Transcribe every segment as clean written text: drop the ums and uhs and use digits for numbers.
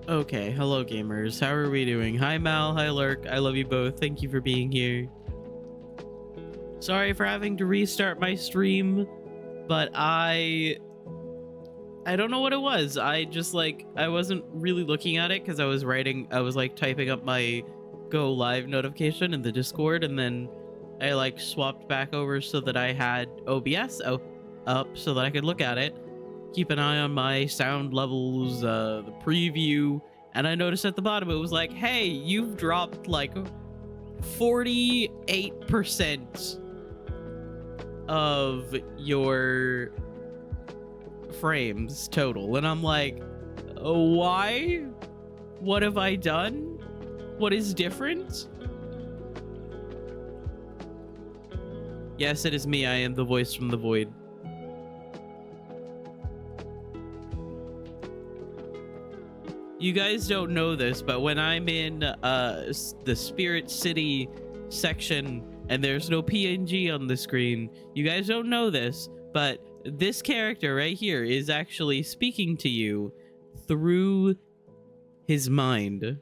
Okay, hello gamers. How are we doing? Hi Mal, hi Lurk. I love you both. Thank you for being here. Sorry for having to restart my stream, but I don't know what it was. I just I wasn't really looking at it because I was typing up my go live notification in the Discord, and then I swapped back over so that I had OBS up so that I could look at it, keep an eye on my sound levels, the preview, and I noticed at the bottom it was like, hey, you've dropped like 48% of your frames total, and I'm like, why? What have I done? What is different? Yes, it is me. I am the voice from the void. You guys don't know this, but when I'm in the Spirit City section and there's no PNG on the screen, you guys don't know this, but this character right here is actually speaking to you through his mind.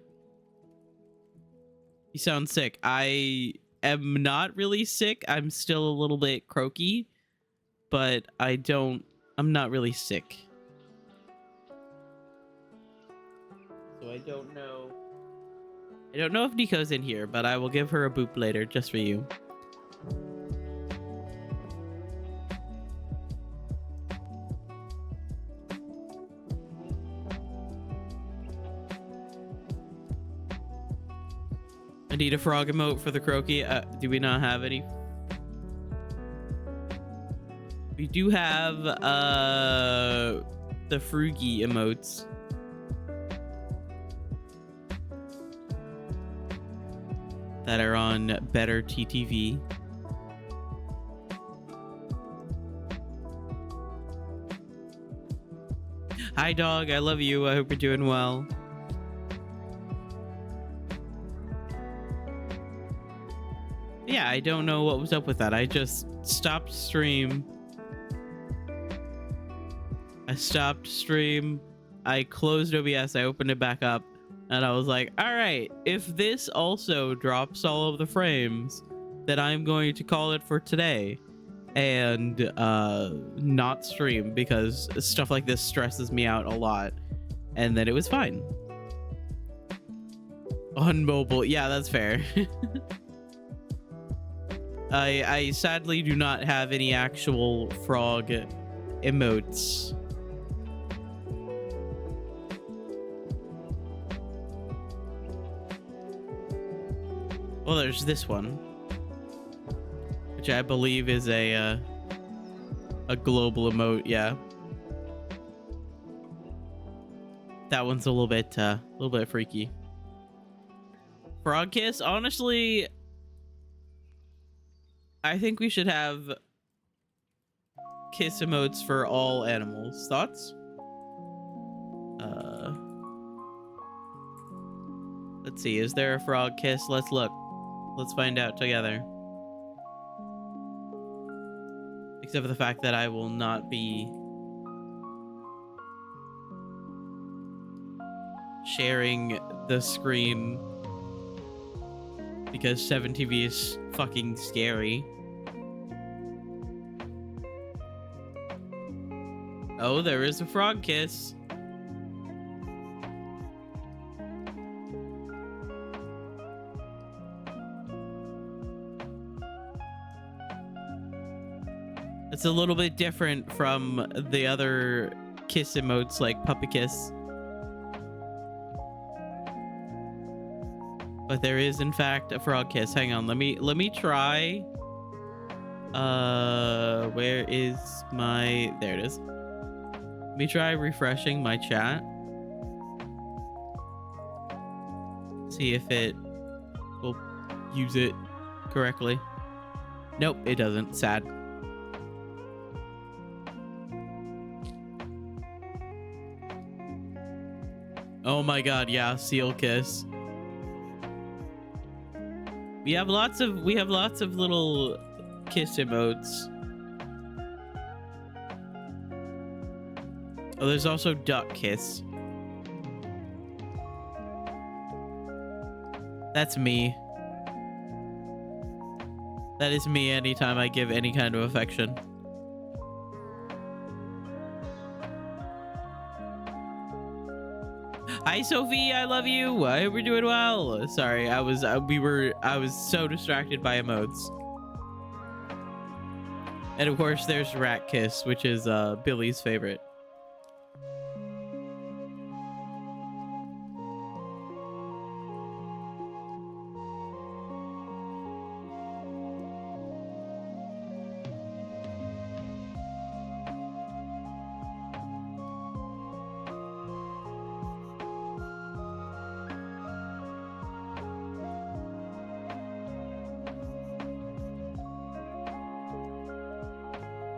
You sound sick. I am not really sick. I'm still a little bit croaky, but I'm not really sick. So I don't know if Nico's in here, but I will give her a boop later just for you. I need a frog emote for the croaky. Do we not have any? We do have the froogie emotes. That are on Better TTV. Hi dog, I love you. I hope you're doing well. Yeah, I don't know what was up with that. I just stopped stream. I closed OBS. I opened it back up. And I was like, all right, if this also drops all of the frames, then I'm going to call it for today and not stream, because stuff like this stresses me out a lot. And then it was fine. On mobile. Yeah, that's fair. I sadly do not have any actual frog emotes. Well, there's this one, which I believe is a global emote. Yeah, that one's a little bit freaky. Frog kiss. Honestly, I think we should have kiss emotes for all animals. Thoughts? Let's see. Is there a frog kiss? Let's look. Let's find out together. Except for the fact that I will not be sharing the screen because 7TV is fucking scary. Oh, there is a frog kiss. It's a little bit different from the other kiss emotes like puppy kiss. But there is in fact a frog kiss. Hang on, let me try. Where is my, there it is. Let me try refreshing my chat. See if it will use it correctly. Nope, it doesn't. Sad. Oh my god, yeah, seal kiss. We have lots of little kiss emotes. Oh, there's also duck kiss. That's me. That is me anytime I give any kind of affection. Hi Sophie, I love you. I hope you're doing well. Sorry, I was so distracted by emotes. And of course there's Rat Kiss, which is Billy's favorite.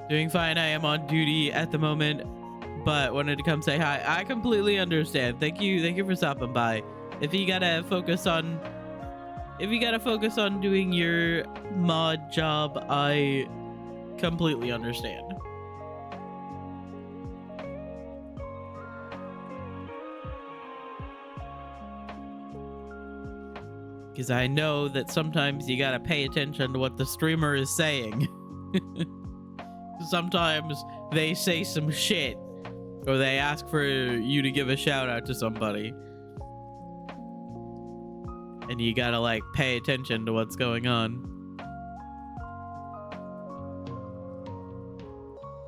Doing fine. I am on duty at the moment, but wanted to come say hi. I completely understand. Thank you for stopping by. If you gotta focus on doing your mod job, I completely understand. Because I know that sometimes you gotta pay attention to what the streamer is saying. Sometimes they say some shit, or they ask for you to give a shout out to somebody, and you gotta like pay attention to what's going on.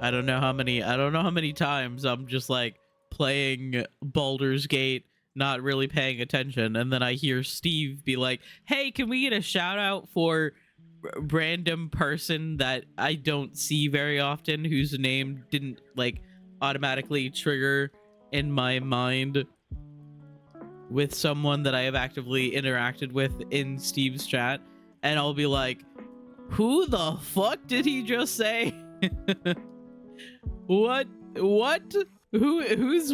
I don't know how many times I'm just like playing Baldur's Gate, not really paying attention, and then I hear Steve be like, hey, can we get a shout out for random person that I don't see very often, whose name didn't like automatically trigger in my mind with someone that I have actively interacted with in Steve's chat, and I'll be like, who the fuck did he just say? what who's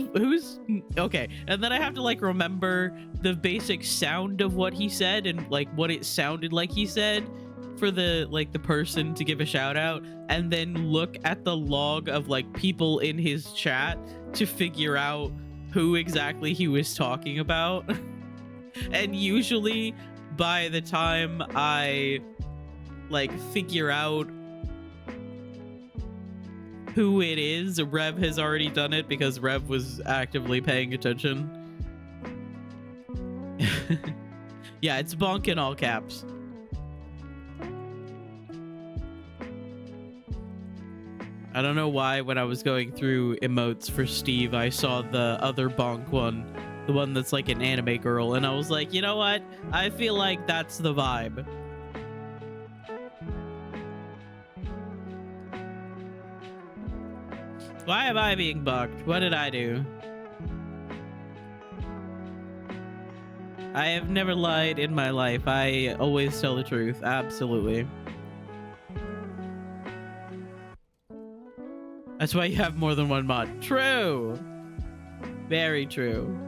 okay? And then I have to like remember the basic sound of what he said and like what it sounded like he said for the person to give a shout out, and then look at the log of like people in his chat to figure out who exactly he was talking about. And usually by the time I like figure out who it is, Rev has already done it because Rev was actively paying attention. Yeah, it's bonk in all caps. I don't know why when I was going through emotes for Steve, I saw the other bonk one, the one that's like an anime girl, and I was like, you know what? I feel like that's the vibe. Why am I being bonked? What did I do? I have never lied in my life. I always tell the truth. Absolutely. That's why you have more than one mod. True. Very true.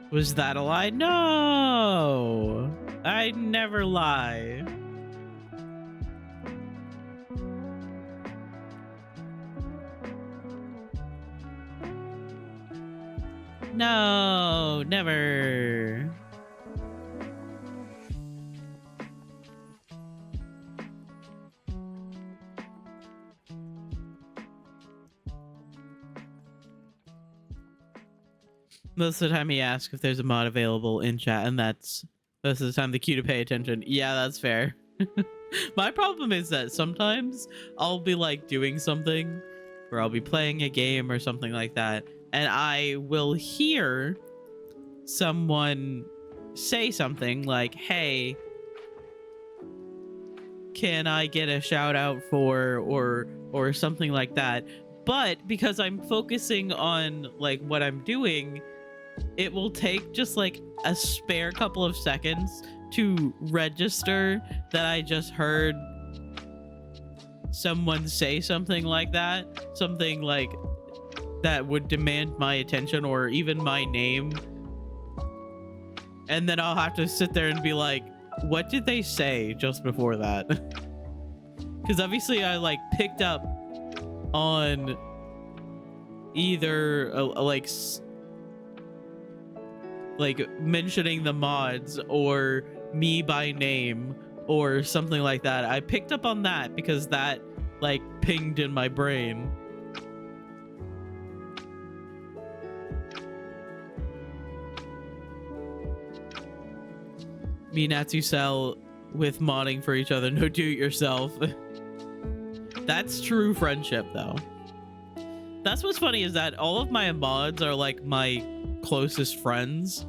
Was that a lie? No. I never lie. No, never. Most of the time he asks if there's a mod available in chat, and that's most of the time the cue to pay attention. Yeah, that's fair. My problem is that sometimes I'll be like doing something, or I'll be playing a game or something like that, and I will hear someone say something like, hey, can I get a shout out for, or something like that. But because I'm focusing on like what I'm doing, it will take just like a spare couple of seconds to register that I just heard someone say something like that, something like that would demand my attention or even my name. And then I'll have to sit there and be like, what did they say just before that? Because obviously I like picked up on either like mentioning the mods or me by name or something like that. I picked up on that because that like pinged in my brain. Me Natsu Cell with modding for each other, no do it yourself. That's true friendship though. That's what's funny, is that all of my mods are like my closest friends.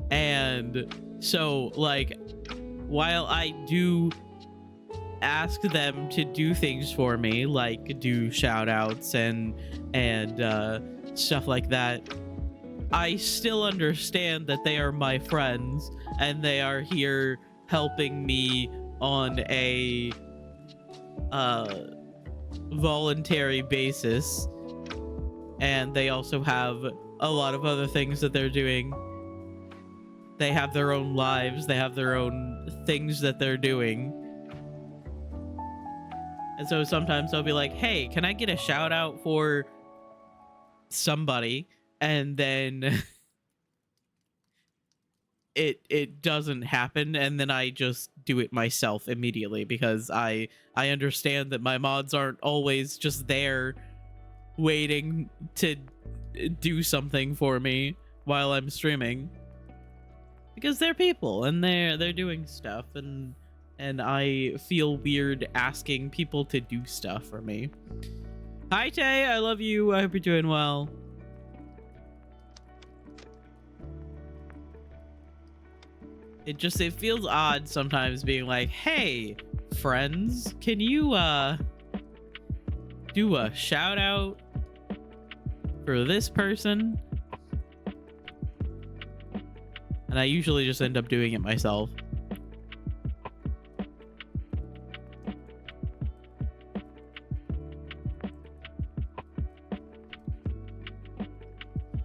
And so like, while I do ask them to do things for me, like do shout outs and stuff like that, I still understand that they are my friends and they are here helping me on a voluntary basis, and they also have a lot of other things that they're doing. They have their own lives, they have their own things that they're doing, and so sometimes I'll be like, hey, can I get a shout out for somebody? And then it doesn't happen, and then I just do it myself immediately because I understand that my mods aren't always just there waiting to do something for me while I'm streaming, because they're people and they're doing stuff, and I feel weird asking people to do stuff for me. Hi Tay, I love you. I hope you're doing well. It feels odd sometimes being like, hey, friends, can you do a shout out for this person? And I usually just end up doing it myself.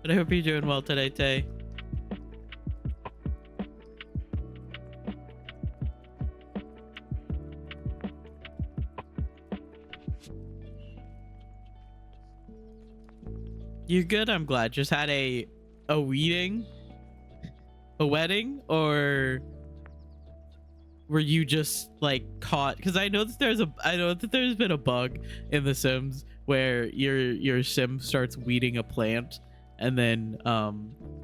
But I hope you're doing well today, Tay. You're good, I'm glad. Just had a wedding? A wedding? Or were you just like caught? Because I know that there's been a bug in The Sims where your sim starts weeding a plant and then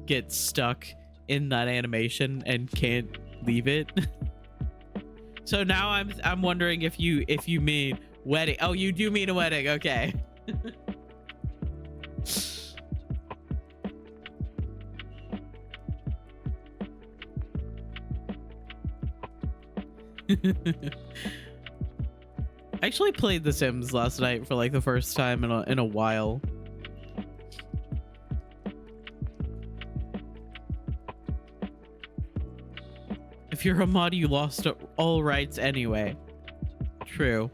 gets stuck in that animation and can't leave it. So now I'm wondering if you mean wedding. Oh, you do mean a wedding, okay. I actually played The Sims last night for like the first time in a while. If you're a mod, you lost all rights anyway. True.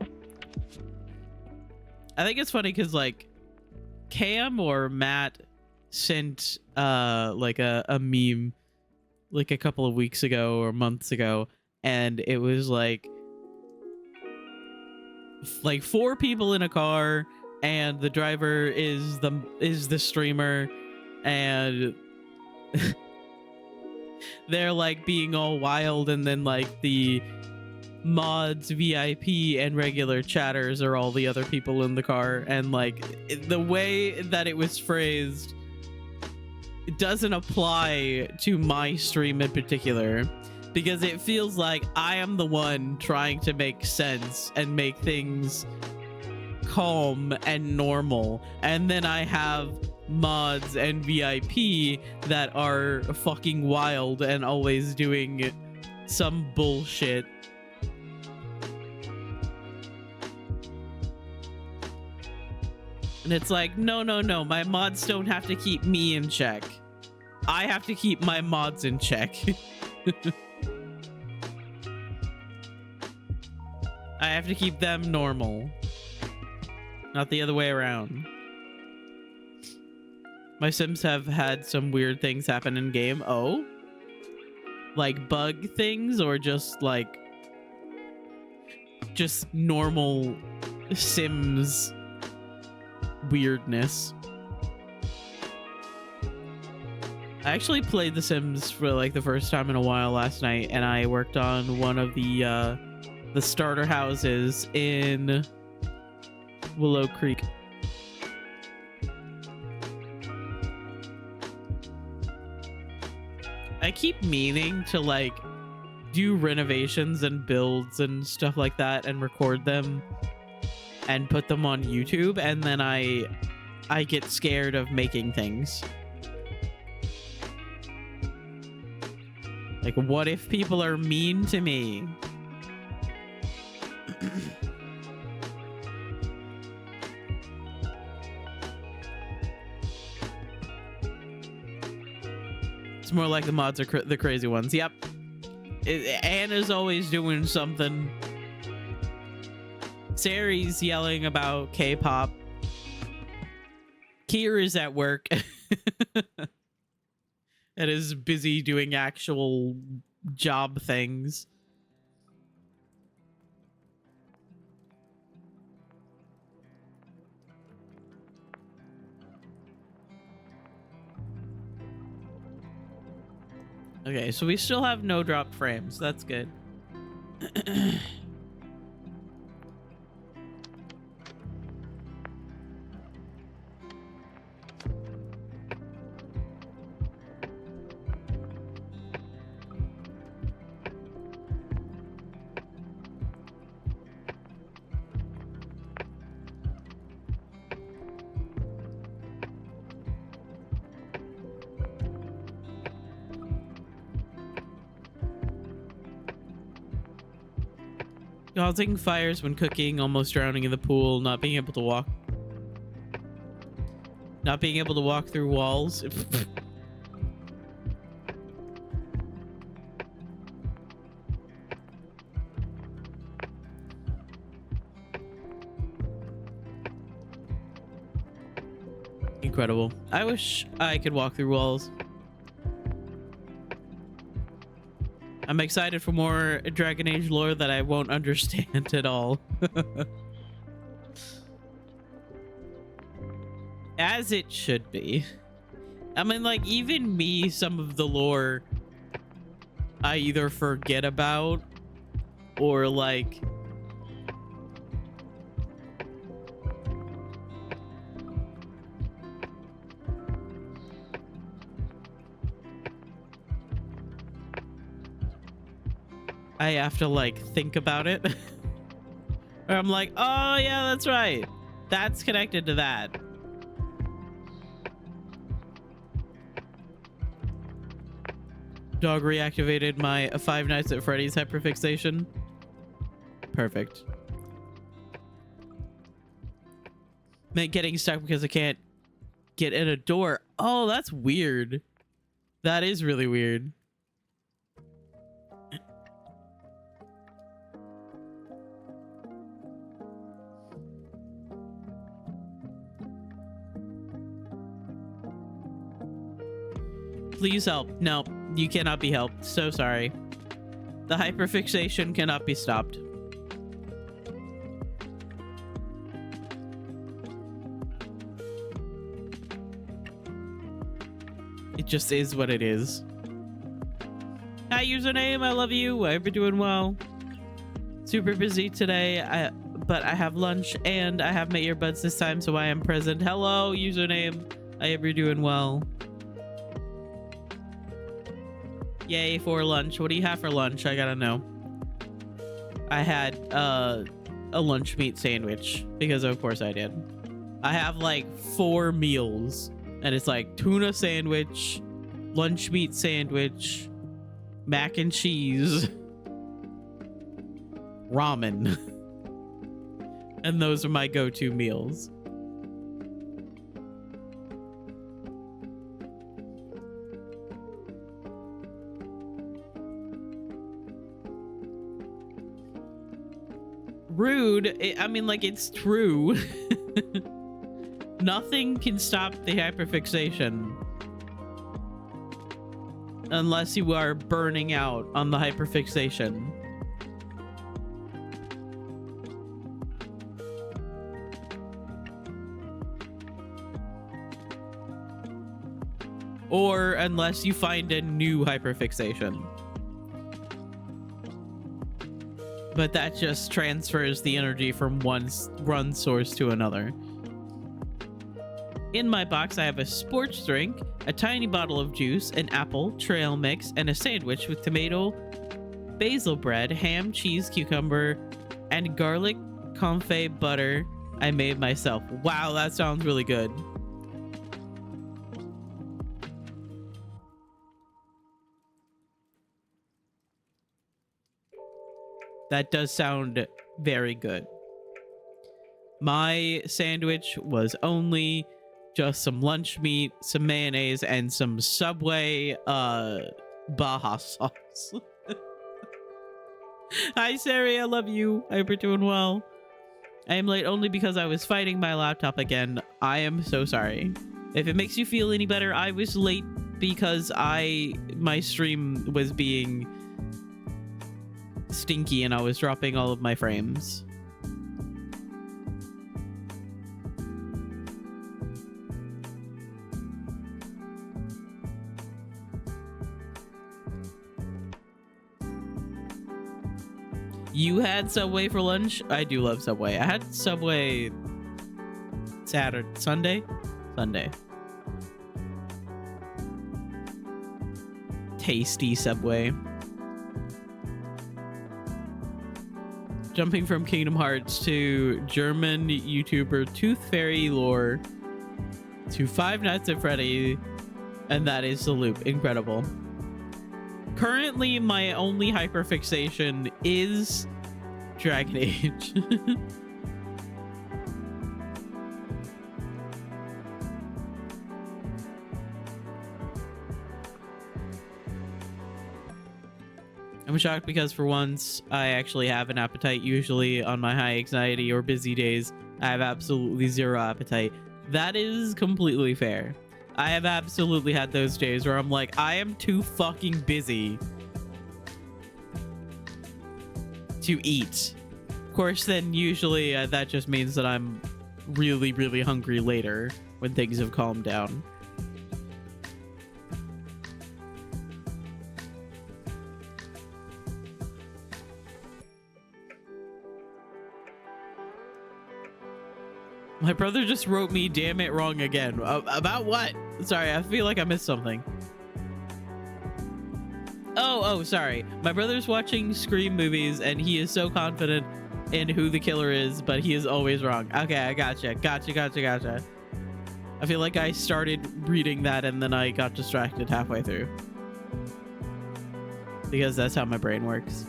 I think it's funny because like Cam or Matt sent like a meme like a couple of weeks ago or months ago, and it was like 4 people in a car and the driver is the streamer, and they're like being all wild, and then like the mods, VIP, and regular chatters are all the other people in the car. And like the way that it was phrased, it doesn't apply to my stream in particular, because it feels like I am the one trying to make sense and make things calm and normal, and then I have mods and VIP that are fucking wild and always doing some bullshit. And it's like, no, my mods don't have to keep me in check. I have to keep my mods in check. I have to keep them normal, not the other way around. My Sims have had some weird things happen in game. Oh? Like bug things, or just like just normal Sims weirdness. I actually played The Sims for like the first time in a while last night, and I worked on one of the starter houses in Willow Creek. I keep meaning to like do renovations and builds and stuff like that and record them and put them on YouTube, and then I get scared of making things. Like, what if people are mean to me? It's more like the mods are the crazy ones. Yep. Anna's always doing something. Sari's yelling about K-pop. Kira's at work. And is busy doing actual job things. Okay, so we still have no dropped frames. That's good. Causing fires when cooking, almost drowning in the pool, not being able to walk. Not being able to walk through walls. Incredible. I wish I could walk through walls. I'm excited for more Dragon Age lore that I won't understand at all. As it should be. I mean, like, even me, some of the lore I either forget about or, like, I have to like think about it. Or I'm like, oh yeah, that's right. That's connected to that. Dog reactivated my Five Nights at Freddy's hyperfixation. Perfect. Meant getting stuck because I can't get in a door. Oh, that's weird. That is really weird. Please help. No, you cannot be helped. So sorry. The hyperfixation cannot be stopped. It just is what it is. Hi, username. I love you. I hope you're doing well. Super busy today, but I have lunch and I have my earbuds this time, so I am present. Hello, username. I hope you're doing well. Yay for lunch. What do you have for lunch? I gotta know. I had a lunch meat sandwich because of course I did. I have like 4 meals and it's like tuna sandwich, lunch meat sandwich, mac and cheese, ramen. And those are my go-to meals. Rude. I mean, like, it's true. Nothing can stop the hyperfixation unless you are burning out on the hyperfixation. or unless you find a new hyperfixation. But that just transfers the energy from one source to another. In my box, I have a sports drink, a tiny bottle of juice, an apple, trail mix, and a sandwich with tomato, basil bread, ham, cheese, cucumber, and garlic confit butter I made myself. Wow, that sounds really good. That does sound very good. My sandwich was only just some lunch meat, some mayonnaise, and some Subway Baja sauce. Hi, Sari, I love you. I hope you're doing well. I am late only because I was fighting my laptop again. I am so sorry. If it makes you feel any better, I was late because my stream was being stinky and I was dropping all of my frames. You had Subway for lunch? I do love Subway. I had Subway Sunday. Tasty Subway. Jumping from Kingdom Hearts to German YouTuber Tooth Fairy lore to Five Nights at Freddy, and that is the loop. Incredible. Currently, my only hyperfixation is Dragon Age. I'm shocked because for once, I actually have an appetite. Usually on my high anxiety or busy days, I have absolutely zero appetite. That is completely fair. I have absolutely had those days where I'm like, I am too fucking busy to eat. Of course, then usually that just means that I'm really, really hungry later when things have calmed down. My brother just wrote me damn it wrong again. About what? Sorry, I feel like I missed something. Oh, sorry. My brother's watching Scream movies and he is so confident in who the killer is, but he is always wrong. Okay, I gotcha. Gotcha. I feel like I started reading that and then I got distracted halfway through. Because that's how my brain works.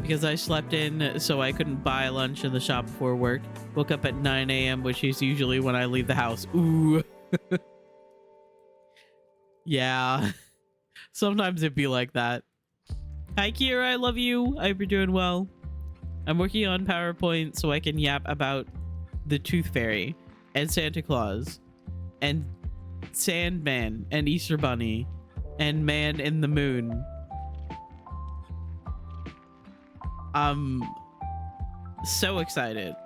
Because I slept in, so I couldn't buy lunch in the shop before work. Woke up at 9 a.m., which is usually when I leave the house. Ooh. Yeah. Sometimes it'd be like that. Hi, Kira. I love you. I hope you're doing well. I'm working on PowerPoint so I can yap about the Tooth Fairy and Santa Claus and Sandman and Easter Bunny and Man in the Moon. I'm so excited.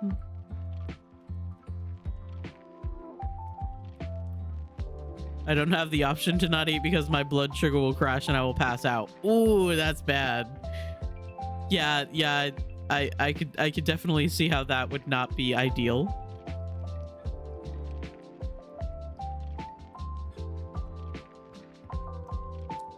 I don't have the option to not eat because my blood sugar will crash and I will pass out. Ooh, that's bad. Yeah, I could definitely see how that would not be ideal.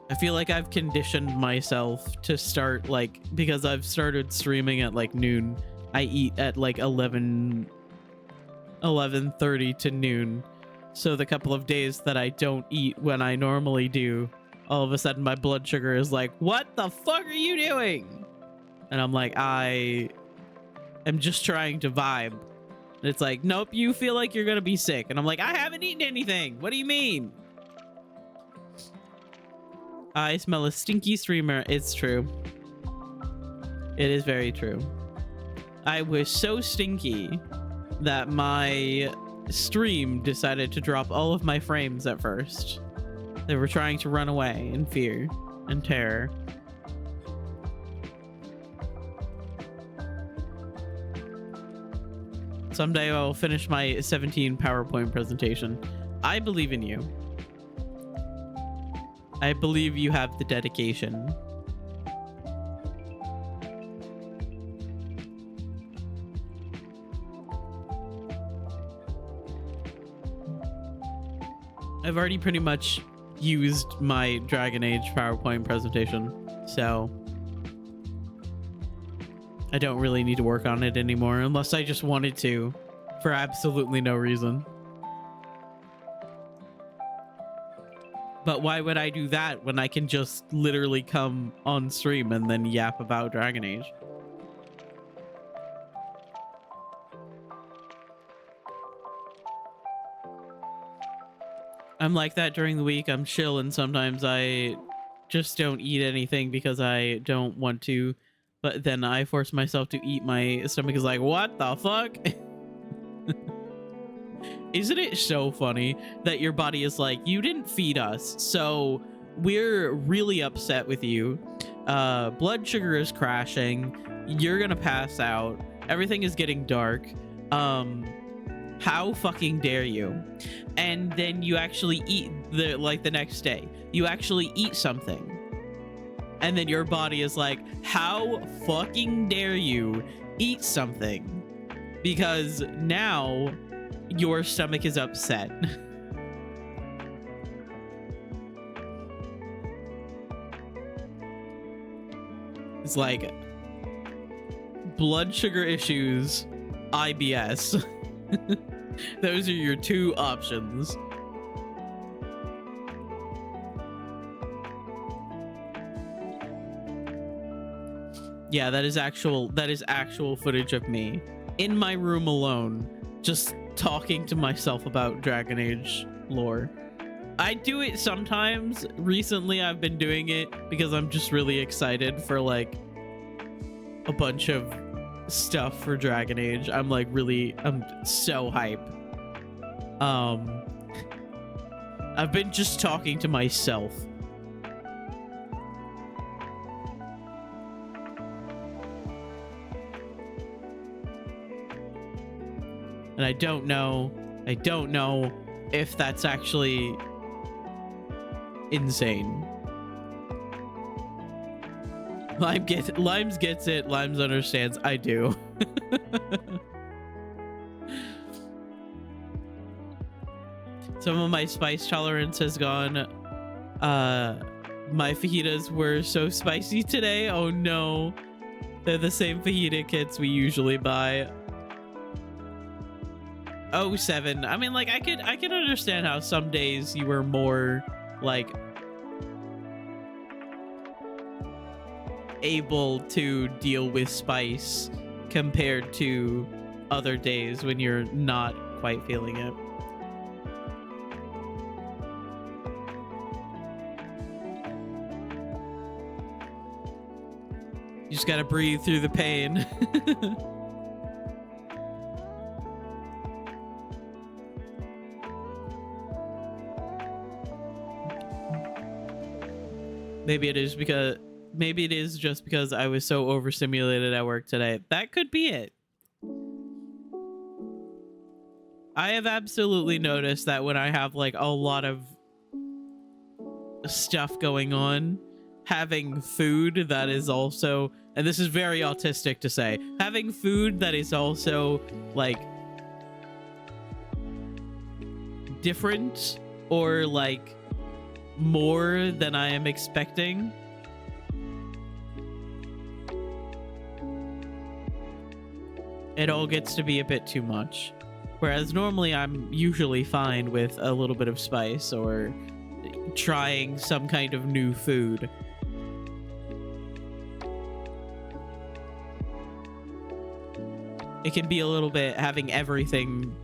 I feel like I've conditioned myself to start, like, because I've started streaming at like noon. I eat at like 11:30 to noon. So the couple of days that I don't eat when I normally do, all of a sudden my blood sugar is like, what the fuck are you doing? And I'm like, I am just trying to vibe. And it's like, nope, you feel like you're gonna be sick. And I'm like, I haven't eaten anything. What do you mean? I smell a stinky streamer. It's true. It is very true. I was so stinky that my stream decided to drop all of my frames at first. They were trying to run away in fear and terror. Someday I'll finish my 17 PowerPoint presentation. I believe in you. I believe you have the dedication. I've already pretty much used my Dragon Age PowerPoint presentation, so I don't really need to work on it anymore unless I just wanted to for absolutely no reason. But why would I do that when I can just literally come on stream and then yap about Dragon Age? I'm like that during the week. I'm chill, and sometimes I just don't eat anything because I don't want to. But then I force myself to eat. My stomach is like, what the fuck? Isn't it so funny that your body is like, you didn't feed us, so we're really upset with you. Blood sugar is crashing. You're gonna pass out. Everything is getting dark. How fucking dare you? And then you actually eat the next day. You actually eat something. And then your body is like, how fucking dare you eat something? Because now your stomach is upset. It's like blood sugar issues, IBS. Those are your two options. Yeah, that is actual footage of me in my room alone, just talking to myself about Dragon Age lore. I do it sometimes. Recently I've been doing it because I'm just really excited for like a bunch of stuff for Dragon Age. I'm so hype. I've been just talking to myself. And I don't know if that's actually insane. Limes gets it. Limes understands. I do. Some of my spice tolerance has gone. My fajitas were so spicy today. Oh no. They're the same fajita kits we usually buy. Oh, 7. I mean, like, I can understand how some days you were more like able to deal with spice compared to other days when you're not quite feeling it. You just gotta breathe through the pain. Maybe it is just because I was so overstimulated at work today. That could be it. I have absolutely noticed that when I have like a lot of stuff going on, having food that is also, and this is very autistic to say, having food that is also like different or like more than I am expecting, it all gets to be a bit too much. Whereas normally I'm usually fine with a little bit of spice or trying some kind of new food. It can be a little bit, having everything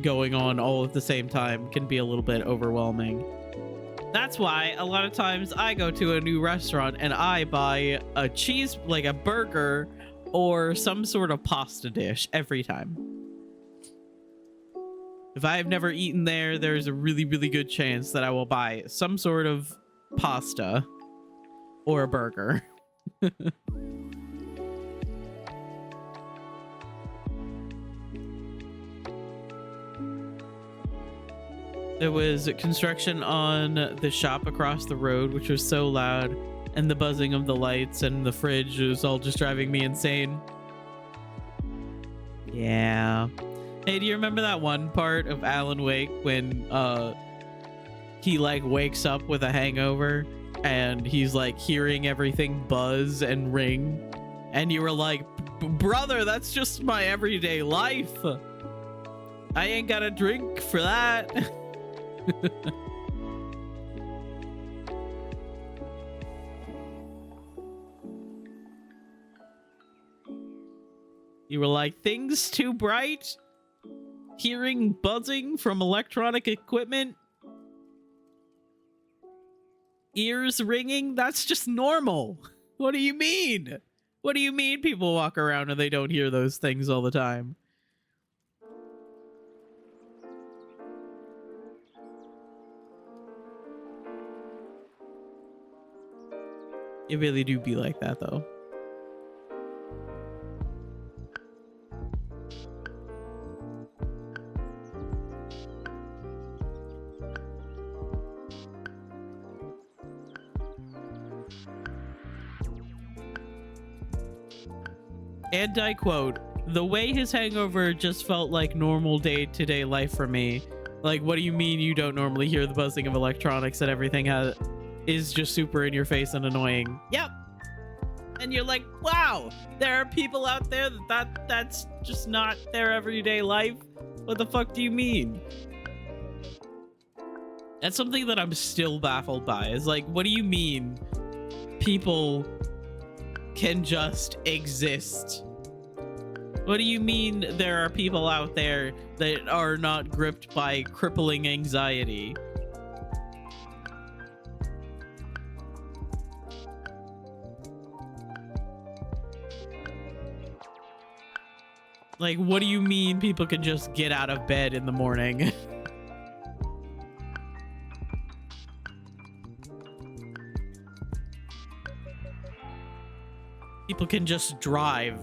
going on all at the same time can be a little bit overwhelming. That's why a lot of times I go to a new restaurant and I buy a cheese, like a burger or some sort of pasta dish every time. If I have never eaten there, there's a really, really good chance that I will buy some sort of pasta or a burger. There was construction on the shop across the road, which was so loud, and the buzzing of the lights and the fridge was all just driving me insane. Yeah. Hey, do you remember that one part of Alan Wake when he like wakes up with a hangover and he's like hearing everything buzz and ring, and you were like, brother, that's just my everyday life. I ain't got a drink for that. You were like, things too bright? Hearing buzzing from electronic equipment? Ears ringing? That's just normal. What do you mean? What do you mean people walk around and they don't hear those things all the time? It really do be like that, though. And I quote, the way his hangover just felt like normal day-to-day life for me. Like, what do you mean you don't normally hear the buzzing of electronics and everything is just super in your face and annoying? Yep. And you're like, wow, there are people out there that's just not their everyday life. What the fuck do you mean? That's something that I'm still baffled by. Is like, what do you mean people can just exist? What do you mean there are people out there that are not gripped by crippling anxiety? Like, what do you mean people can just get out of bed in the morning? People can just drive.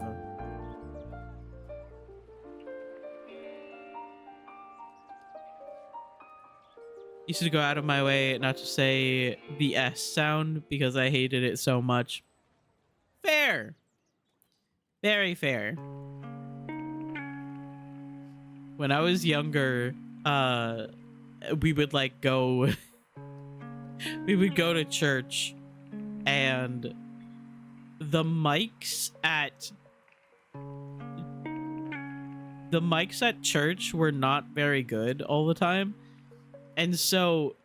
Used to go out of my way not to say the S sound because I hated it so much. Fair. Very fair. When I was younger, we would like go we would go to church, and the mics at church were not very good all the time. And so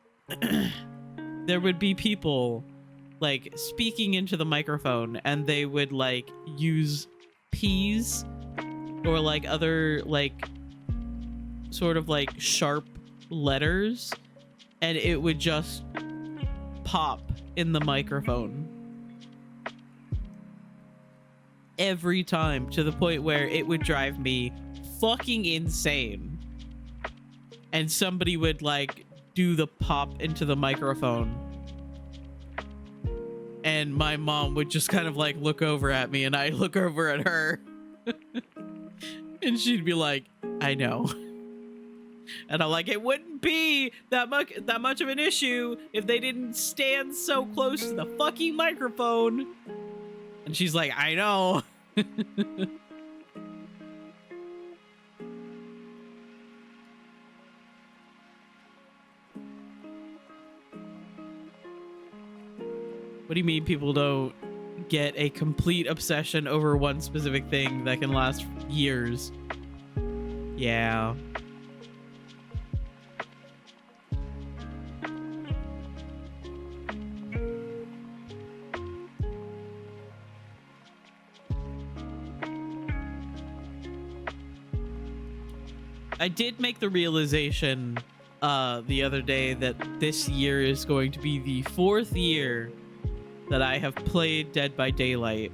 there would be people like speaking into the microphone, and they would like use P's or like other like sort of like sharp letters, and it would just pop in the microphone every time, to the point where it would drive me fucking insane. And somebody would like do the pop into the microphone, and my mom would just kind of like look over at me, and I'd look over at her. And she'd be like, I know. And I'm like, it wouldn't be that much of an issue if they didn't stand so close to the fucking microphone. And she's like, I know. What do you mean people don't get a complete obsession over one specific thing that can last years? Yeah. I did make the realization the other day that this year is going to be the 4th year that I have played Dead by Daylight,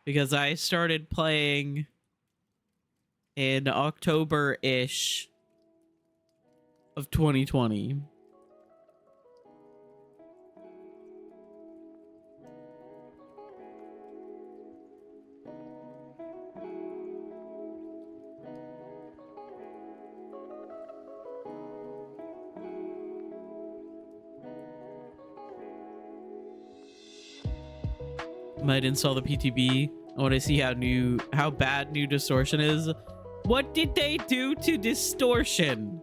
because I started playing in October-ish of 2020. Might install the PTB. I want to see how bad new distortion is. What did they do to distortion?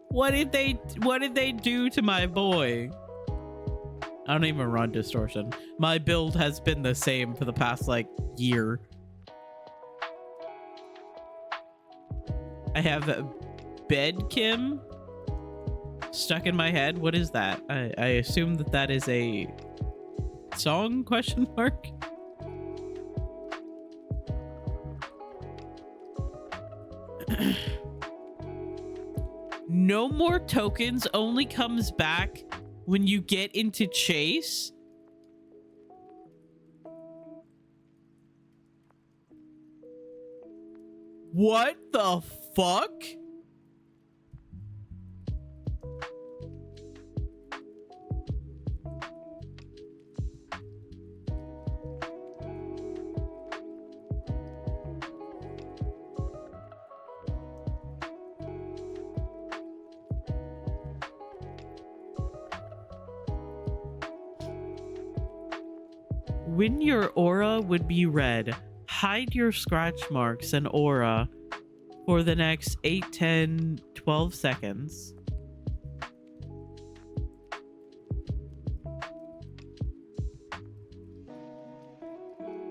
What did they do to my boy? I don't even run distortion. My build has been the same for the past like year. I have Bed Kim stuck in my head. What is that? I assume that is a song, question mark? No more tokens only comes back when you get into chase. What the fuck? When your aura would be red, hide your scratch marks and aura for the next 8, 10, 12 seconds.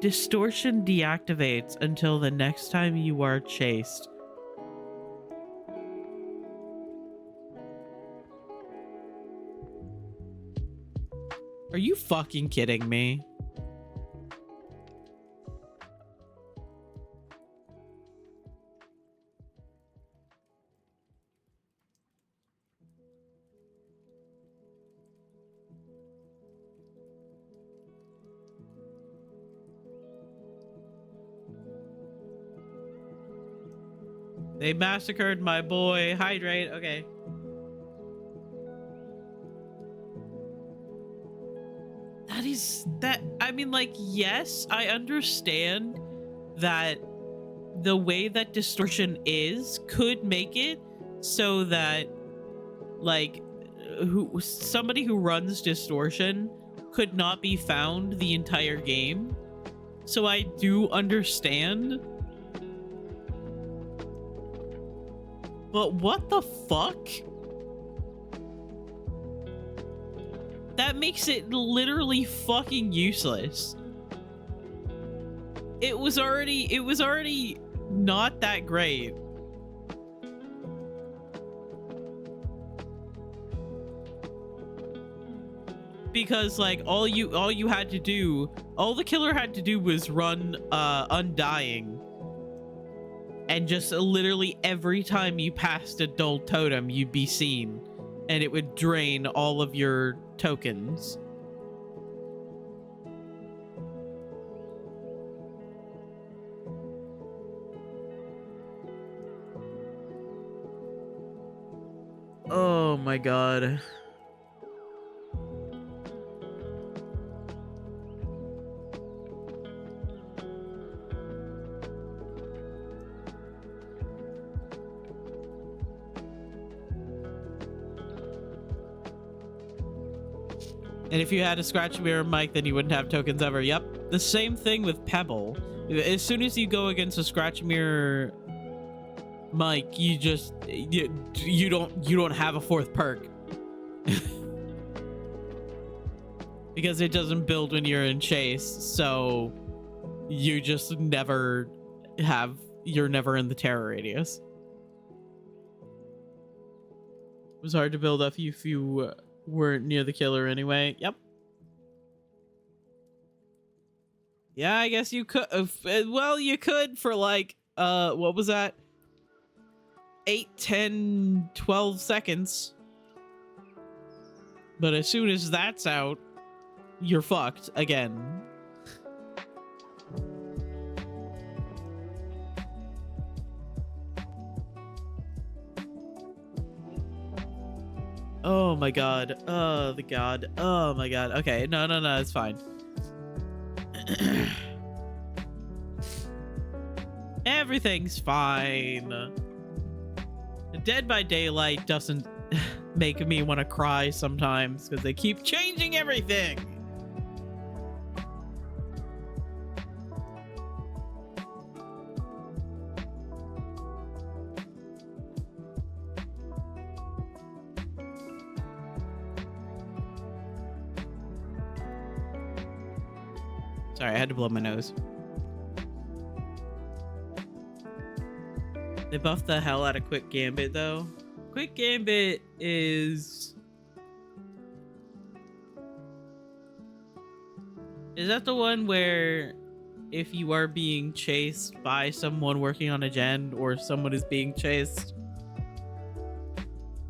Distortion deactivates until the next time you are chased. Are you fucking kidding me? They massacred my boy. Hydrate. Okay. I mean, like, yes, I understand that the way that distortion is could make it so that, like, somebody who runs distortion could not be found the entire game. So I do understand. But what the fuck? That makes it literally fucking useless. It was already not that great. Because like all the killer had to do was run Undying. And just literally every time you passed a dull totem, you'd be seen. And it would drain all of your tokens. Oh my god. And if you had a scratch mirror mic, then you wouldn't have tokens ever. Yep. The same thing with Pebble. As soon as you go against a scratch mirror mic, you don't have a fourth perk. Because it doesn't build when you're in chase, so you just never you're never in the terror radius. It was hard to build up if you weren't near the killer anyway. Yep. Yeah, I guess you could. Well, you could for like, what was that? 8, 10, 12 seconds. But as soon as that's out, you're fucked again. Oh my god. Oh, the god. Oh my god. Okay, no, it's fine. Everything's fine. Dead by Daylight doesn't making me want to cry sometimes because they keep changing everything. Sorry, I had to blow my nose. They buffed the hell out of Quick Gambit, though. Quick Gambit is... Is that the one where if you are being chased by someone working on a gen, or someone is being chased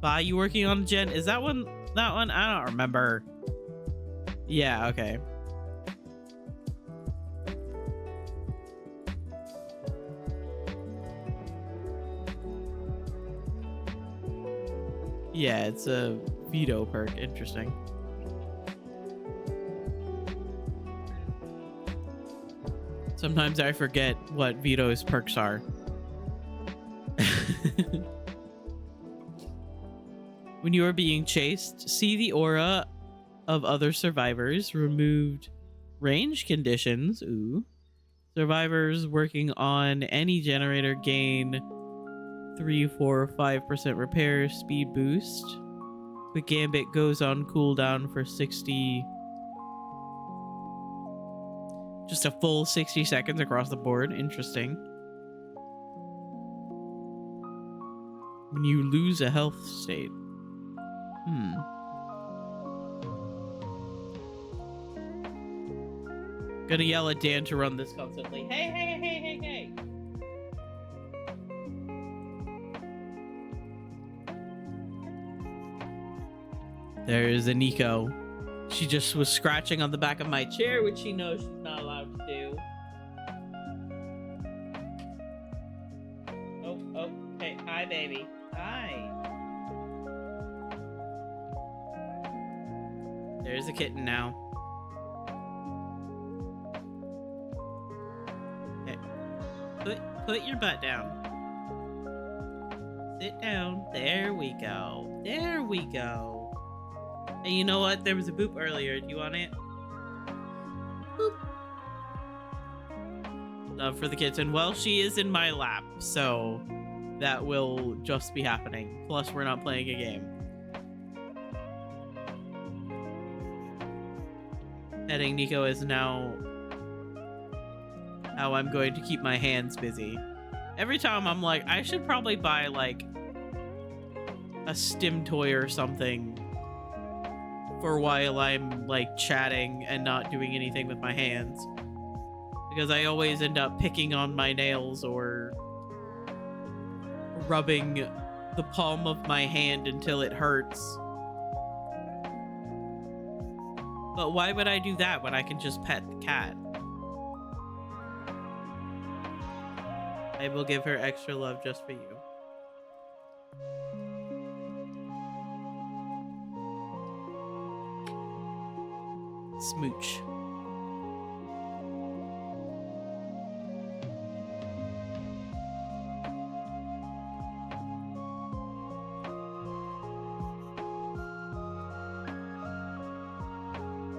by you working on a gen? Is that one? That one? I don't remember. Yeah, okay. Yeah, it's a veto perk. Interesting. Sometimes I forget what Vito's perks are. When you are being chased, see the aura of other survivors. Removed range conditions. Ooh. Survivors working on any generator gain 3, 4, 5% repair speed boost. Quick Gambit goes on cooldown for 60. Just a full 60 seconds across the board. Interesting. When you lose a health state. Gonna yell at Dan to run this constantly. Hey, hey, hey, hey, hey! There's a Nico. She just was scratching on the back of my chair, which she knows she's not allowed to do. Oh, hey, hi, baby. Hi. There's a kitten now. Okay. Put your butt down. Sit down. There we go. There we go. And you know what? There was a boop earlier. Do you want it? Boop. Love for the kitten. Well, she is in my lap, so that will just be happening. Plus, we're not playing a game. Petting Nico is now how I'm going to keep my hands busy. Every time I'm like, I should probably buy like a stim toy or something for while I'm like chatting and not doing anything with my hands, because I always end up picking on my nails or rubbing the palm of my hand until it hurts. But why would I do that when I can just pet the cat? I will give her extra love just for you. Smooch.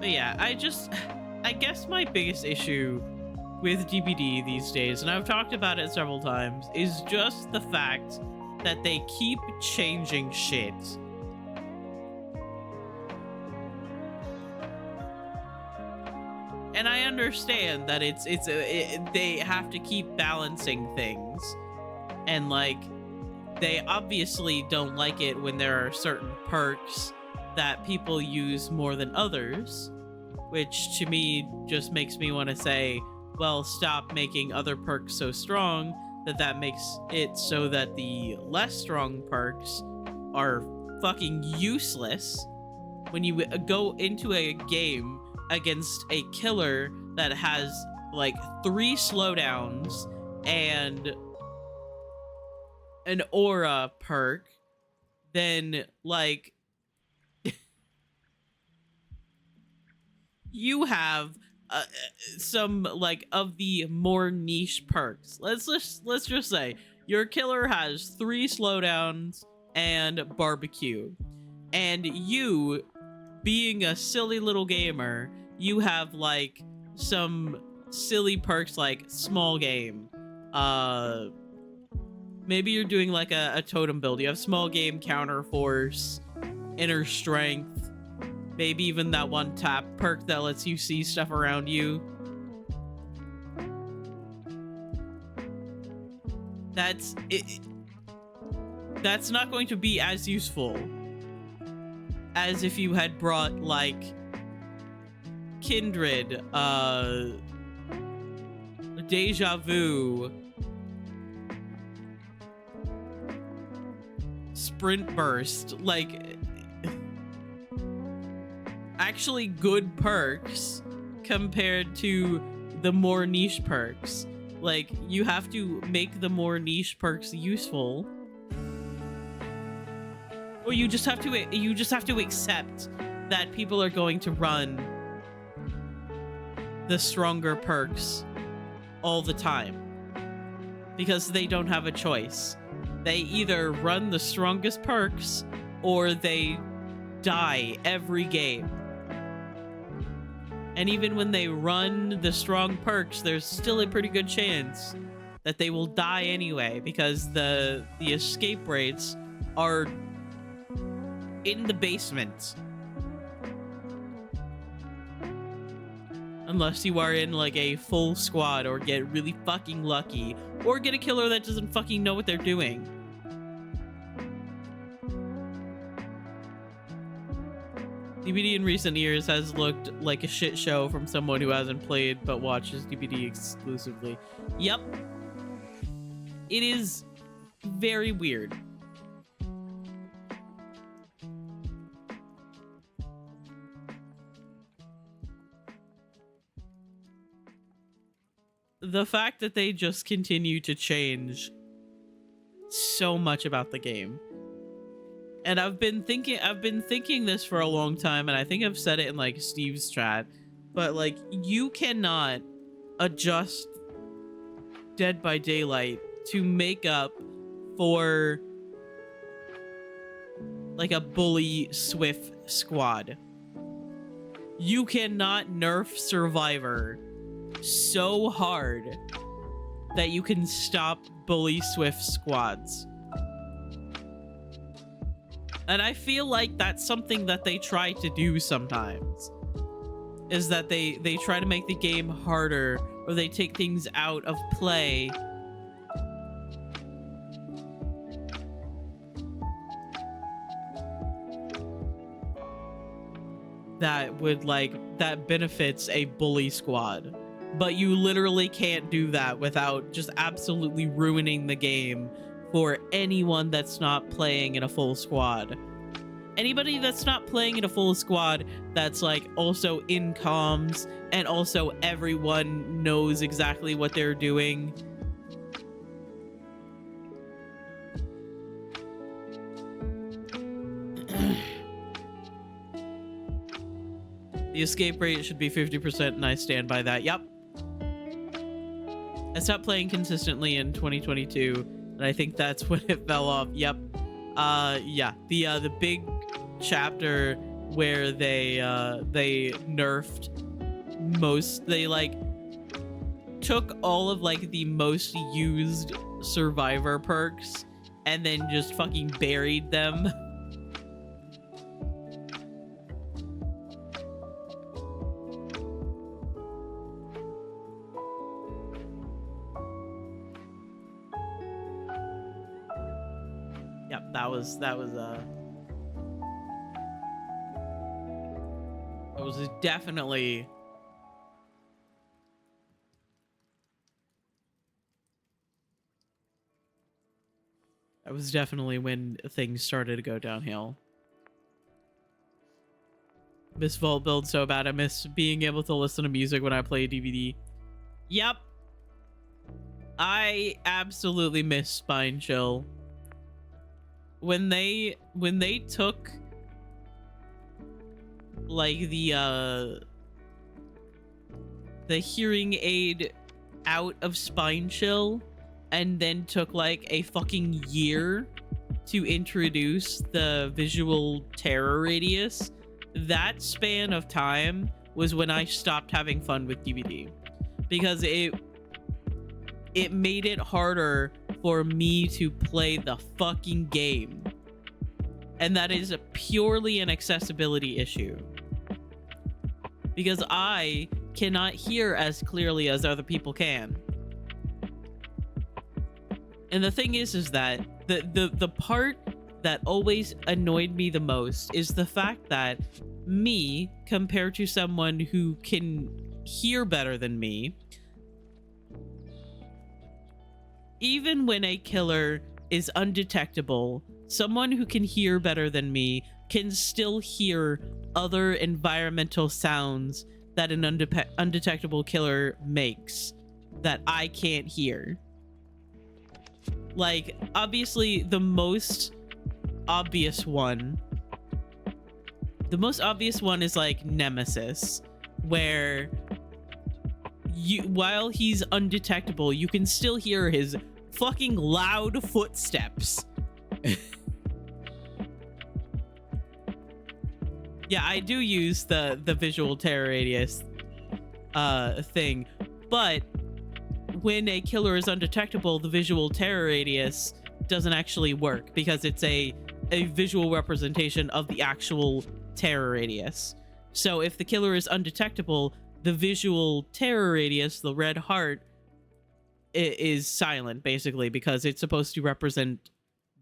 But yeah, I guess my biggest issue with DBD these days, and I've talked about it several times, is just the fact that they keep changing shit. And I understand that they have to keep balancing things, and like they obviously don't like it when there are certain perks that people use more than others, which to me just makes me want to say, well, stop making other perks so strong that makes it so that the less strong perks are fucking useless when you go into a game against a killer that has like 3 slowdowns and an aura perk. Then like you have some like of the more niche perks. Let's just say your killer has 3 slowdowns and barbecue. And you, being a silly little gamer, you have like some silly perks like small game. Maybe you're doing like a totem build. You have small game, counter force, inner strength, maybe even that one tap perk that lets you see stuff around you. That's it. That's not going to be as useful as if you had brought like Kindred, Deja Vu, Sprint Burst, like actually good perks compared to the more niche perks. Like, you have to make the more niche perks useful. Or you just have to accept that people are going to run the stronger perks all the time. Because they don't have a choice. They either run the strongest perks or they die every game. And even when they run the strong perks, there's still a pretty good chance that they will die anyway, because the escape rates are in the basement. Unless you are in like a full squad or get really fucking lucky, or get a killer that doesn't fucking know what they're doing. DBD in recent years has looked like a shit show from someone who hasn't played but watches DBD exclusively. Yep. It is very weird. The fact that they just continue to change so much about the game. And I've been thinking this for a long time, and I think I've said it in like Steve's chat, but like, you cannot adjust Dead by Daylight to make up for like a bully Swift squad. You cannot nerf Survivor so hard that you can stop bully Swift squads. And I feel like that's something that they try to do sometimes, is that they try to make the game harder, or they take things out of play that would that benefits a bully squad. But you literally can't do that without just absolutely ruining the game for anyone that's not playing in a full squad. Anybody that's not playing in a full squad that's like also in comms, and also everyone knows exactly what they're doing. The escape rate should be 50%, and I stand by that. Yep. I stopped playing consistently in 2022, and I think that's when it fell off. Yep. Yeah. The big chapter where they nerfed they like took all of like the most used Survivor perks and then just fucking buried them. Yep, that was definitely when things started to go downhill. Miss Vault build so bad. I miss being able to listen to music when I play DVD. Yep. I absolutely miss Spine Chill. When they took like the hearing aid out of Spine Chill and then took like a fucking year to introduce the visual terror radius, that span of time was when I stopped having fun with DVD, because it made it harder for me to play the fucking game. And that is purely an accessibility issue, because I cannot hear as clearly as other people can. And the thing is that the part that always annoyed me the most is the fact that me, compared to someone who can hear better than me, even when a killer is undetectable, someone who can hear better than me can still hear other environmental sounds that an undetectable killer makes that I can't hear. Like, obviously, the most obvious one is like Nemesis, where while he's undetectable, you can still hear his fucking loud footsteps. Yeah, I do use the visual terror radius thing, but when a killer is undetectable, the visual terror radius doesn't actually work, because it's a visual representation of the actual terror radius. So if the killer is undetectable, the visual terror radius, the red heart, is silent, basically, because it's supposed to represent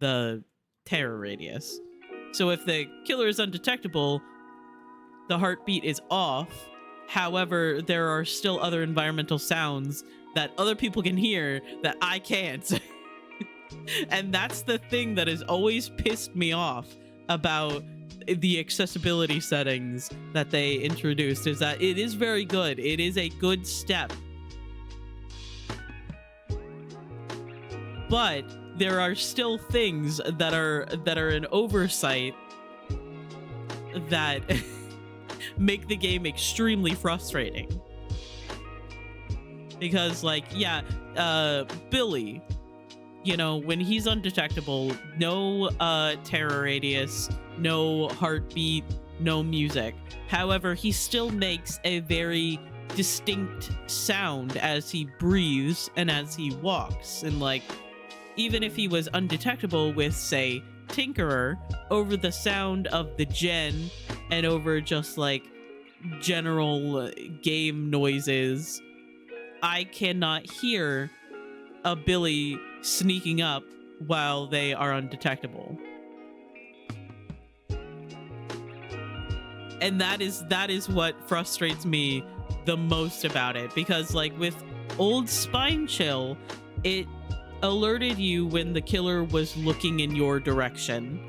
the terror radius. So if the killer is undetectable, the heartbeat is off. However, there are still other environmental sounds that other people can hear that I can't. And that's the thing that has always pissed me off about the accessibility settings that they introduced, is that it is very good. It is a good step. But there are still things that are an oversight that make the game extremely frustrating. Because, like, yeah, Billy, you know, when he's undetectable, no terror radius, no heartbeat, no music. However, he still makes a very distinct sound as he breathes and as he walks. And, like, even if he was undetectable with, say, Tinkerer, over the sound of the gen and over just, like, general game noises, I cannot hear a Billy sneaking up while they are undetectable. And that is what frustrates me the most about it, because, like, with old Spine Chill, it alerted you when the killer was looking in your direction.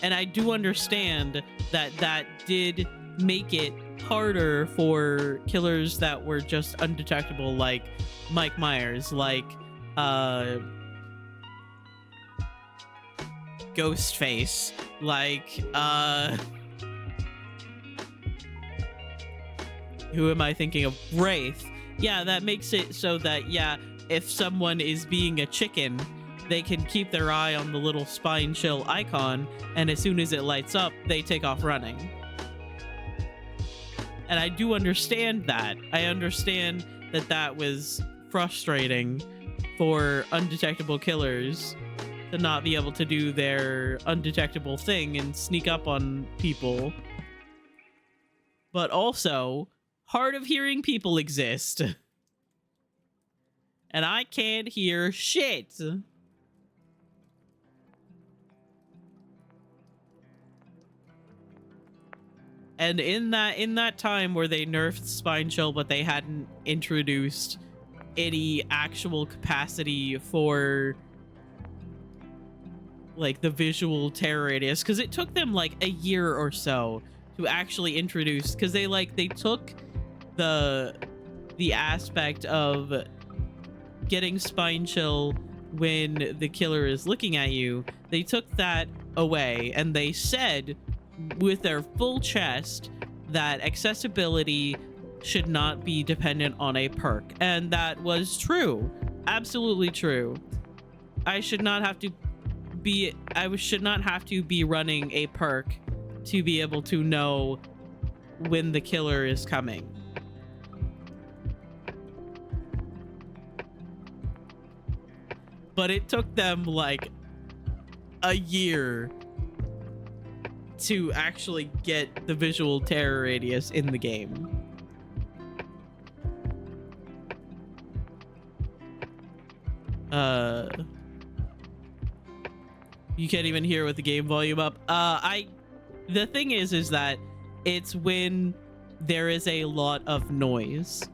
And I do understand that did make it harder for killers that were just undetectable, like Mike Myers, like Ghostface, like who am I thinking of? Wraith. Yeah, that makes it so that, yeah, if someone is being a chicken, they can keep their eye on the little Spine Chill icon, and as soon as it lights up, they take off running. And I do understand that. I understand that that was frustrating for undetectable killers to not be able to do their undetectable thing and sneak up on people. But also, hard of hearing people exist. And I can't hear shit. And in that time where they nerfed Spine Chill, but they hadn't introduced any actual capacity for, like, the visual terror radius, because it took them like a year or so to actually introduce, because they took the aspect of getting Spine Chill when the killer is looking at you, they took that away, and they said with their full chest that accessibility should not be dependent on a perk. And that was true. Absolutely true. I should not have to be running a perk to be able to know when the killer is coming. But it took them like a year to actually get the visual terror radius in the game. You can't even hear with the game volume up. The thing is that it's when there is a lot of noise.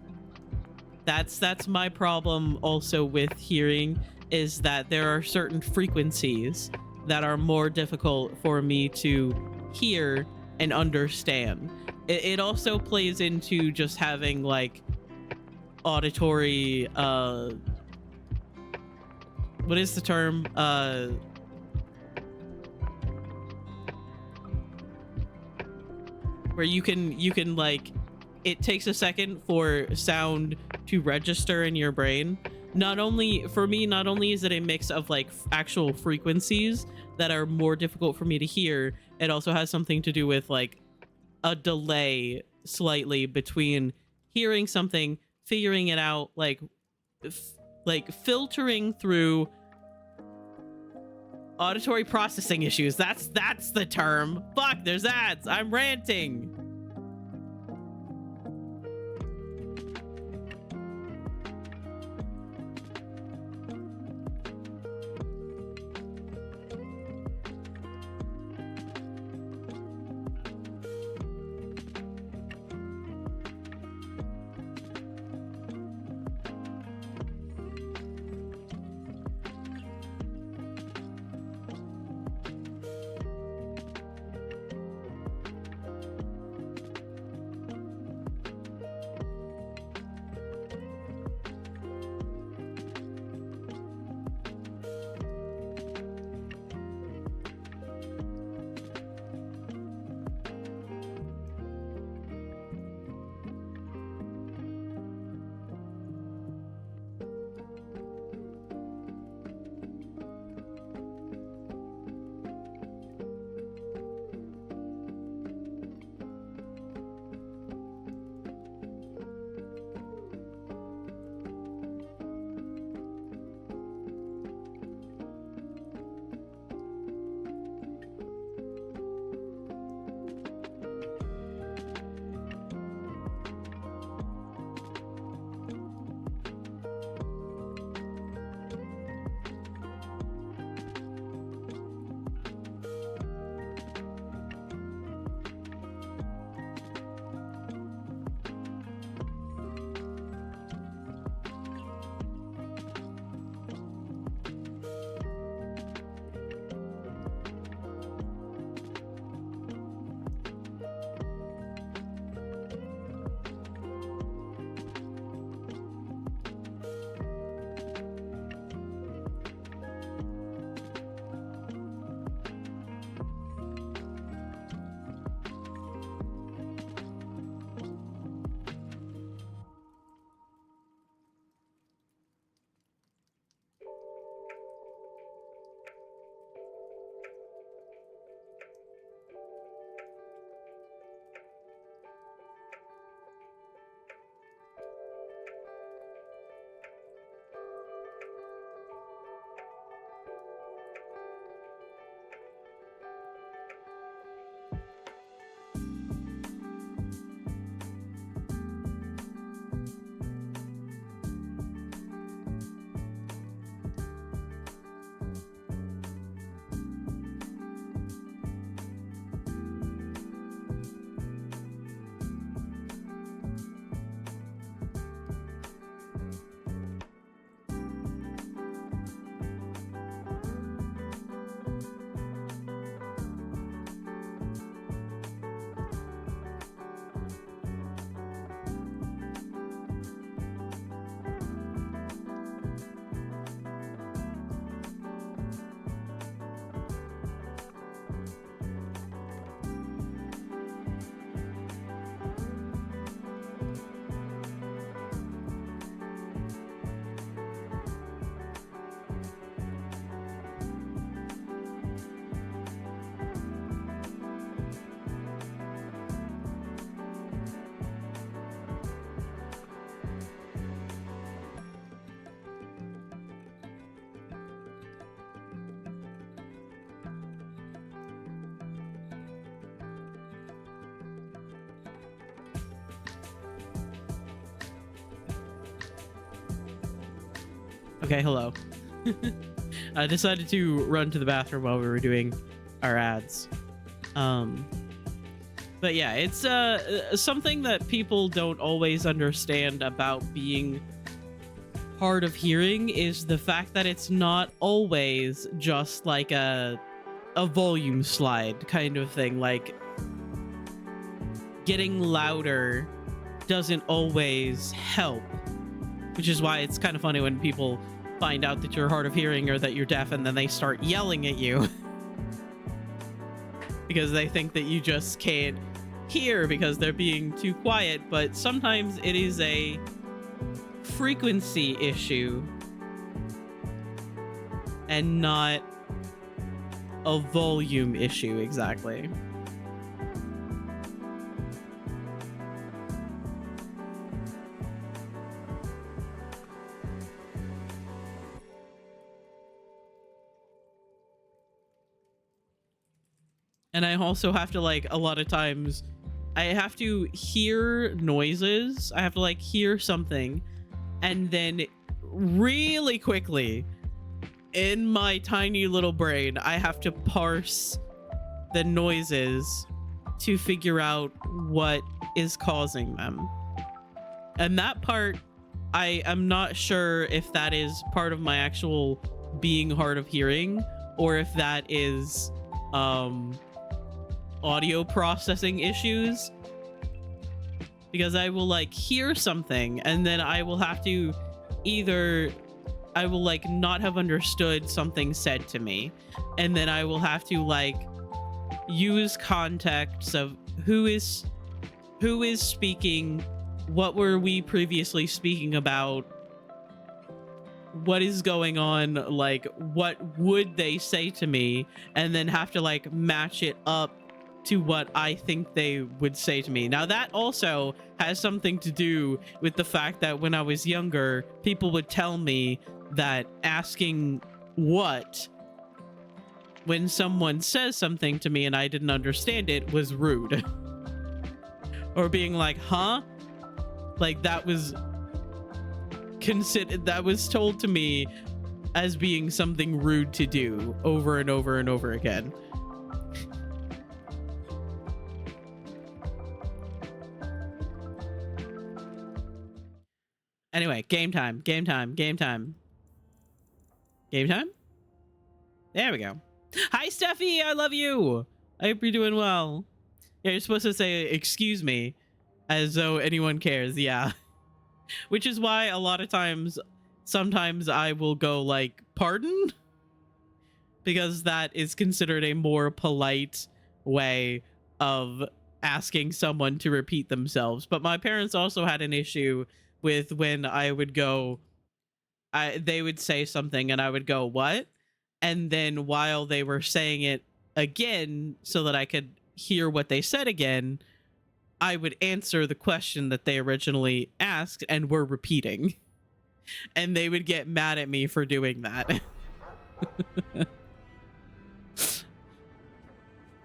That's my problem also with hearing, is that there are certain frequencies that are more difficult for me to hear and understand. It also plays into just having like auditory what is the term? Where you can like, it takes a second for sound to register in your brain. Not only is it a mix of like actual frequencies that are more difficult for me to hear, it also has something to do with like a delay slightly between hearing something, figuring it out, like filtering through auditory processing issues. That's the term. Fuck, there's ads. I'm ranting. Okay, hello. I decided to run to the bathroom while we were doing our ads. But yeah, it's something that people don't always understand about being hard of hearing is the fact that it's not always just like a volume slide kind of thing. Like, getting louder doesn't always help, which is why it's kind of funny when people find out that you're hard of hearing or that you're deaf and then they start yelling at you because they think that you just can't hear because they're being too quiet. But sometimes it is a frequency issue and not a volume issue exactly. And I also have to, like, a lot of times I have to hear noises. I have to, like, hear something and then really quickly in my tiny little brain, I have to parse the noises to figure out what is causing them. And that part, I am not sure if that is part of my actual being hard of hearing or if that is audio processing issues, because I will like hear something and then I will have to either I will like not have understood something said to me, and then I will have to like use context of who is speaking, what were we previously speaking about, what is going on, like what would they say to me, and then have to like match it up to what I think they would say to me. Now that also has something to do with the fact that when I was younger, people would tell me that asking what when someone says something to me and I didn't understand it was rude. Or being like, huh? Like that was told to me as being something rude to do over and over and over again. Anyway, game time. There we go. Hi, Steffi. I love you. I hope you're doing well. Yeah, you're supposed to say, excuse me, as though anyone cares. Yeah. Which is why a lot of times, sometimes I will go like, pardon? Because that is considered a more polite way of asking someone to repeat themselves. But my parents also had an issue with when I would go, they would say something and I would go, what? And then while they were saying it again so that I could hear what they said again, I would answer the question that they originally asked and were repeating. And they would get mad at me for doing that.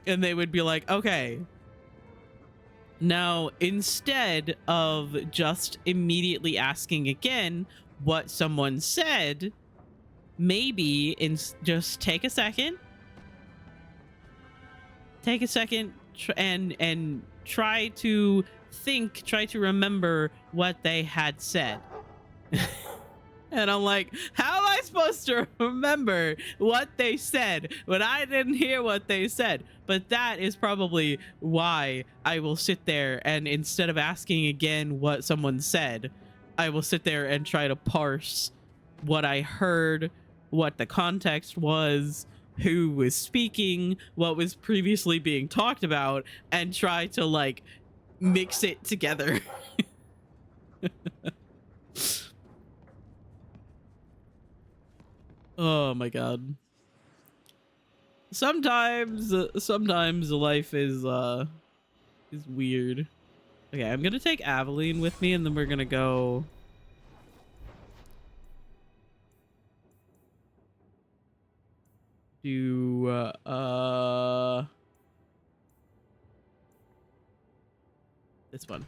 And they would be like, okay, now instead of just immediately asking again what someone said, maybe just take a second and try to remember what they had said. And I'm like, how am I supposed to remember what they said when I didn't hear what they said? But that is probably why I will sit there and instead of asking again what someone said, I will sit there and try to parse what I heard, what the context was, who was speaking, what was previously being talked about, and try to like mix it together. Oh my god. Sometimes life is weird. Okay, I'm gonna take Aveline with me and then we're gonna go do this one.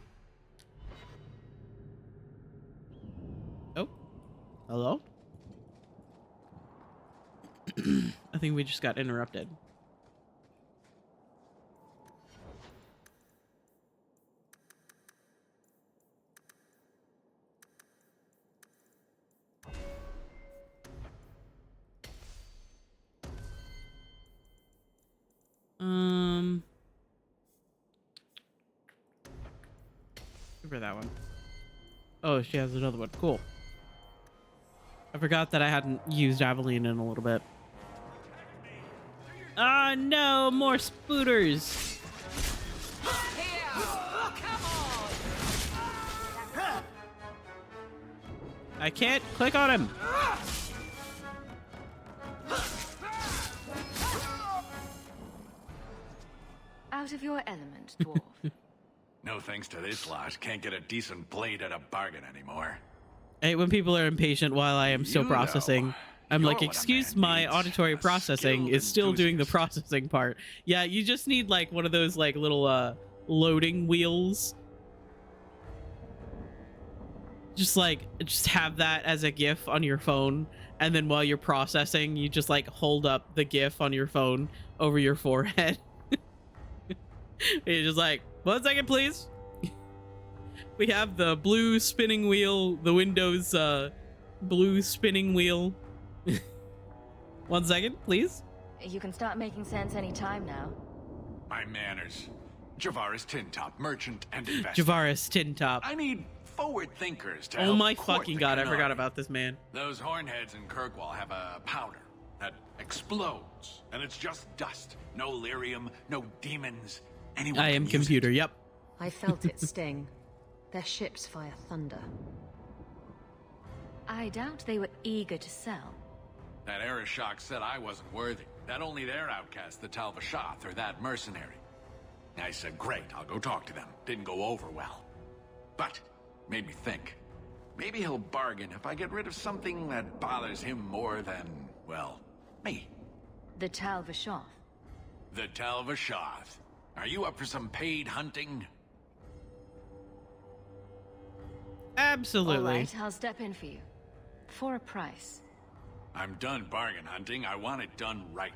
Oh, hello? I think we just got interrupted. Give her that one. Oh, she has another one. Cool. I forgot that I hadn't used Aveline in a little bit. Ah, no, more spooters. I can't click on him. Out of your element, dwarf. No thanks to this lot, can't get a decent blade at a bargain anymore. I hate when people are impatient while I am still You processing. know, I'm you're like, what a excuse man my needs, auditory a processing skilled is still doing the enthusiast. processing part. Yeah, you just need like one of those like little loading wheels. Just have that as a GIF on your phone, and then while you're processing, you just like hold up the GIF on your phone over your forehead. You're just like, 1 second, please. We have the blue spinning wheel, the Windows blue spinning wheel. 1 second, please. You can start making sense any time now. My manners. Javaris Tintop, merchant and investor. Javaris Tintop. I need forward thinkers to Oh help my court fucking the god, I canard. forgot about this man. Those hornheads in Kirkwall have a powder that explodes, and it's just dust. No lyrium, no demons. Anyone I can am use computer, it. yep. I felt it sting. Their ships fire thunder. I doubt they were eager to sell. That Arishok said I wasn't worthy. That only their outcast, the Talvashath, or that mercenary. I said, great, I'll go talk to them. Didn't go over well. But, made me think. Maybe he'll bargain if I get rid of something that bothers him more than, well, me. The Talvashath. The Talvashath. Are you up for some paid hunting? Absolutely. All right, I'll step in for you. For a price. I'm done bargain hunting. I want it done right.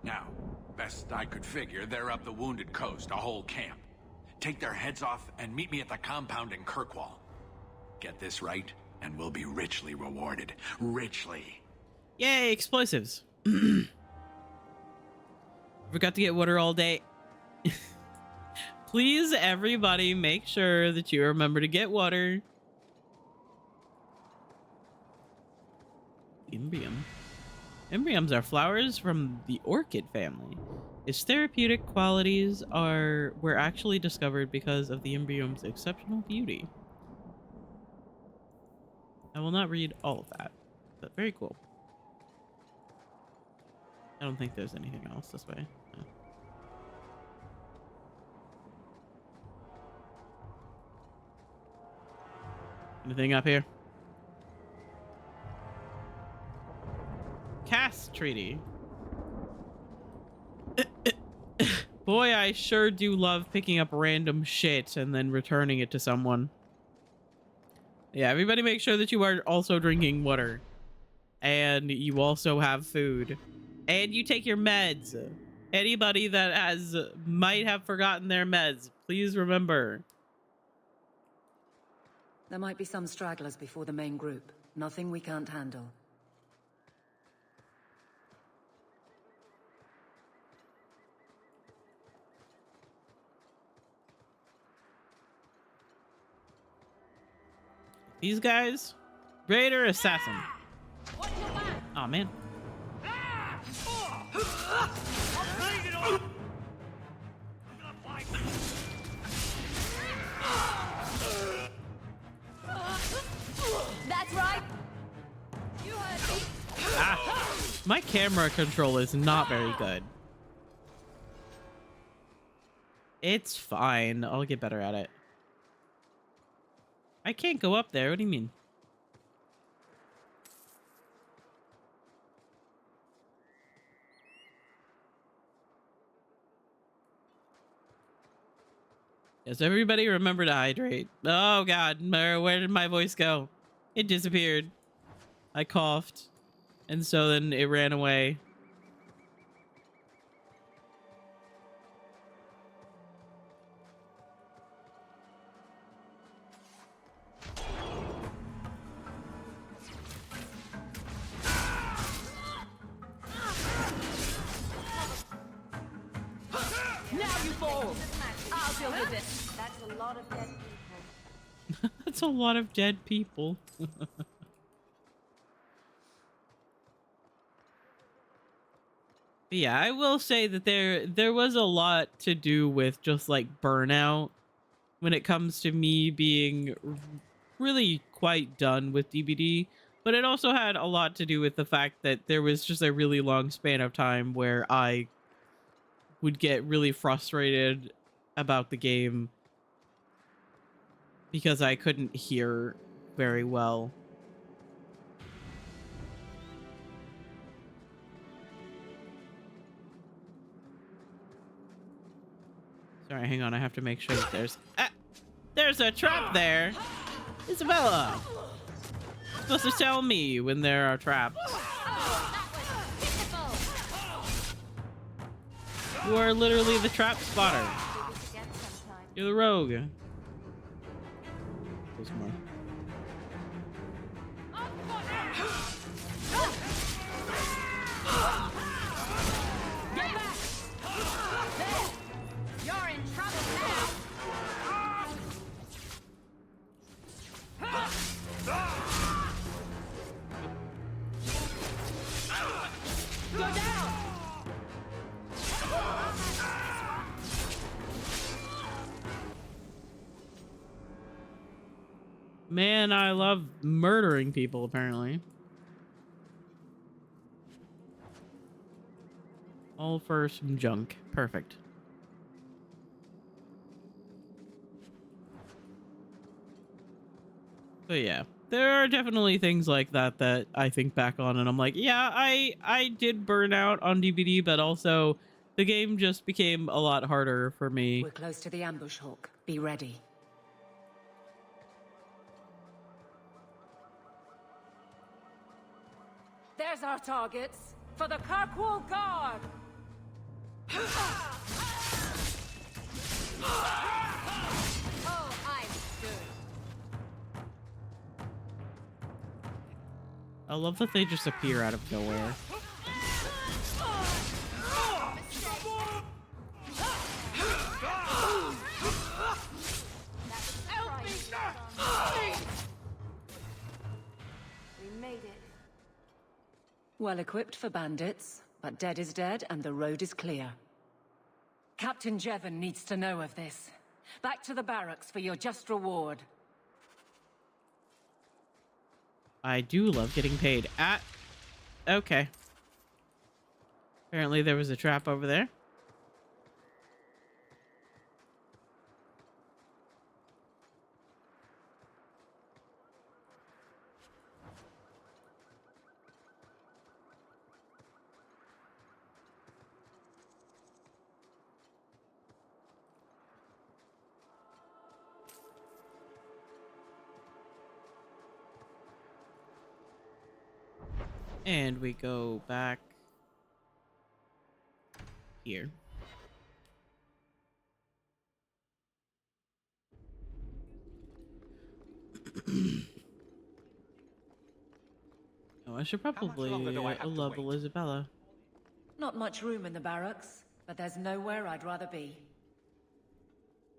Now, best I could figure, they're up the Wounded Coast, a whole camp. Take their heads off and meet me at the compound in Kirkwall. Get this right, and we'll be richly rewarded. Richly. Yay, explosives. Forgot to get water all day. Please, everybody, make sure that you remember to get water. Imbrium. Imbriums are flowers from the orchid family. Its therapeutic qualities were actually discovered because of the Imbrium's exceptional beauty. I will not read all of that, but very cool. I don't think there's anything else this way. No. Anything up here? Cast treaty. Boy, I sure do love picking up random shit and then returning it to someone. Yeah, everybody make sure that you are also drinking water. And you also have food. And you take your meds. Anybody that might have forgotten their meds, please remember. There might be some stragglers before the main group. Nothing we can't handle. These guys? Raider assassin. Oh man. That's right. You heard me. Ah, my camera control is not very good. It's fine. I'll get better at it. I can't go up there. What do you mean? Yes, everybody remember to hydrate. Oh god, where did my voice go? It disappeared. I coughed. And so then it ran away. Now you fall! I'll deal with it. That's a lot of dead people. That's a lot of dead people. Yeah, I will say that there was a lot to do with just like burnout when it comes to me being really quite done with DBD, but it also had a lot to do with the fact that there was just a really long span of time where I would get really frustrated about the game because I couldn't hear very well. Sorry, hang on. I have to make sure that there's a trap there. Isabella, you're supposed to tell me when there are traps. You are literally the trap spotter. You're the rogue. There's more. You're in trouble now! Go down! Man, I love murdering people, apparently. All for some junk. Perfect. So yeah, there are definitely things like that that I think back on and I'm like, yeah, I did burn out on DVD, but also the game just became a lot harder for me. We're close to the ambush, Hawk. Be ready. There's our targets for the Kirkwall Guard! Oh, I'm good. I love that they just appear out of nowhere. We made it. Well equipped for bandits, but dead is dead and the road is clear. Captain Jevon needs to know of this. Back to the barracks for your just reward. I do love getting paid. Okay. Apparently there was a trap over there. And we go back here. Oh, I should probably level Isabella. Not much room in the barracks, but there's nowhere I'd rather be.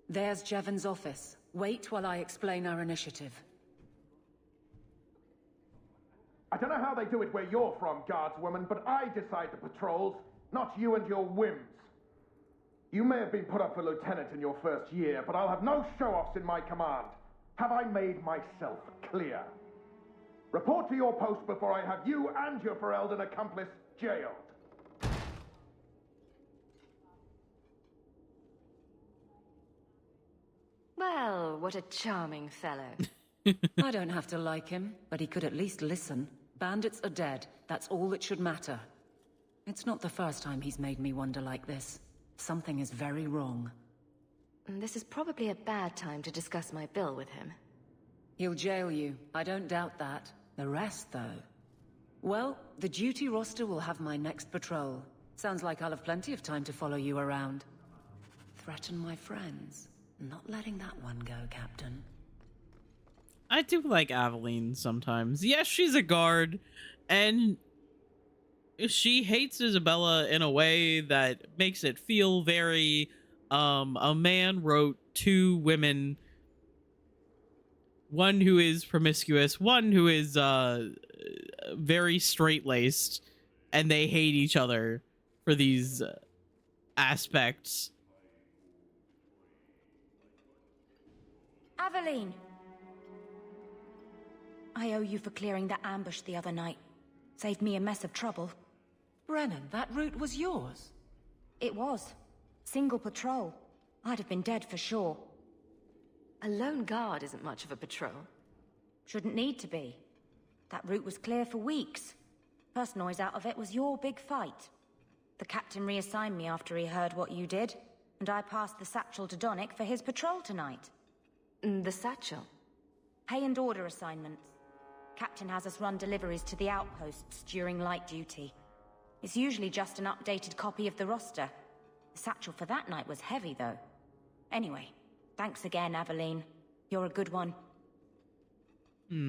There's Jevon's office. Wait while I explain our initiative. I don't know how they do it where you're from, guardswoman, but I decide the patrols, not you and your whims. You may have been put up for lieutenant in your first year, but I'll have no show-offs in my command. Have I made myself clear? Report to your post before I have you and your Ferelden accomplice jailed. Well, what a charming fellow. I don't have to like him, but he could at least listen. Bandits are dead. That's all that should matter. It's not the first time he's made me wonder like this. Something is very wrong. This is probably a bad time to discuss my bill with him. He'll jail you. I don't doubt that. The rest, though... Well, the duty roster will have my next patrol. Sounds like I'll have plenty of time to follow you around. Threaten my friends. Not letting that one go, Captain. I do like Aveline sometimes. Yes, she's a guard, and she hates Isabella in a way that makes it feel very, a man wrote two women, one who is promiscuous, one who is, very straight-laced, and they hate each other for these aspects. Aveline! I owe you for clearing that ambush the other night. Saved me a mess of trouble. Brennan, that route was yours? It was. Single patrol. I'd have been dead for sure. A lone guard isn't much of a patrol. Shouldn't need to be. That route was clear for weeks. First noise out of it was your big fight. The captain reassigned me after he heard what you did, and I passed the satchel to Donnick for his patrol tonight. The satchel? Pay and order assignments. Captain has us run deliveries to the outposts during light duty. It's usually just an updated copy of the roster. The satchel for that night was heavy, though. Anyway, thanks again, Aveline. You're a good one.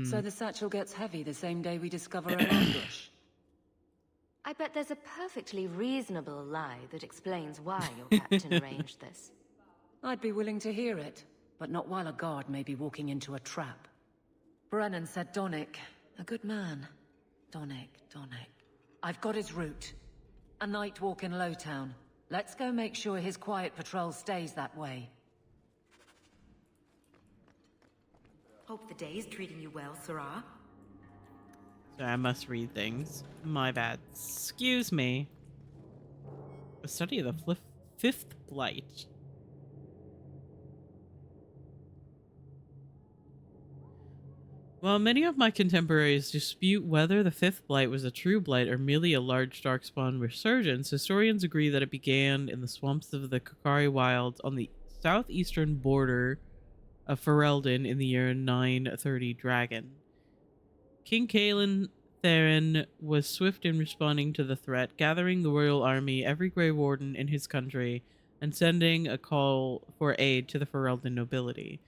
So the satchel gets heavy the same day we discover an ambush. I bet there's a perfectly reasonable lie that explains why your captain arranged this. I'd be willing to hear it, but not while a guard may be walking into a trap. Brennan said Donnick. A good man. Donnick. I've got his route. A night walk in Lowtown. Let's go make sure his quiet patrol stays that way. Hope the day is treating you well, Sarah. So I must read things. My bad. Excuse me. A study of the fifth blight. While many of my contemporaries dispute whether the fifth blight was a true blight or merely a large darkspawn resurgence, historians agree that it began in the swamps of the Kokari Wilds on the southeastern border of Ferelden in the year 930 Dragon. King Kaelin Theron was swift in responding to the threat, gathering the royal army, every Grey Warden in his country, and sending a call for aid to the Ferelden nobility.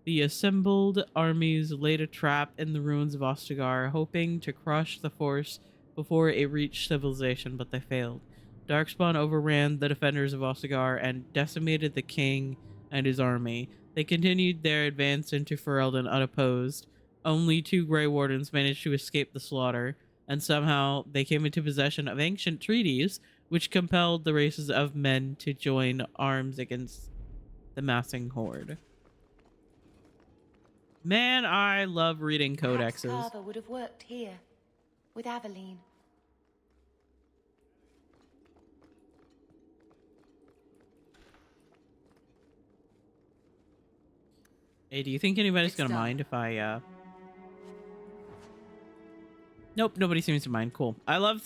The assembled armies laid a trap in the ruins of Ostagar, hoping to crush the force before it reached civilization, but they failed. Darkspawn overran the defenders of Ostagar and decimated the king and his army. They continued their advance into Ferelden unopposed. Only 2 Grey Wardens managed to escape the slaughter, and somehow they came into possession of ancient treaties, which compelled the races of men to join arms against the massing horde. Man, I love reading codexes. Perhaps Carver would have worked here, with Aveline. Hey, do you think anybody's It's gonna done. mind if I, Nope, nobody seems to mind. Cool. I love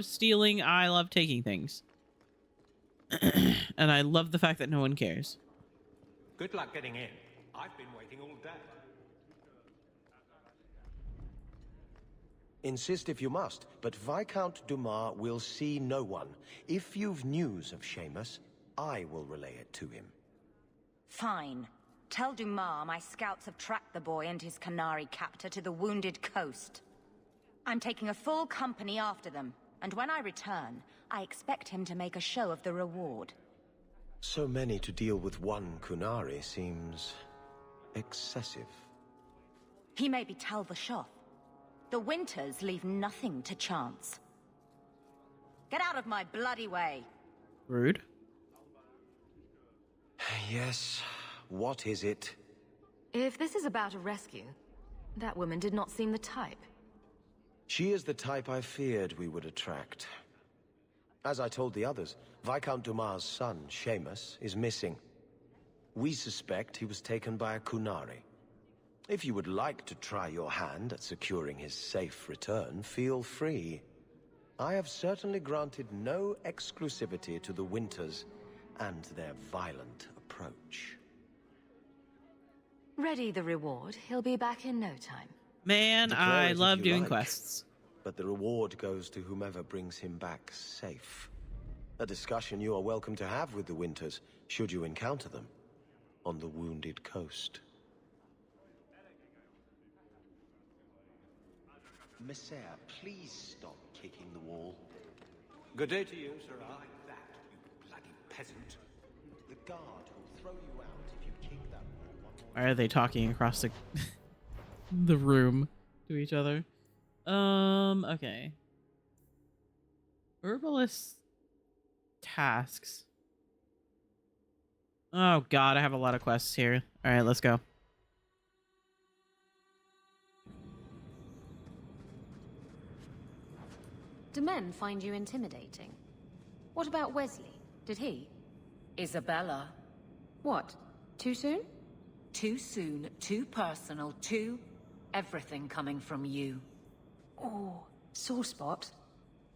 stealing. I love taking things. And I love the fact that no one cares. Good luck getting in. I've been waiting all day. Insist if you must, but Viscount Dumas will see no one. If you've news of Seamus, I will relay it to him. Fine. Tell Dumas my scouts have tracked the boy and his Canary captor to the wounded coast. I'm taking a full company after them, and when I return, I expect him to make a show of the reward. So many to deal with one Kunari seems excessive. He may be Tal Vashoth. The Winters leave nothing to chance. Get out of my bloody way! Rude. Yes, what is it? If this is about a rescue, that woman did not seem the type. She is the type I feared we would attract. As I told the others, Viscount Dumas' son, Seamus, is missing. We suspect he was taken by a Kunari. If you would like to try your hand at securing his safe return, feel free. I have certainly granted no exclusivity to the Winters and their violent approach. Ready the reward, he'll be back in no time. Man, Declare I it if love you doing like. quests. but the reward goes to whomever brings him back safe. A discussion you are welcome to have with the Winters, should you encounter them on the Wounded Coast. Messiah, please stop kicking the wall. Good day to you, sir. I like that, you bloody peasant. The guard will throw you out if you kick that wall one more. Why are they talking across the room to each other? Okay. Herbalist tasks. Oh god, I have a lot of quests here. Alright, let's go. Do men find you intimidating? What about Wesley? Did he? Isabella. What? Too soon? Too soon, too personal, too... everything coming from you. Oh, sore spot.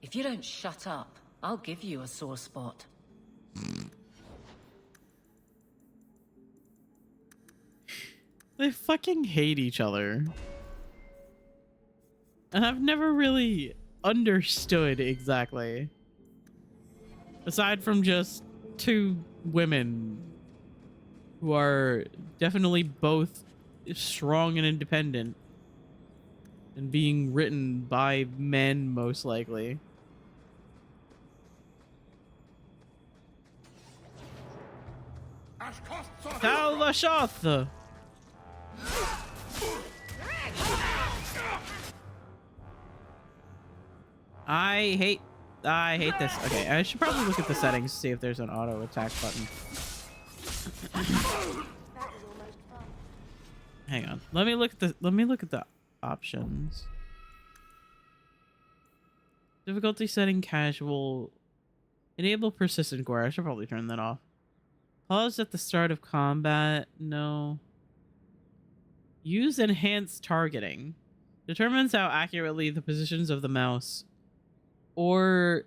If you don't shut up, I'll give you a sore spot. They fucking hate each other. And I've never really understood exactly. Aside from just two women who are definitely both strong and independent and being written by men, most likely. Talvashoth! I hate this. Okay, I should probably look at the settings to see if there's an auto attack button. Hang on. Let me look at the options. Difficulty setting casual. Enable persistent gore. I should probably turn that off. Pause at the start of combat. No. Use enhanced targeting. Determines how accurately the positions of the mouse or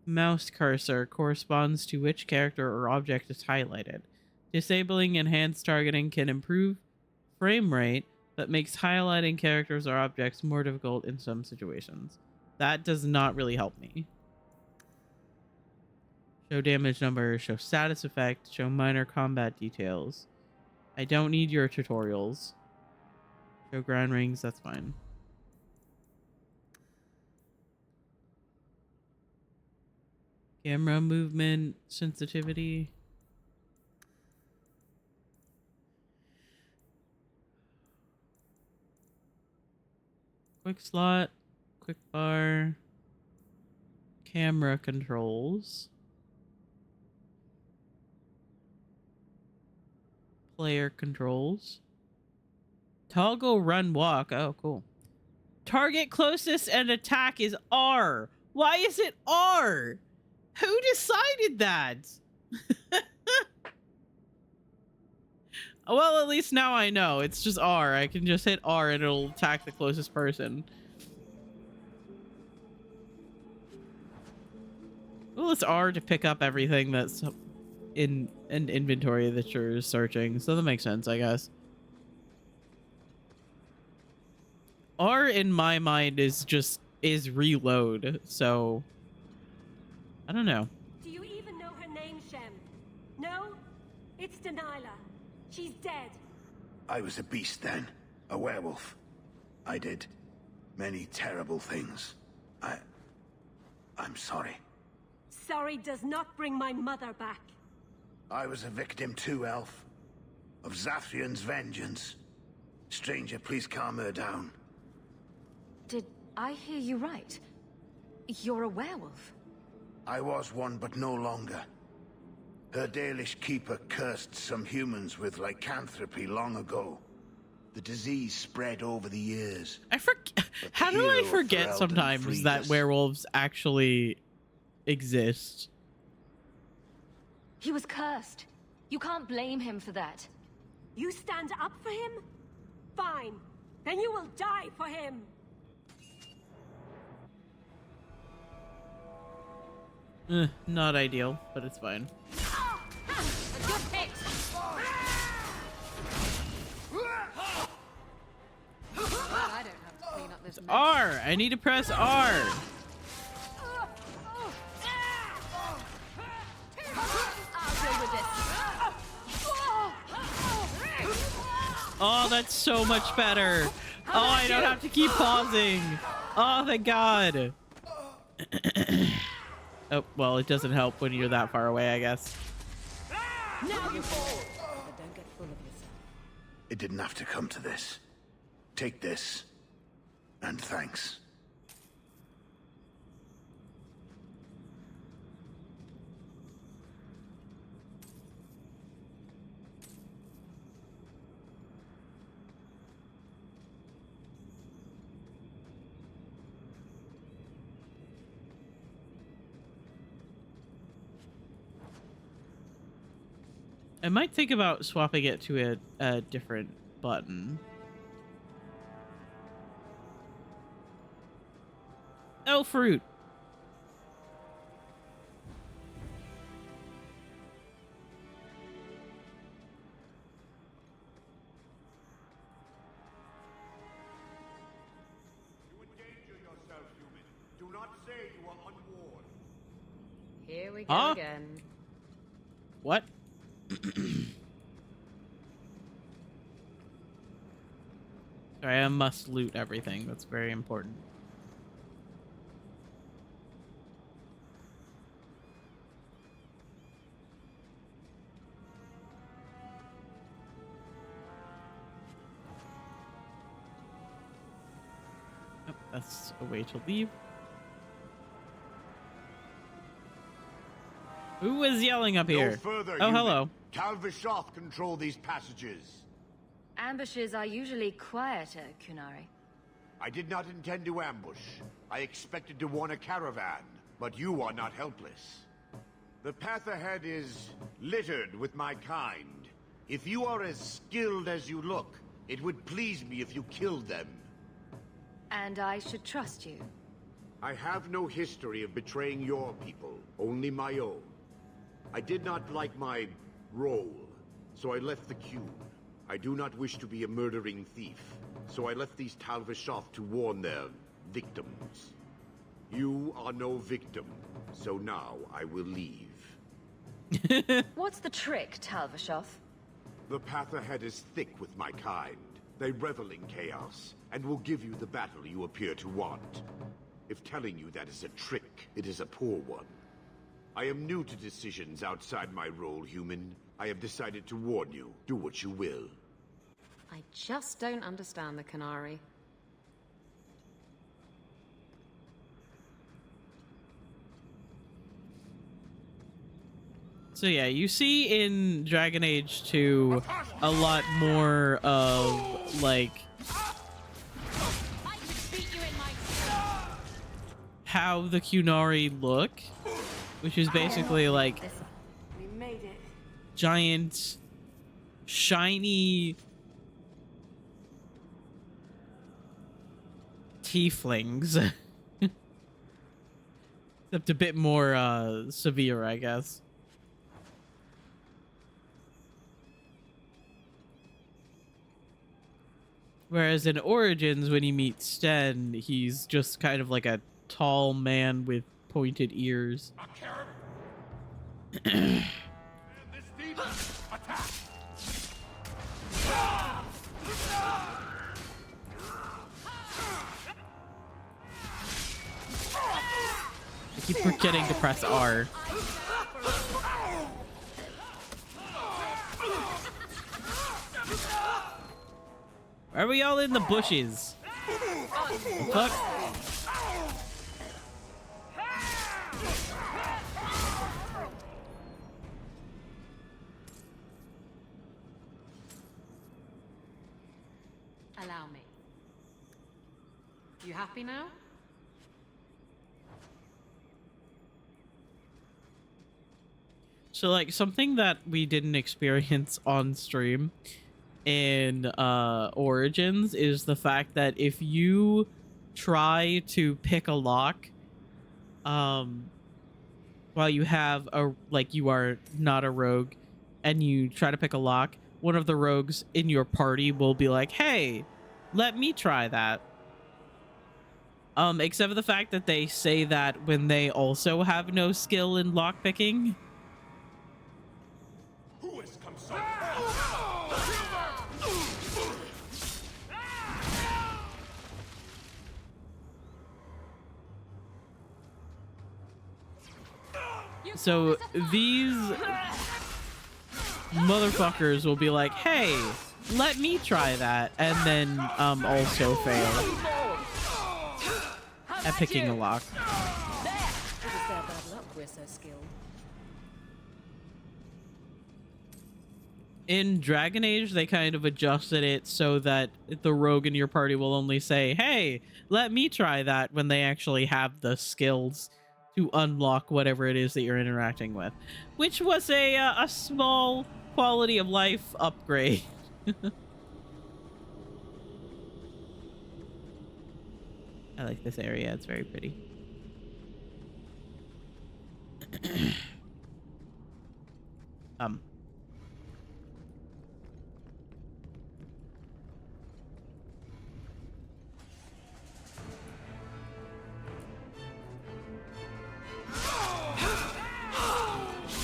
mouse cursor corresponds to which character or object is highlighted. Disabling enhanced targeting can improve frame rate, but makes highlighting characters or objects more difficult in some situations. That does not really help me. Show damage number, show status effect, show minor combat details. I don't need your tutorials. Show ground rings, that's fine. Camera movement, sensitivity. Quick slot, quick bar, camera controls, player controls, toggle run walk. Oh, cool. Target closest and attack is R. Why is it R? Who decided that? Well, at least now I know. It's just R. I can just hit R and it'll attack the closest person. Well, it's R to pick up everything that's in an inventory that you're searching. So that makes sense, I guess. R in my mind is reload. So I don't know. Do you even know her name, Shem? No? It's Delilah. She's dead. I was a beast then. A werewolf. I did many terrible things. I'm sorry. Sorry does not bring my mother back. I was a victim too, Elf. Of Zathrian's vengeance. Stranger, please calm her down. Did I hear you right? You're a werewolf? I was one, but no longer. Her Dalish keeper cursed some humans with lycanthropy long ago. The disease spread over the years. How do I forget sometimes that werewolves actually exist? He was cursed. You can't blame him for that. You stand up for him? Fine. Then you will die for him. Not ideal, but it's fine. A good hit. I don't have to clean up this mess. R. I need to press R. Oh, that's so much better. Oh, I don't have to keep pausing. Oh, thank God. Oh, well, it doesn't help when you're that far away, I guess. Now you fall. But don't get full of yourself. It didn't have to come to this. Take this. And thanks. I might think about swapping it to a different button. Oh, fruit. You endanger yourself, human. Do not say you are unwarned. Here we go Huh? again. What? Sorry, I must loot everything. That's very important. Oh, that's a way to leave. Who was yelling up here? No further, Oh, human. hello. Tal Vishoth control these passages. Ambushes are usually quieter, Kunari. I did not intend to ambush. I expected to warn a caravan, but you are not helpless. The path ahead is littered with my kind. If you are as skilled as you look, it would please me if you killed them. And I should trust you. I have no history of betraying your people, only my own. I did not like my role, so I left the cube. I do not wish to be a murdering thief, so I left these Tal Vishoth to warn their victims. You are no victim, so now I will leave. What's the trick, Tal Vishoth? The path ahead is thick with my kind. They revel in chaos, and will give you the battle you appear to want. If telling you that is a trick, it is a poor one. I am new to decisions outside my role, human. I have decided to warn you. Do what you will. I just don't understand the Canary. So yeah, you see in Dragon Age 2 a lot more of like how the Qunari look, which is basically like We made it. giant, shiny tieflings. Except a bit more severe, I guess. Whereas in Origins, when you meet Sten, he's just kind of like a tall man with pointed ears. I keep forgetting to press R. Why are we all in the bushes? Fuck. Allow me. You happy now? So like something that we didn't experience on stream in Origins is the fact that if you try to pick a lock while you have a you are not a rogue and you try to pick a lock, one of the rogues in your party will be like, hey, let me try that. Except for the fact that they say that when they also have no skill in lockpicking. Who has come so So these motherfuckers will be like, hey, let me try that, and then also fail at picking a lock. In Dragon Age, they kind of adjusted it so that the rogue in your party will only say, hey, let me try that, when they actually have the skills to unlock whatever it is that you're interacting with, which was a small quality of life upgrade. I like this area. It's very pretty.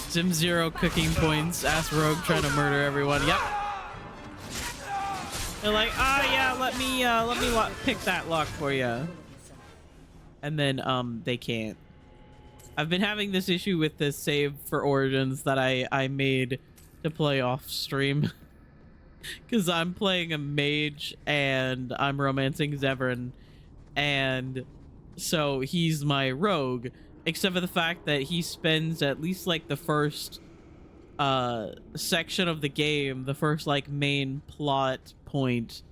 Sim Zero cooking points. Ask Rogue trying to murder everyone. Yep. They're like, yeah, let me pick that lock for you. And then they can't. I've been having this issue with this save for Origins that I made to play off stream. Because I'm playing a mage and I'm romancing Zevran, and so he's my rogue, except for the fact that he spends at least like the first section of the game, the first like main plot point,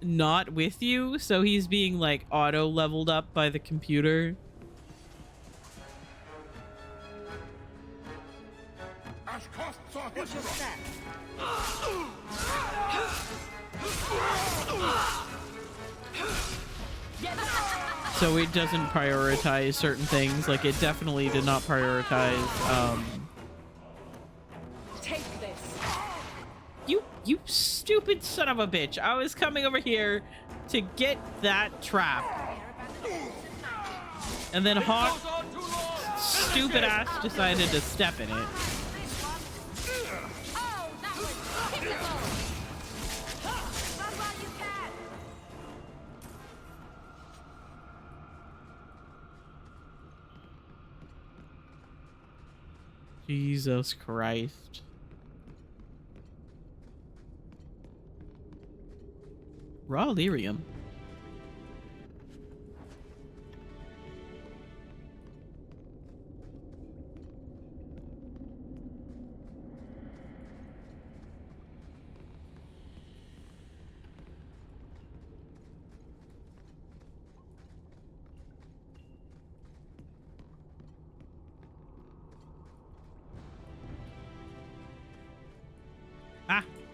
not with you, so he's being like auto leveled up by the computer. So it doesn't prioritize certain things. Like, it definitely did not prioritize Take this. You stupid son of a bitch. I was coming over here to get that trap, and then Hawk stupid ass decided to step in it. Jesus Christ. Raw lyrium.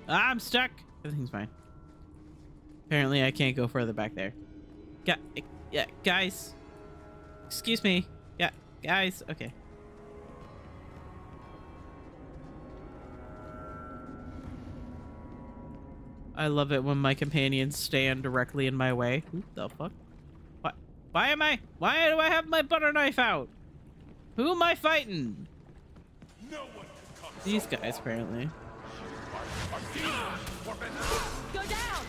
I'm stuck. Everything's fine. Apparently, I can't go further back there. Yeah, guys. Excuse me. Yeah, guys. Okay. I love it when my companions stand directly in my way. Who the fuck? What? Why do I have my butter knife out? Who am I fighting? These guys, apparently. Go down!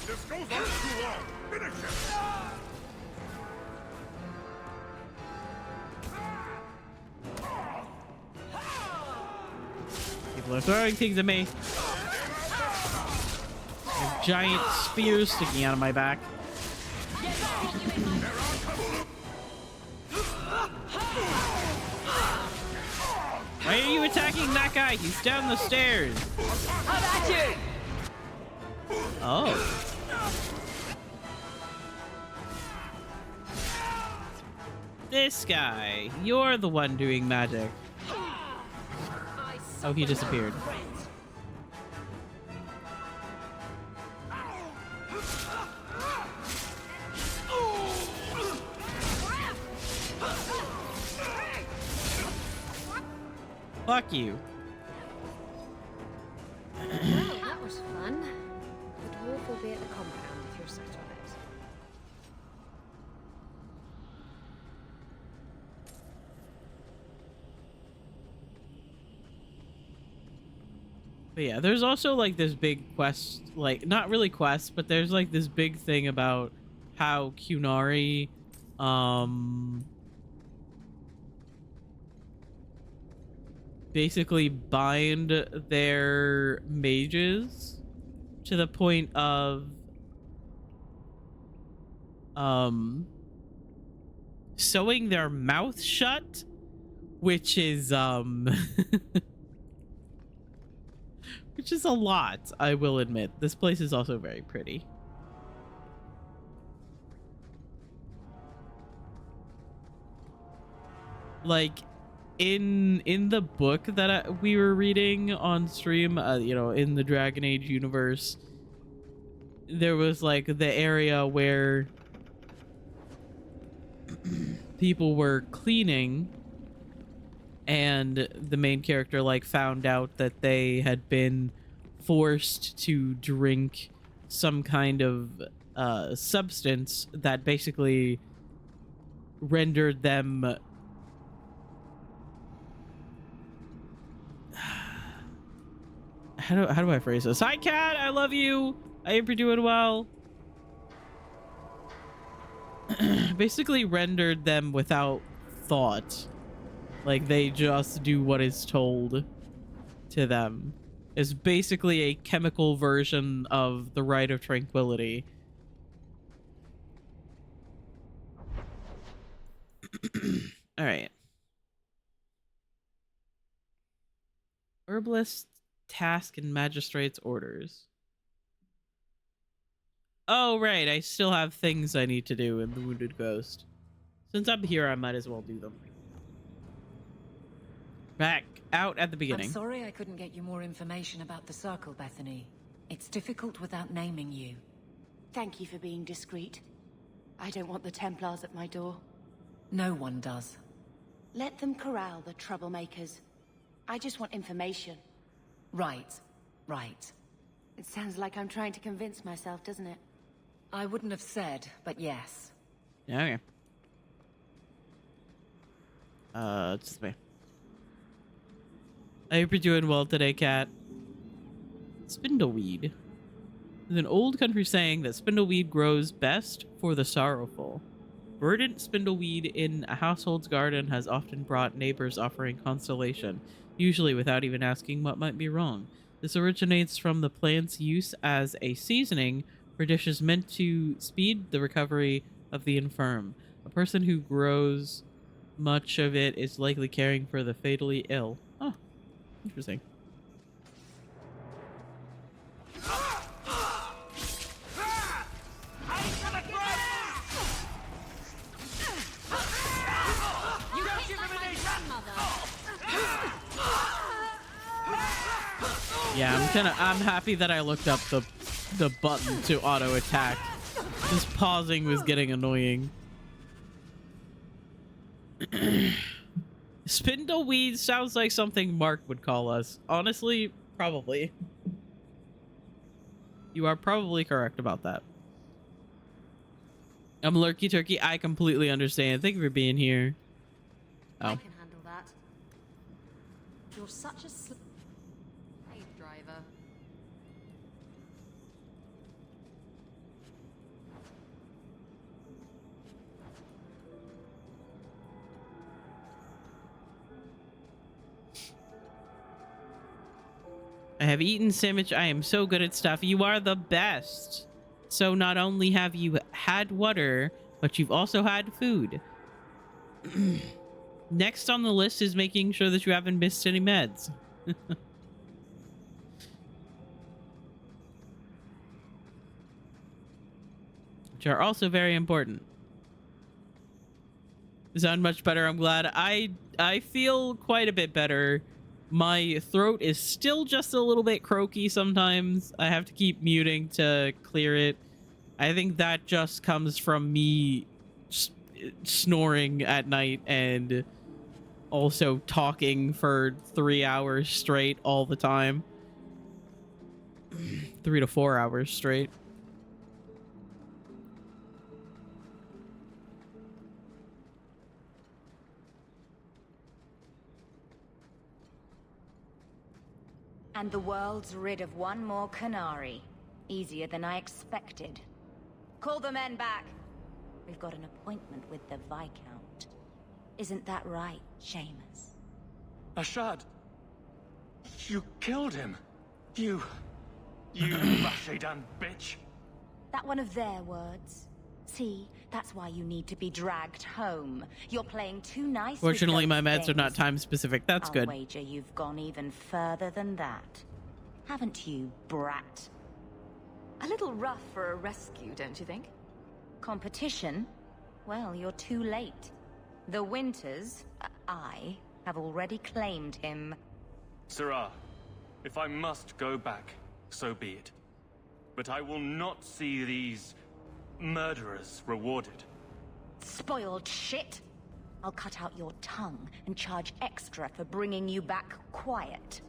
This goes on too long. Finish him. People are throwing things at me. I have giant spears sticking out of my back. Why are you attacking that guy? He's down the stairs. I'm at you! Oh. This guy. You're the one doing magic. Oh, he disappeared. Fuck you. That was fun. But yeah, there's also like this big quest, like not really quest, but there's like this big thing about how Qunari basically bind their mages to the point of sewing their mouth shut, which is which is a lot, I will admit. This place is also very pretty. Like in the book that we were reading on stream, you know, in the Dragon Age universe, there was like the area where people were cleaning, and the main character like found out that they had been forced to drink some kind of substance that basically rendered them how do I phrase this? Hi Cat, I love you. I hope you're doing well. Basically rendered them without thought. Like they just do what is told to them. Is basically a chemical version of the Rite of Tranquility. All right. Herbalist task and magistrate's orders. Oh, right. I still have things I need to do in the Wounded Ghost. Since I'm here, I might as well do them. Back out at the beginning. I'm sorry I couldn't get you more information about the Circle, Bethany. It's difficult without naming you. Thank you for being discreet. I don't want the Templars at my door. No one does. Let them corral the troublemakers. I just want information. Right. Right. It sounds like I'm trying to convince myself, doesn't it? I wouldn't have said, but yes. Yeah, okay. It's this way. I hope you're doing well today, Cat. Spindleweed. There's an old country saying that spindleweed grows best for the sorrowful. Verdant spindleweed in a household's garden has often brought neighbors offering consolation, usually without even asking what might be wrong. This originates from the plant's use as a seasoning for dishes meant to speed the recovery of the infirm. A person who grows much of it is likely caring for the fatally ill. Oh, interesting. Yeah, I'm happy that I looked up the button to auto attack. Just pausing was getting annoying. Spindleweed sounds like something Mark would call us. Honestly, probably. You are probably correct about that. I'm Lurky Turkey. I completely understand. Thank you for being here. Oh. I can handle that. You're such a slave driver. I have eaten sandwich. I am so good at stuff. You are the best. So not only have you had water, but you've also had food. Next on the list is making sure that you haven't missed any meds. Which are also very important. You sound much better. I'm glad. I feel quite a bit better. My throat is still just a little bit croaky sometimes. I have to keep muting to clear it. I think that just comes from me snoring at night and also talking for 3 hours straight all the time. 3 to 4 hours straight. And the world's rid of one more Canary. Easier than I expected. Call the men back. We've got an appointment with the Viscount. Isn't that right, Seamus? Ashad! You killed him! You Rashedan bitch! That one of their words. See, that's why you need to be dragged home. You're playing too nice. Fortunately, my meds things. are not time specific. That's I'll good. wager you've gone even further than that. Haven't you, brat? A little rough for a rescue, don't you think? Competition? Well, you're too late. The Winters, I, have already claimed him. Sirrah, if I must go back, so be it. But I will not see these murderers rewarded. Spoiled shit! I'll cut out your tongue and charge extra for bringing you back quiet.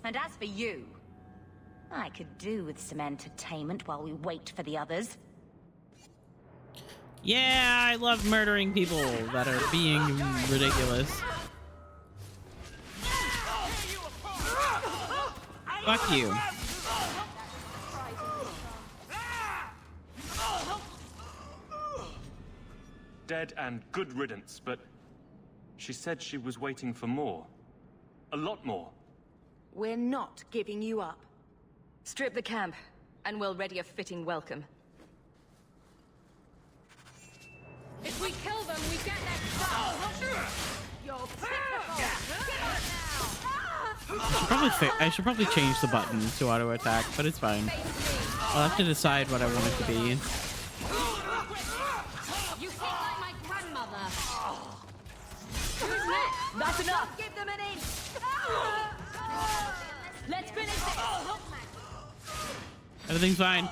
And as for you, I could do with some entertainment while we wait for the others. Yeah, I love murdering people that are being ridiculous. Fuck you. Dead and good riddance, but she said she was waiting for more. A lot more. We're not giving you up. Strip the camp, and we'll ready a fitting welcome. If we kill them, we get their stuff. You're pitiful. I should probably change the button to auto attack, but it's fine. I'll have to decide what I want it to be. You think like my grandmother. Who's next? That's enough! Give them an inch. Let's finish this. Everything's fine.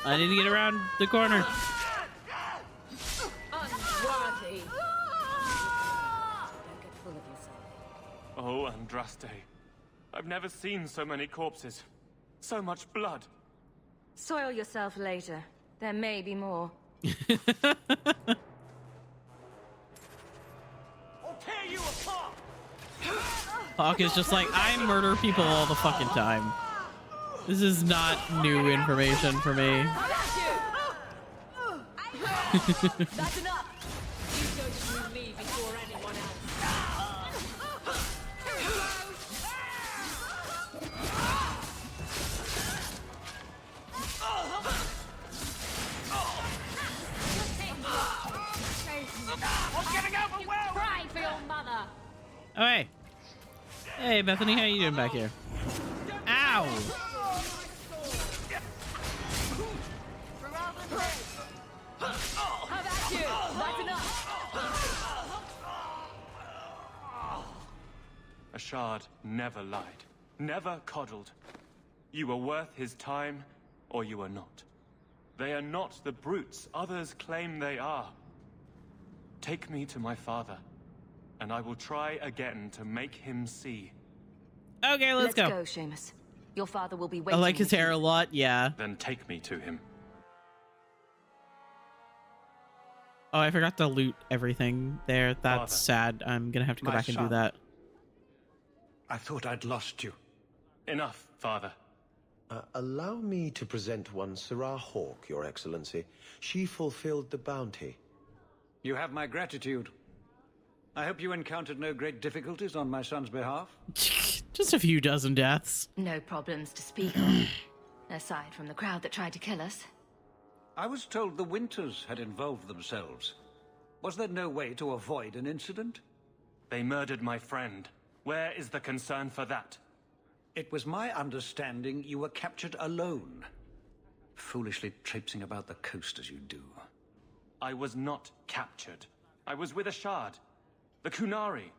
I need to get around the corner. Unworthy. Don't get full of yourself. Oh, Andraste. I've never seen so many corpses. So much blood. Soil yourself later. There may be more. I'll tear you apart! Hawk is just like, I murder people all the fucking time. This is not new information for me. That's enough. You go through me before anyone else. I'm getting overwhelmed! Cry for your mother. Oh, hey. Hey, Bethany, how you doing back here? Ow! How about you? That's enough. Ashad never lied. Never coddled. You were worth his time, or you are not. They are not the brutes others claim they are. Take me to my father, and I will try again to make him see. Okay, let's go. Seamus. Your father will be I waiting. like his hair a lot, yeah. Then take me to him. Oh, I forgot to loot everything there. That's sad. I'm gonna have to go My back and do son. that. I thought I'd lost you. Enough, father. Allow me to present one Sirrah Hawk, Your Excellency. She fulfilled the bounty. You have my gratitude. I hope you encountered no great difficulties on my son's behalf. Just a few dozen deaths. No problems to speak of. Aside from the crowd that tried to kill us. I was told the Winters had involved themselves. Was there no way to avoid an incident? They murdered my friend. Where is the concern for that? It was my understanding you were captured alone. Foolishly traipsing about the coast as you do. I was not captured. I was with Ashad. The Kunari.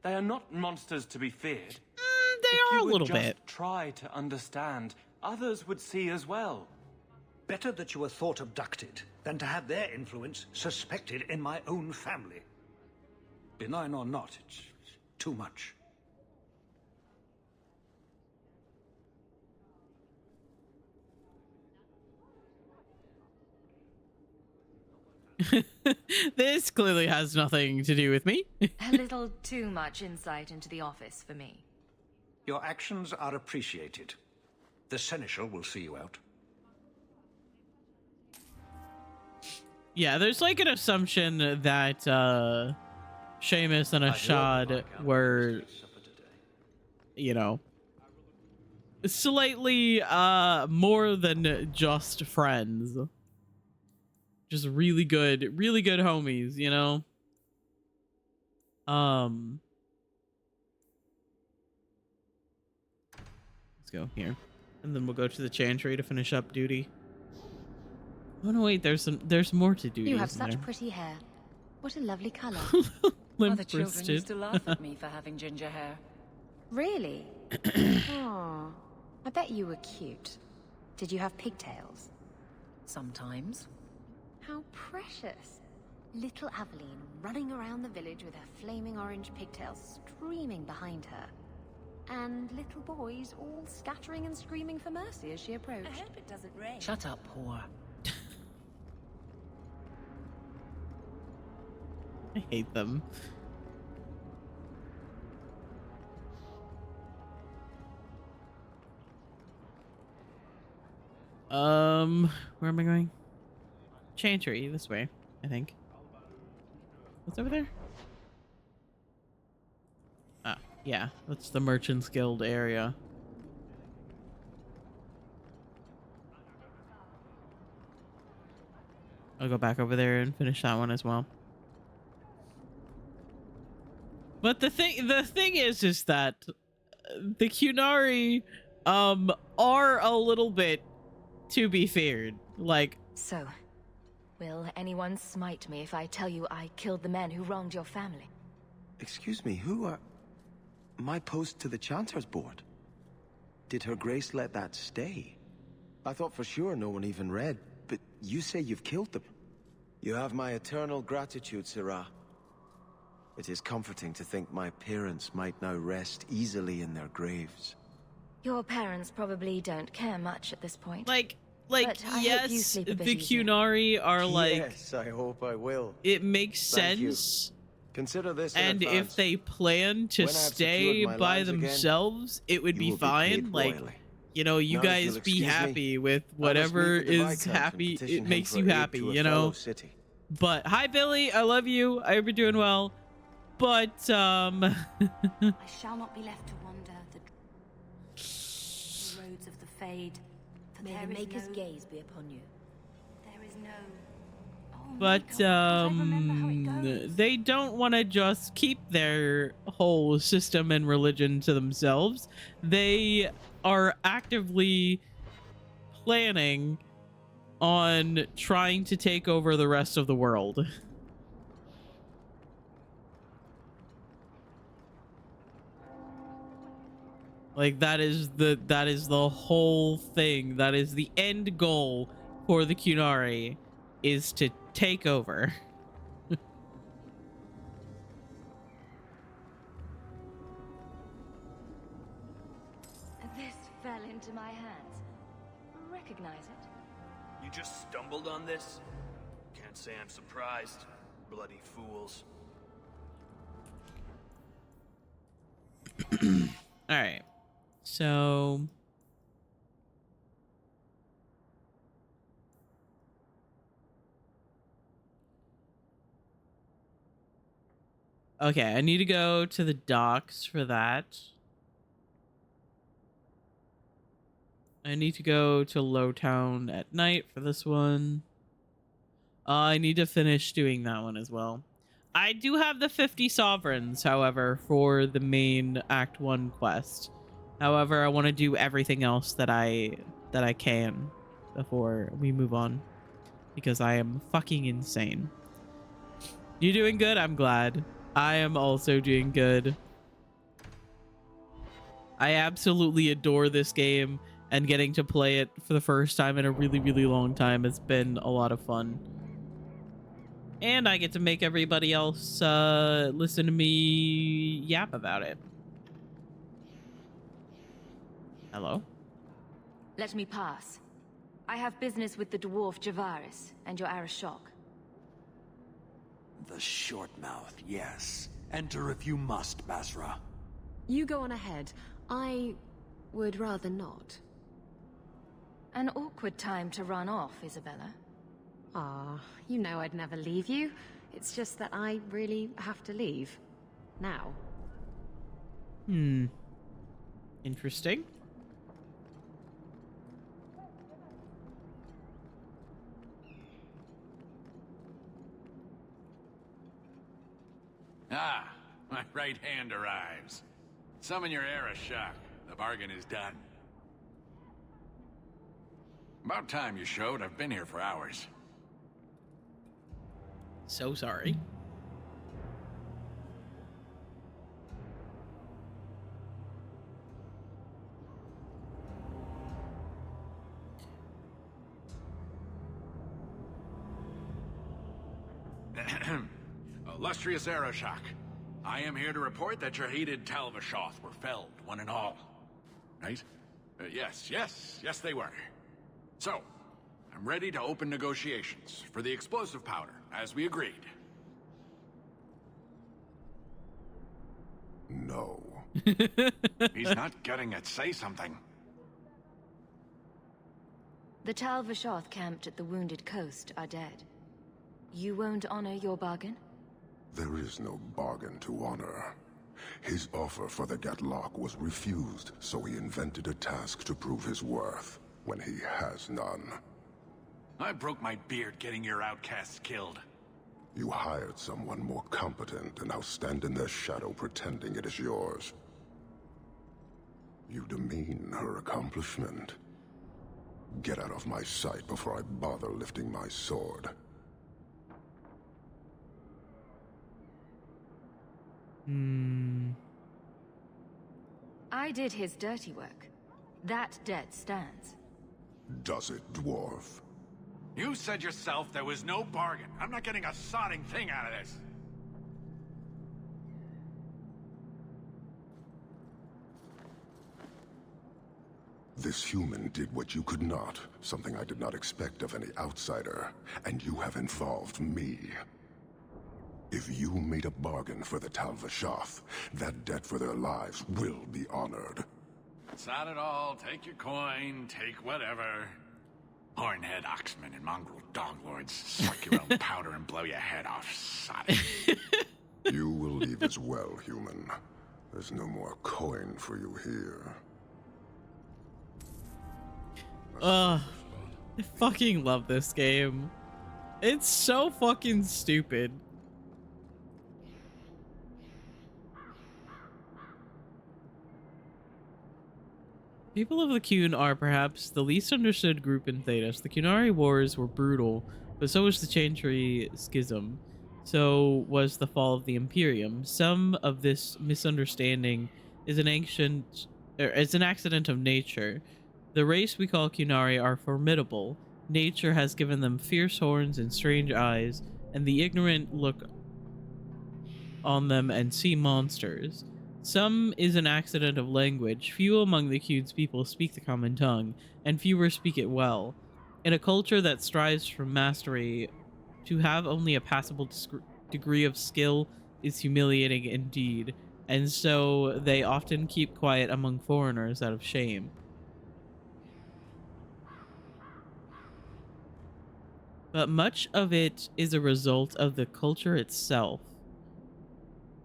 They are not monsters to be feared. They are a little just bit. Try to understand. Others would see as well. Better that you were thought abducted than to have their influence suspected in my own family. Benign or not, it's too much. This clearly has nothing to do with me. A little too much insight into the office for me. Your actions are appreciated. The Seneschal will see you out. Yeah, there's like an assumption that Seamus and Ashad were, you know, slightly more than just friends. Just really good homies, you know? Let's go here. And then we'll go to the Chantry to finish up duty. Oh no, wait, there's more to duty. You have isn't such there? pretty hair. What a lovely color. Other children used to laugh at me for having ginger hair. Really? Oh, I bet you were cute. Did you have pigtails? Sometimes. How precious. Little Aveline running around the village with her flaming orange pigtails streaming behind her. And little boys all scattering and screaming for mercy as she approached. I hope it doesn't rain. Shut up, whore. I hate them. Where am I going? Chantry, this way, I think. What's over there? Ah, yeah, that's the Merchants Guild area. I'll go back over there and finish that one as well. But the thing is that the Qunari are a little bit to be feared. Like, So, will anyone smite me if I tell you I killed the men who wronged your family? Excuse me, who are... My post to the Chanter's board? Did Her Grace let that stay? I thought for sure no one even read, but you say you've killed them. You have my eternal gratitude, Sirrah. It is comforting to think my parents might now rest easily in their graves. Your parents probably don't care much at this point. Like But I hope you yes, sleep a bit the easier. Qunari are like... Yes, I hope I will. It makes Thank you. sense. Consider this in And advance. if they plan to When I have stay secured my by lands again, themselves, it would you be will be fine. paid Like, royally. you know, you Now, if guys you'll be excuse me, happy with I must whatever meet with the is Viscount and happy. petition It him makes for you aid happy, to a you fellow know? city. But hi, Billy. I love you. I hope you're doing well. But, I shall not be left to wander the roads of the Fade. For May there the is Maker's no, gaze be upon you. there is no... Oh, But, Maker, why can't I remember how it goes? they don't want to just keep their whole system and religion to themselves. They are actively planning on trying to take over the rest of the world. Like, that is the whole thing. That is the end goal for the Qunari, is to take over. This fell into my hands. Recognize it? You just stumbled on this? Can't say I'm surprised. Bloody fools. All right. So okay, I need to go to the docks for that. I need to go to Lowtown at night for this one. I need to finish doing that one as well. I do have the 50 sovereigns, however, for the main Act 1 quest. However, I want to do everything else that I can before we move on, because I am fucking insane. You doing good? I'm glad. I am also doing good. I absolutely adore this game, and getting to play it for the first time in a really, really long time has been a lot of fun. And I get to make everybody else listen to me yap about it. Hello? Let me pass. I have business with the dwarf Javaris and your Arashok. The short mouth, yes. Enter if you must, Basra. You go on ahead. I would rather not. An awkward time to run off, Isabella. Ah, you know I'd never leave you. It's just that I really have to leave. Now. Interesting. Ah, my right hand arrives. Summon your era shock. The bargain is done. About time you showed. I've been here for hours. So sorry. Illustrious Aeroshok, I am here to report that your hated Talvashoth were felled, one and all. Right? Yes, they were. So, I'm ready to open negotiations for the explosive powder, as we agreed. No. He's not getting it. Say something. The Talvashoth camped at the Wounded Coast are dead. You won't honor your bargain? There is no bargain to honor. His offer for the Gatlock was refused, so he invented a task to prove his worth, when he has none. I broke my beard getting your outcasts killed. You hired someone more competent and now stand in their shadow pretending it is yours. You demean her accomplishment. Get out of my sight before I bother lifting my sword. I did his dirty work. That debt stands. Does it, dwarf? You said yourself there was no bargain. I'm not getting a sodding thing out of this. This human did what you could not, something I did not expect of any outsider, and you have involved me. If you made a bargain for the Talvashoth, that debt for their lives will be honored. It's not at all. Take your coin, take whatever. Hornhead oxmen and mongrel doglords suck your own powder and blow your head off, sod. You will leave as well, human. There's no more coin for you here. I fucking love this game. It's so fucking stupid. People of the Qun are perhaps the least understood group in Thedas. The Qunari Wars were brutal, but so was the Chantry Schism. So was the fall of the Imperium. Some of this misunderstanding is an accident of nature. The race we call Qunari are formidable. Nature has given them fierce horns and strange eyes, and the ignorant look on them and see monsters. Some is an accident of language. Few among the Qun's people speak the common tongue, and fewer speak it well. In a culture that strives for mastery, to have only a passable degree of skill is humiliating indeed, and so they often keep quiet among foreigners out of shame. But much of it is a result of the culture itself.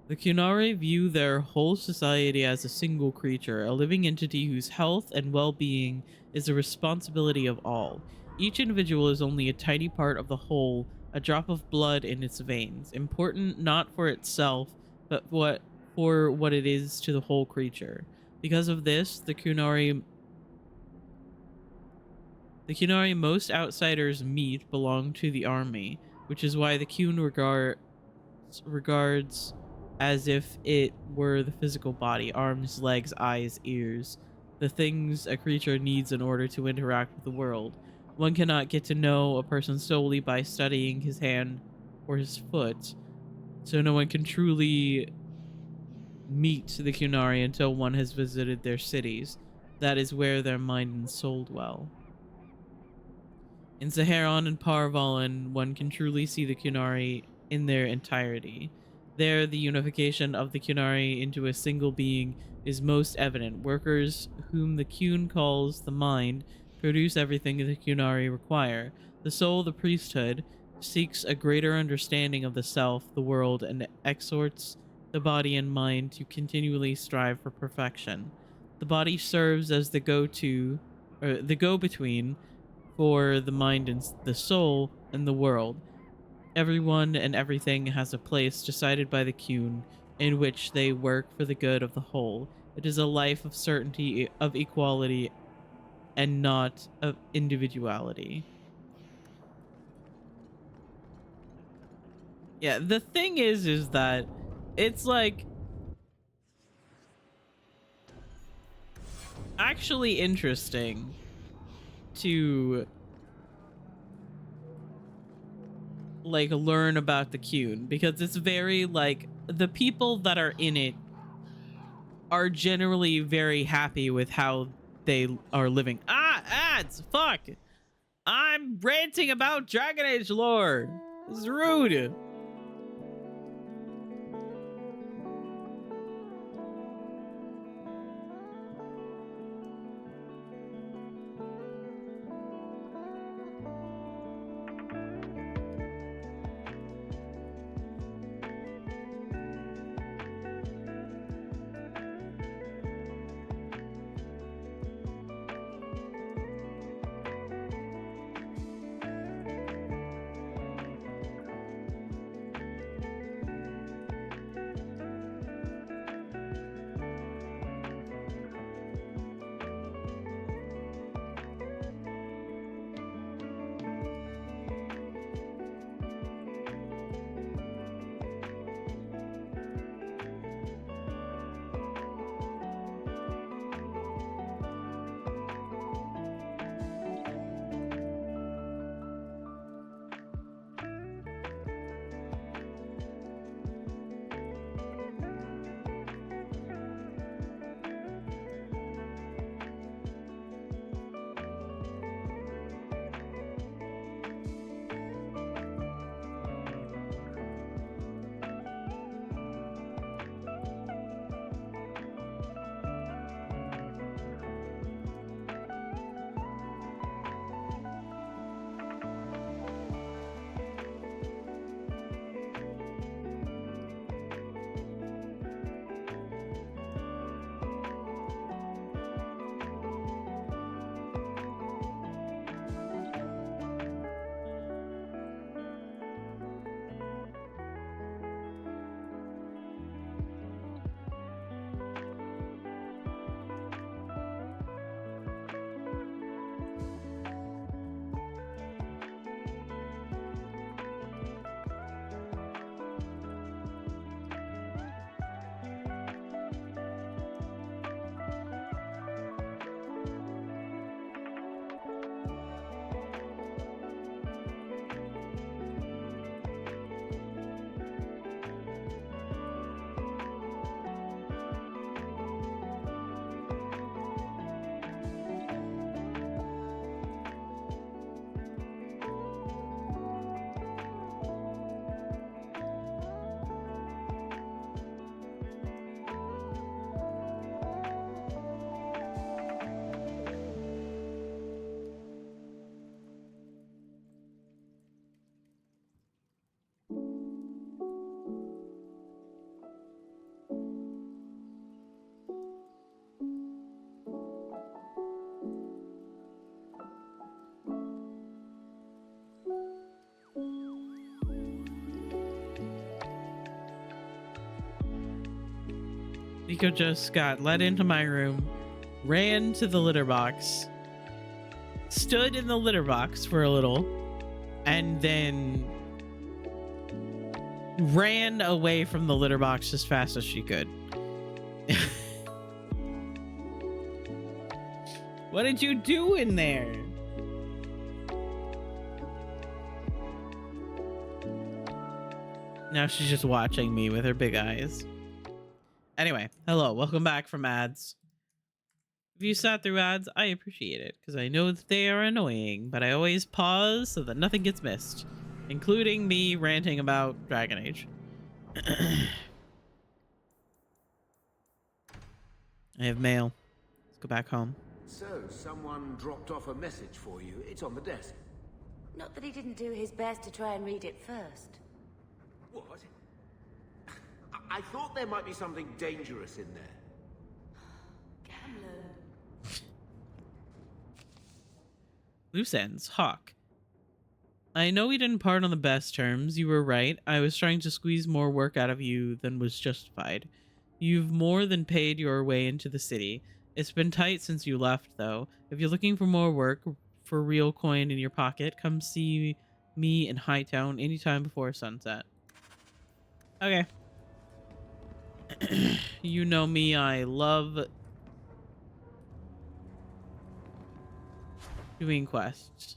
The Qunari view their whole society as a single creature, a living entity whose health and well-being is the responsibility of all. Each individual is only a tiny part of the whole, a drop of blood in its veins, important not for itself, but for what it is to the whole creature. Because of this, the Qunari most outsiders meet belong to the army, which is why the Qun regards as if it were the physical body, arms, legs, eyes, ears, the things a creature needs in order to interact with the world. One cannot get to know a person solely by studying his hand or his foot, so no one can truly meet the Qunari until one has visited their cities. That is where their mind and soul dwell. In Saharon and Parvalan, one can truly see the Qunari in their entirety. There, the unification of the Qunari into a single being is most evident. Workers, whom the Qun calls the mind, produce everything the Qunari require. The soul, the priesthood, seeks a greater understanding of the self, the world, and exhorts the body and mind to continually strive for perfection. The body serves as the go-between for the mind and the soul and the world. Everyone and everything has a place decided by the Qun in which they work for the good of the whole. It is a life of certainty, of equality, and not of individuality. Yeah, the thing is that it's like actually interesting to like learn about the Qun, because it's very like the people that are in it are generally very happy with how they are living. Ads! Fuck! I'm ranting about Dragon Age lore! This is rude! Nico just got let into my room, ran to the litter box, stood in the litter box for a little, and then ran away from the litter box as fast as she could. What did you do in there? Now she's just watching me with her big eyes. Anyway, hello, welcome back from ads. If you sat through ads, I appreciate it, because I know that they are annoying, but I always pause so that nothing gets missed, including me ranting about Dragon Age. I have mail. Let's go back home. So, someone dropped off a message for you. It's on the desk. Not that he didn't do his best to try and read it first. What? I thought there might be something dangerous in there. Loose ends. Hawk. I know we didn't part on the best terms. You were right. I was trying to squeeze more work out of you than was justified. You've more than paid your way into the city. It's been tight since you left, though. If you're looking for more work, for real coin in your pocket, come see me in Hightown anytime before sunset. Okay. You know me, I love doing quests.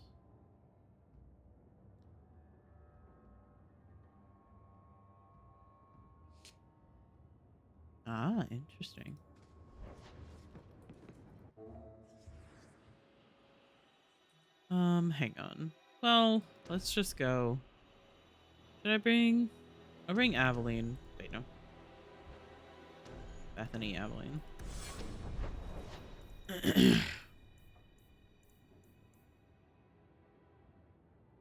Ah, interesting. Hang on. Well, let's just go. Should I bring... I'll bring Aveline. Wait, no. Bethany Aveline.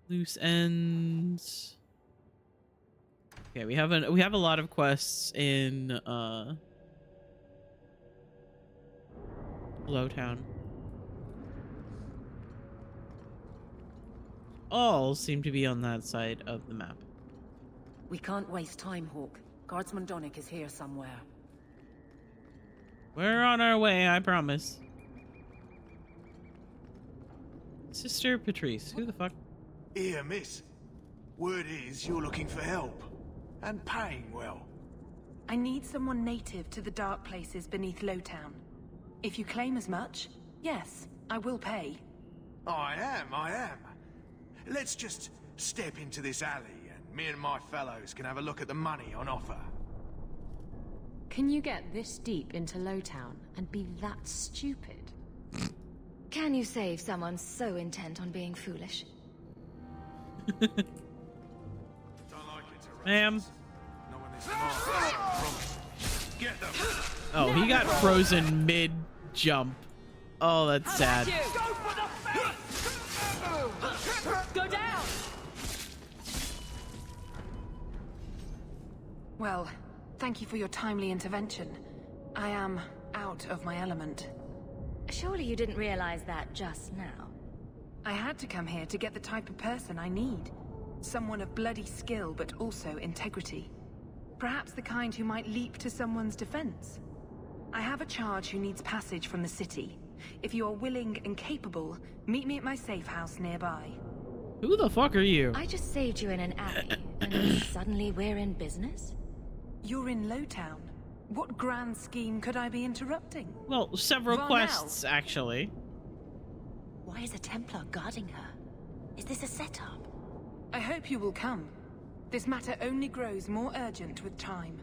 Loose ends. Okay, we have a lot of quests in Lowtown. All seem to be on that side of the map. We can't waste time, Hawk. Guardsman Donick is here somewhere. We're on our way, I promise. Sister Patrice, who the fuck? Here, miss. Word is you're looking for help. And paying well. I need someone native to the dark places beneath Lowtown. If you claim as much, yes, I will pay. I am. Let's just step into this alley and me and my fellows can have a look at the money on offer. Can you get this deep into Lowtown and be that stupid? Can you save someone so intent on being foolish? Ma'am. Get them. Oh, he got frozen mid-jump. Oh, that's sad. Go down! Well, thank you for your timely intervention. I am out of my element. Surely you didn't realize that just now. I had to come here to get the type of person I need. Someone of bloody skill, but also integrity. Perhaps the kind who might leap to someone's defense. I have a charge who needs passage from the city. If you are willing and capable, meet me at my safe house nearby. Who the fuck are you? I just saved you in an alley, and suddenly we're in business? You're in Lowtown. What grand scheme could I be interrupting? Well, several quests, actually. Why is a Templar guarding her? Is this a setup? I hope you will come. This matter only grows more urgent with time.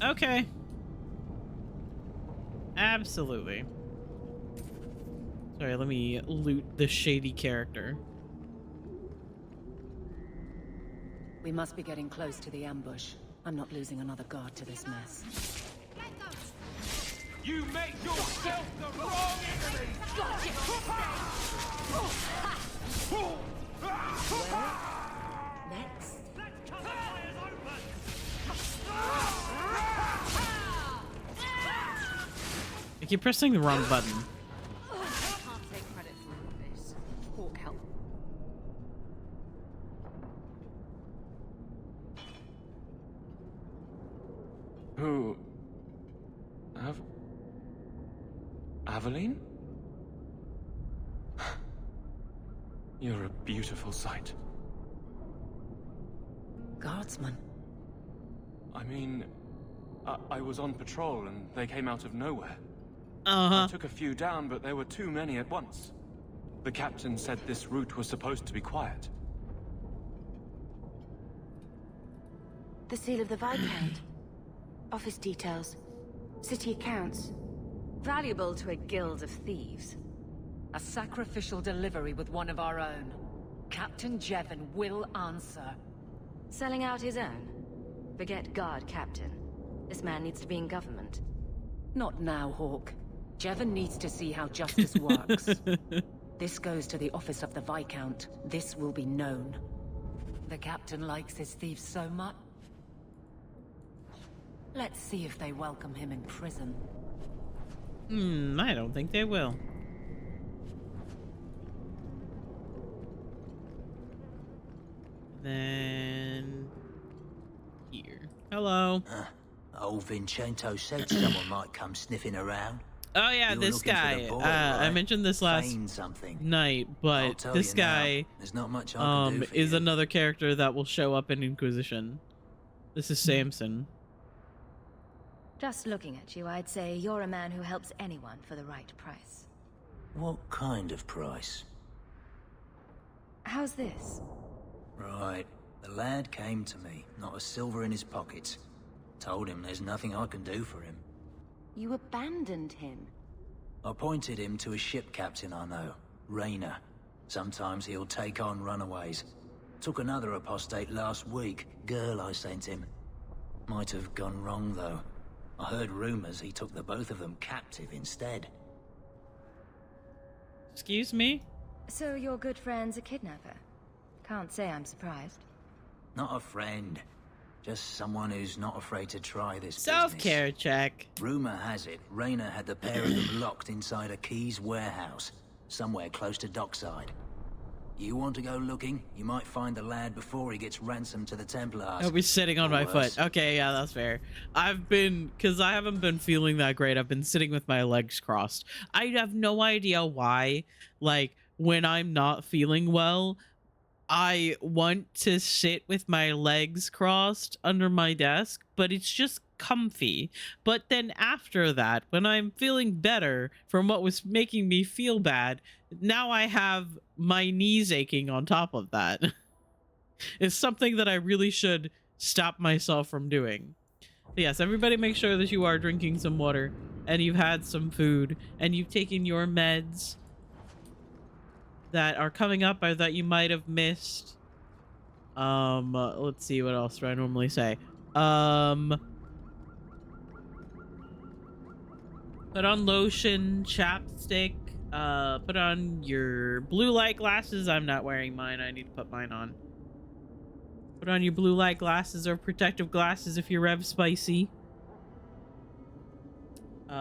Okay. Absolutely. Sorry, let me loot the shady character. We must be getting close to the ambush. I'm not losing another guard to this mess. You make yourself the wrong enemy! Next. I keep pressing the wrong button. I can't take credit for all of this. Hawk help. Who? Aveline? You're a beautiful sight. Guardsman? I mean, I was on patrol and they came out of nowhere. Uh-huh. I took a few down, but there were too many at once. The captain said this route was supposed to be quiet. The seal of the Viscount. Office details. City accounts. Valuable to a guild of thieves. A sacrificial delivery with one of our own. Captain Jevon will answer. Selling out his own? Forget guard, Captain. This man needs to be in government. Not now, Hawk. Jevon needs to see how justice works. This goes to the office of the Viscount. This will be known. The Captain likes his thieves so much. Let's see if they welcome him in prison. I don't think they will. Then here. Hello. Old Vincento said someone might come sniffing around. Oh yeah, You're this looking for guy. the boy, I right? mentioned this last Feign something. night, I'll but tell this you now, guy there's not much I can do for is you. another character that will show up in Inquisition. This is Samson. Just looking at you, I'd say you're a man who helps anyone for the right price. What kind of price? How's this? Right. The lad came to me, not a silver in his pockets. Told him there's nothing I can do for him. You abandoned him. I pointed him to a ship captain I know, Rayner. Sometimes he'll take on runaways. Took another apostate last week, girl I sent him. Might have gone wrong though. I heard rumors he took the both of them captive instead. Excuse me? So your good friend's a kidnapper? Can't say I'm surprised. Not a friend. Just someone who's not afraid to try this Self-care check. Rumor has it, Rayner had the pair of them locked inside a Keys warehouse, somewhere close to dockside. You want to go looking? You might find the lad before he gets ransomed to the Templars. I'll be sitting on my worse. foot. Okay, yeah, that's fair. Because I haven't been feeling that great, I've been sitting with my legs crossed. I have no idea why, like, when I'm not feeling well, I want to sit with my legs crossed under my desk, but it's just comfy. But then after that, when I'm feeling better from what was making me feel bad, now I have my knees aching on top of that. It's something that I really should stop myself from doing. But yes, everybody make sure that you are drinking some water, and you've had some food, and you've taken your meds that are coming up or that you might have missed. Let's see, what else do I normally say? Put on lotion, chapstick, put on your blue light glasses. I'm not wearing mine. I need to put mine on. Put on your blue light glasses or protective glasses if you're rev spicy. Sit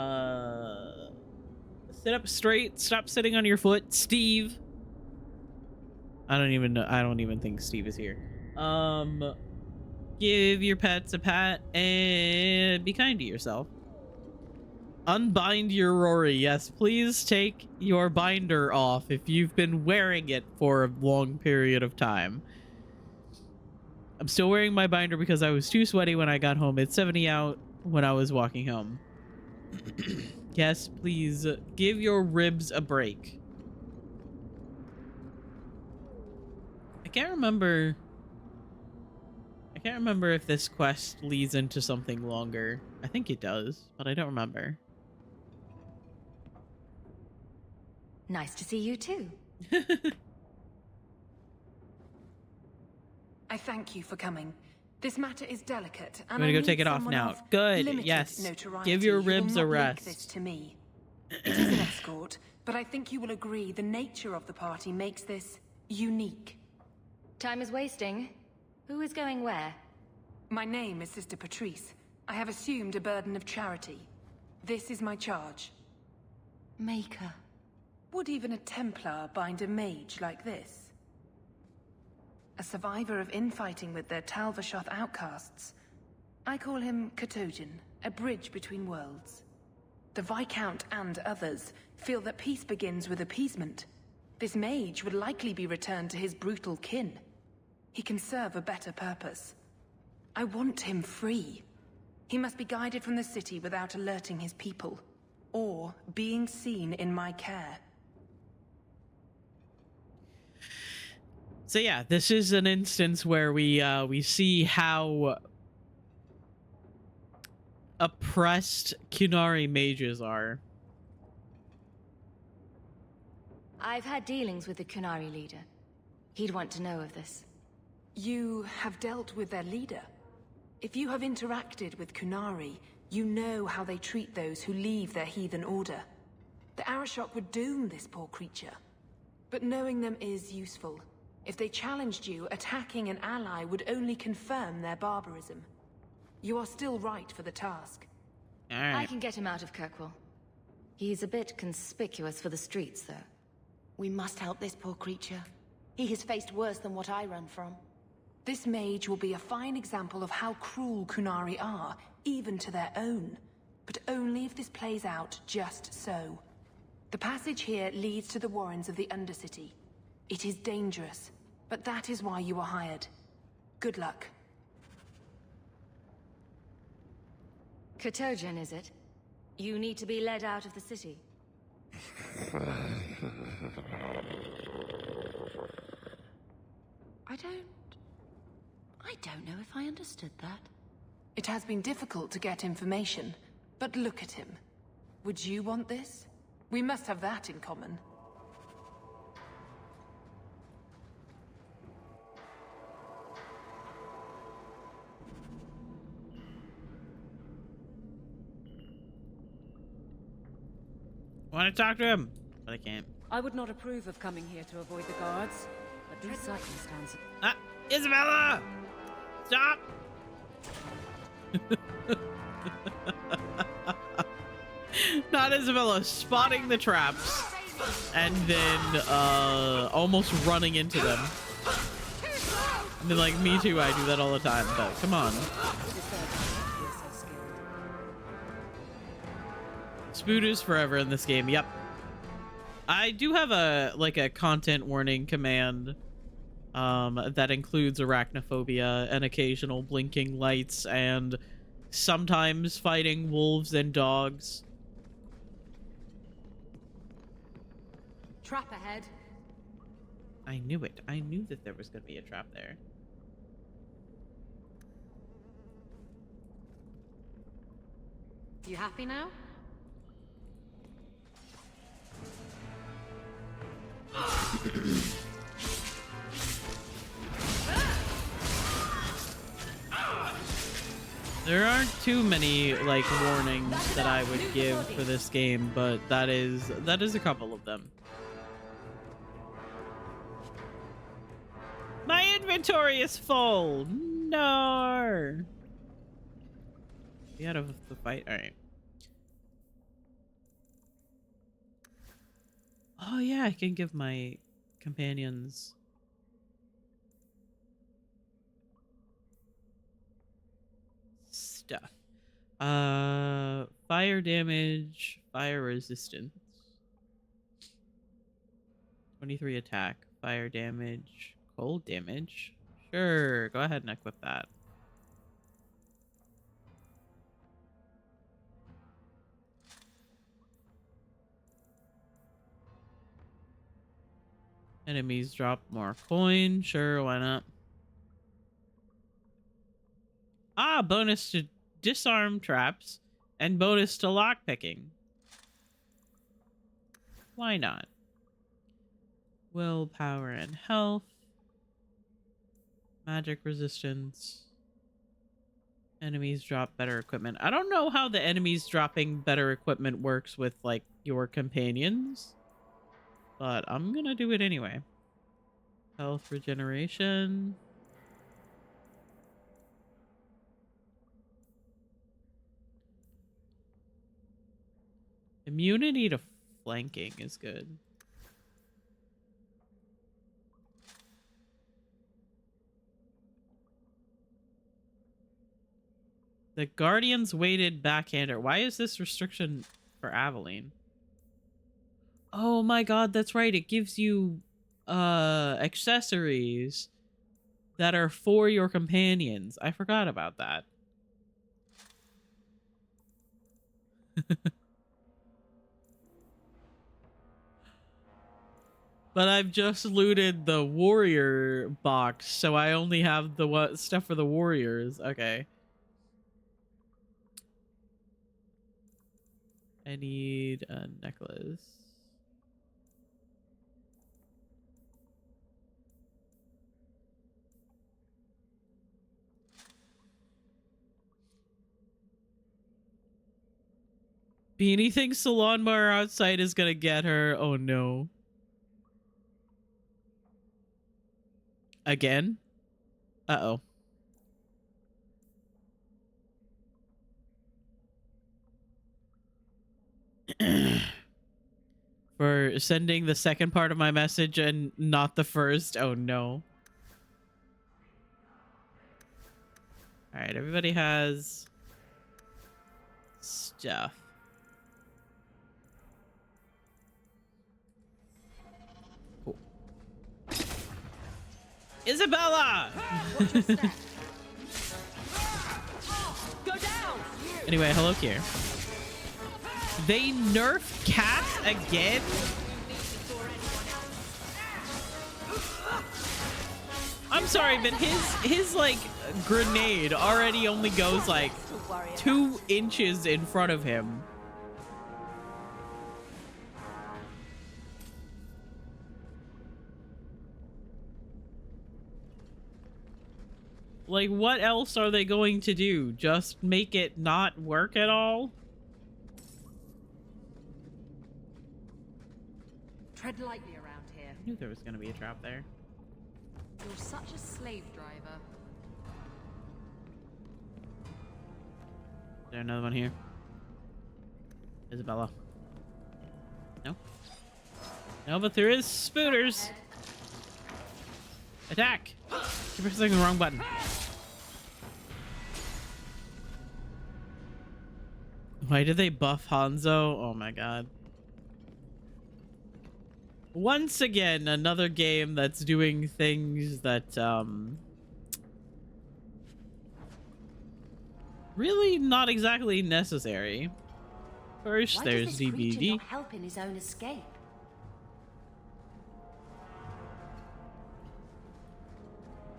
up straight. Stop sitting on your foot, Steve. I don't even think Steve is here. Give your pets a pat and be kind to yourself. Unbind your Rory. Yes, please take your binder off if you've been wearing it for a long period of time. I'm still wearing my binder because I was too sweaty when I got home. It's 70 out when I was walking home. Yes, please give your ribs a break. I can't remember if this quest leads into something longer. I think it does, but I don't remember. Nice to see you too. I thank you for coming. This matter is delicate, I'm and gonna I go need take it off someone now. of Good. limited Yes. notoriety Give your who will ribs a not link rest. this to me. It is an escort, but I think you will agree the nature of the party makes this unique. Time is wasting. Who is going where? My name is Sister Patrice. I have assumed a burden of charity. This is my charge. Maker. Would even a Templar bind a mage like this? A survivor of infighting with their Talvashoth outcasts. I call him Katojan, a bridge between worlds. The Viscount and others feel that peace begins with appeasement. This mage would likely be returned to his brutal kin. He can serve a better purpose. I want him free. He must be guided from the city without alerting his people, or being seen in my care. So yeah, this is an instance where we see how oppressed Qunari mages are. I've had dealings with the Qunari leader. He'd want to know of this. You have dealt with their leader. If you have interacted with Kunari, you know how they treat those who leave their heathen order. The Arashok would doom this poor creature. But knowing them is useful. If they challenged you, attacking an ally would only confirm their barbarism. You are still right for the task. I can get him out of Kirkwall. He's a bit conspicuous for the streets, though. We must help this poor creature. He has faced worse than what I run from. This mage will be a fine example of how cruel Kunari are, even to their own. But only if this plays out just so. The passage here leads to the warrens of the Undercity. It is dangerous, but that is why you were hired. Good luck. Kotojan, is it? You need to be led out of the city. I don't know if I understood that. It has been difficult to get information, but look at him. Would you want this? We must have that in common. I want to talk to him, but I can't. I would not approve of coming here to avoid the guards, but these circumstances... Ah! Isabella! Stop! Not Isabella, spotting the traps and then almost running into them. And then, like, me too, I do that all the time, but come on. Spoodoo's forever in this game, yep. I do have a content warning command that includes arachnophobia and occasional blinking lights and sometimes fighting wolves and dogs. Trap ahead. I knew it. I knew that there was going to be a trap there. You happy now? There aren't too many, like, warnings that I would give for this game, but that is a couple of them. My inventory is full! No! Get out of the fight? Alright. Oh yeah, I can give my companions stuff. Fire damage, fire resistance. 23 attack, fire damage, cold damage. Sure, go ahead and equip that. Enemies drop more coin. Sure, why not? Ah, bonus to disarm traps and bonus to lockpicking. Why not? Willpower and health. Magic resistance. Enemies drop better equipment. I don't know how the enemies dropping better equipment works with, like, your companions. But I'm gonna do it anyway. Health regeneration. Immunity to flanking is good. The Guardian's weighted backhander. Why is this restriction for Aveline? Oh my god, that's right. It gives you accessories that are for your companions. I forgot about that. But I've just looted the warrior box, so I only have the stuff for the warriors. Okay. I need a necklace. Beanie thinks the lawnmower outside is gonna get her. Oh no. Again? Uh-oh. For sending the second part of my message and not the first. Oh no. Alright, everybody has stuff. Cool. Isabella! Go down! Anyway, hello, Kier. They nerfed Cat again? I'm sorry, but his like grenade already only goes like 2 inches in front of him. Like, what else are they going to do? Just make it not work at all? Tread lightly around here. I knew there was going to be a trap there. You're such a slave driver. Is there another one here? Isabella. No? No, but there is spooters. Attack! You're pressing the wrong button. Why did they buff Hanzo? Oh my god. Once again, another game that's doing things that, really not exactly necessary. First, there's Why does this creature DBD. not help in his own escape?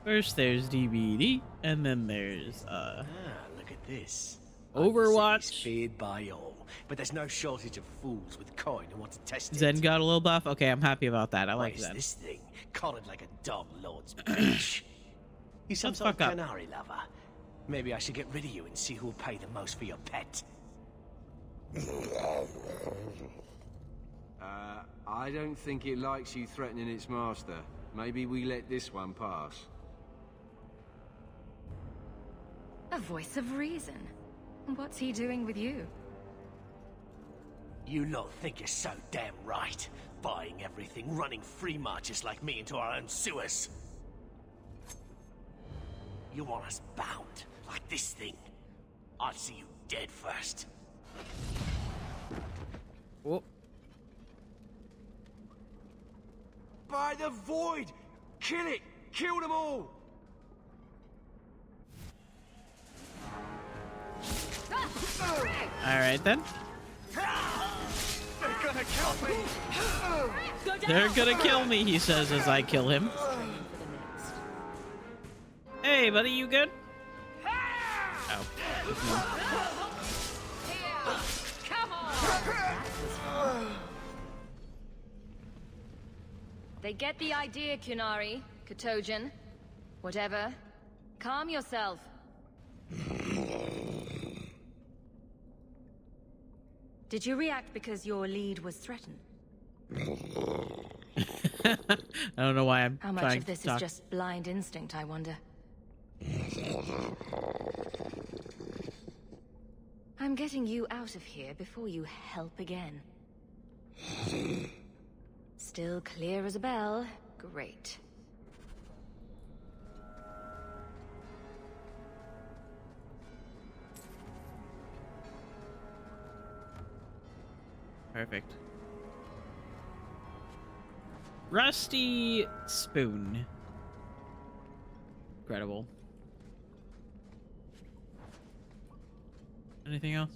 First there's DBD, and then there's look at this. Overwatch. Feared by all, but there's no shortage of fools with coin who want to test it. Zen got a little buff. Okay, I'm happy about that. I like What is Zen. this thing? Collared like a dog lord's bitch. You some Shut sort of the fuck up. canary lover? Maybe I should get rid of you and see who will pay the most for your pet. I don't think it likes you threatening its master. Maybe we let this one pass. A voice of reason. What's he doing with you? You lot think you're so damn right. Buying everything, running free marches like me into our own sewers. You want us bound, like this thing. I'd see you dead first. Whoop. By the void! Kill it! Kill them all! Alright then. They're gonna kill me! They're gonna kill me, he says as I kill him. Hey, buddy, you good? Oh. Come on! They get the idea, Kunari, Katojan. Whatever. Calm yourself. Did you react because your lead was threatened? I don't know why I'm How much trying of this to talk. is just blind instinct, I wonder? I'm getting you out of here before you help again. Still clear as a bell. Great. Perfect. Rusty spoon. Incredible. Anything else?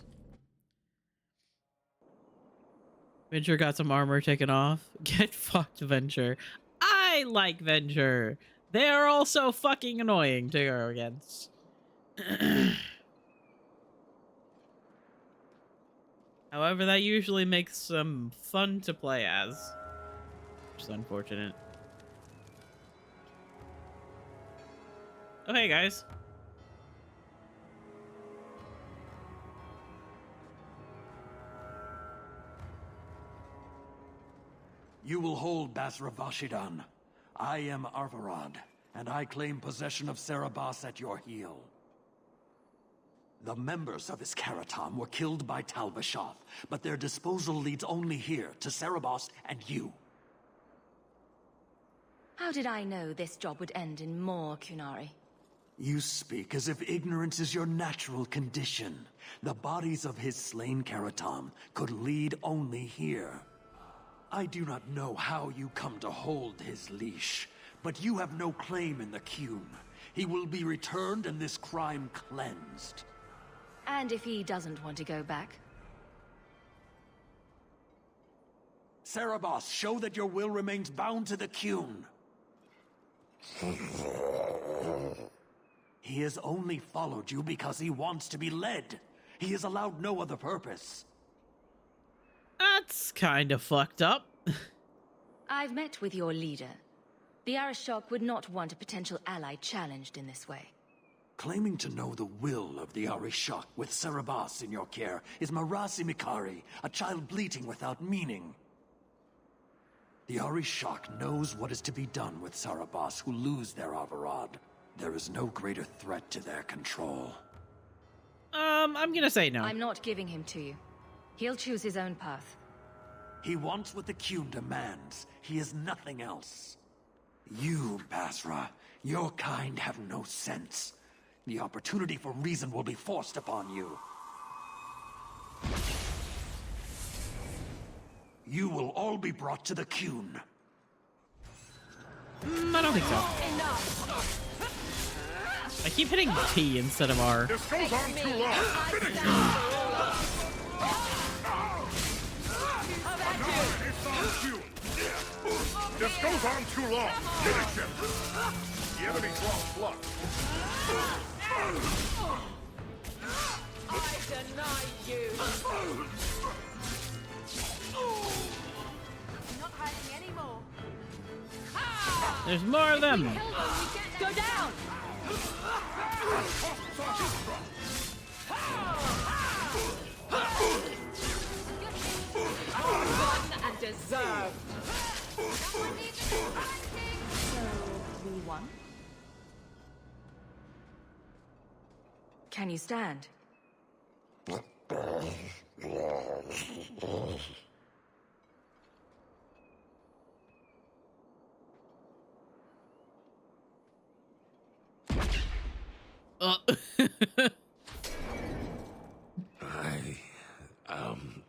Venture got some armor taken off. Get fucked, Venture. I like Venture. They are also fucking annoying to go against. However, that usually makes them fun to play as. Which is unfortunate. Oh, hey, guys. You will hold Basra Vashidan. I am Arvarad, and I claim possession of Serabas at your heel. The members of Iskaratam were killed by Tal Vashoth, but their disposal leads only here, to Serabas and you. How did I know this job would end in more Kunari? You speak as if ignorance is your natural condition. The bodies of his slain Karatam could lead only here. I do not know how you come to hold his leash, but you have no claim in the Qun. He will be returned and this crime cleansed. And if he doesn't want to go back? Serabas, show that your will remains bound to the Qun. He has only followed you because he wants to be led. He has allowed no other purpose. That's kind of fucked up. I've met with your leader. The Arishok would not want a potential ally challenged in this way. Claiming to know the will of the Arishok with Serabas in your care is Marasi Mikari, a child bleating without meaning. The Arishok knows what is to be done with Serabas who lose their Avarad. There is no greater threat to their control. I'm gonna say no. I'm not giving him to you. He'll choose his own path. He wants what the Qun demands. He is nothing else. You, Basra, your kind have no sense. The opportunity for reason will be forced upon you. You will all be brought to the Qun. I don't think so. I keep hitting T instead of R. This goes on too long. Finish him. This goes on too long. Finish him. The enemy draws blood. I deny you. I'm not hiding anymore. There's more of them. Go down. Won and deserved. So, we won? Can you stand? I am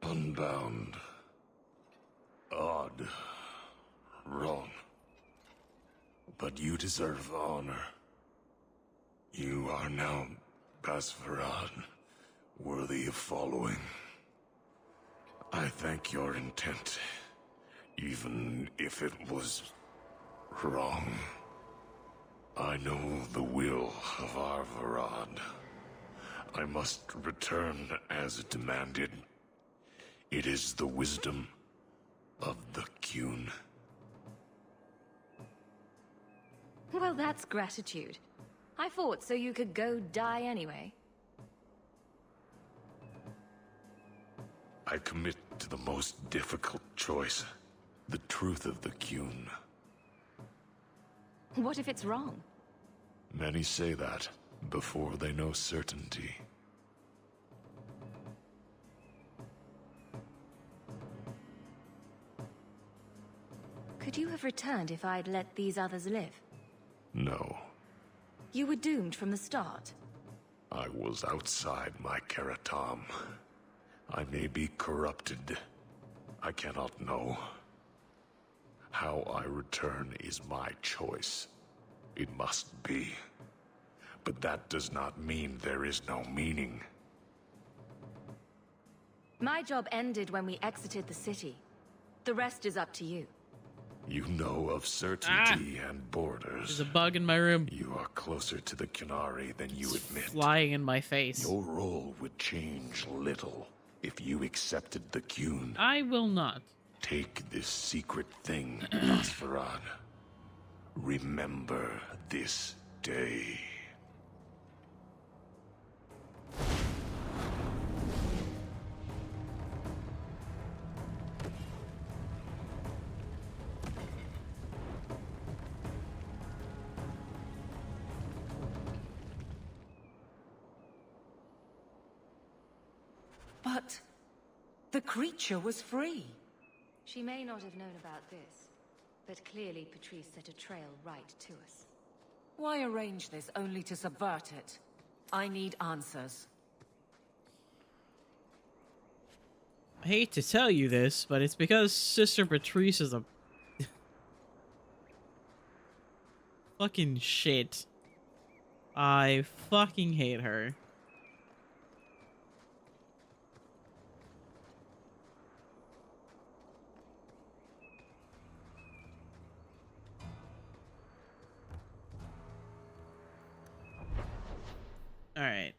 unbound. Odd. Wrong. But you deserve honor. You are now Basvarad, worthy of following. I thank your intent, even if it was wrong. I know the will of Arvarad. I must return as demanded. It is the wisdom of the Qun. Well, that's gratitude. I fought so you could go die anyway. I commit to the most difficult choice. The truth of the Qun. What if it's wrong? Many say that before they know certainty. Could you have returned if I'd let these others live? No, You were doomed from the start. I was outside my Karatam. I may be corrupted. I cannot know. How I return is my choice. It must be. But that does not mean there is no meaning. My job ended when we exited the city. The rest is up to you. You know of certainty and borders. There's a bug in my room. You are closer to the Kunari than you admit. Flying in my face. Your role would change little if you accepted the Qun. I will not. Take this secret thing, Nosferad. Remember this day. The creature was free. She may not have known about this, but clearly Patrice set a trail right to us. Why arrange this only to subvert it? I need answers. I hate to tell you this, but it's because Sister Patrice is a fucking shit. I fucking hate her. All right.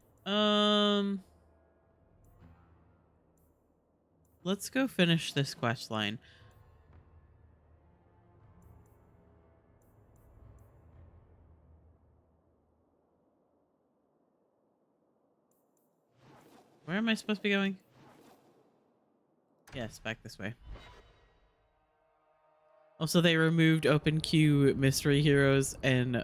Let's go finish this quest line. Where am I supposed to be going? Yes, back this way. Also, they removed open queue mystery heroes and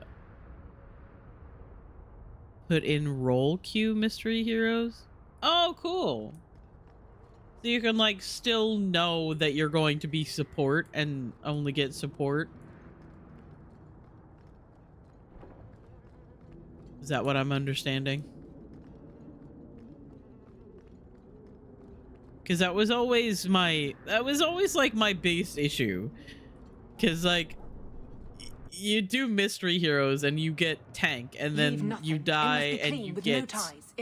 put in role queue mystery heroes. Oh, cool. So you can, like, still know that you're going to be support and only get support. Is that what I'm understanding? Because that was always like my biggest issue. Because, like, you do mystery heroes and you get tank, and then you die and you get... No ties.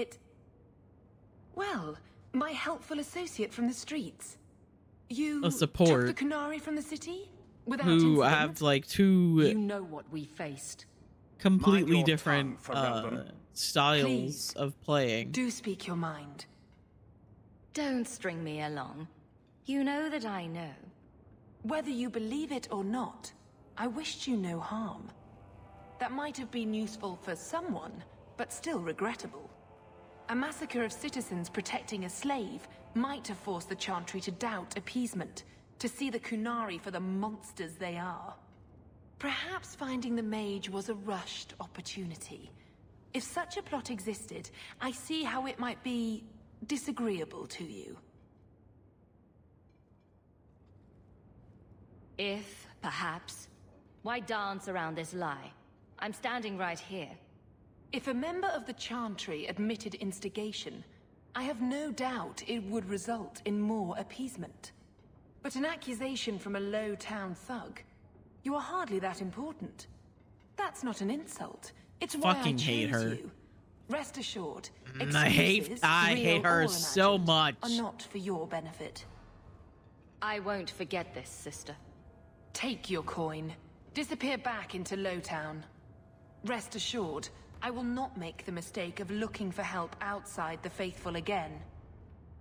Well, my helpful associate from the streets. You a support took the Kunari from the city without who incident? have like two You know what we faced. completely different tongue, styles Please, of playing. Do speak your mind. Don't string me along. You know that I know. Whether you believe it or not, I wished you no harm. That might have been useful for someone, but still regrettable. A massacre of citizens protecting a slave might have forced the Chantry to doubt appeasement, to see the Kunari for the monsters they are. Perhaps finding the mage was a rushed opportunity. If such a plot existed, I see how it might be disagreeable to you. If, perhaps, why dance around this lie? I'm standing right here. If a member of the Chantry admitted instigation, I have no doubt it would result in more appeasement. But an accusation from a low-town thug, you are hardly that important. That's not an insult. It's why Fucking I chose hate her. you. Rest assured, I hate excuses, her real or so imagined, much. are not for your benefit. I won't forget this, sister. Take your coin. Disappear back into Lowtown. Rest assured, I will not make the mistake of looking for help outside the Faithful again.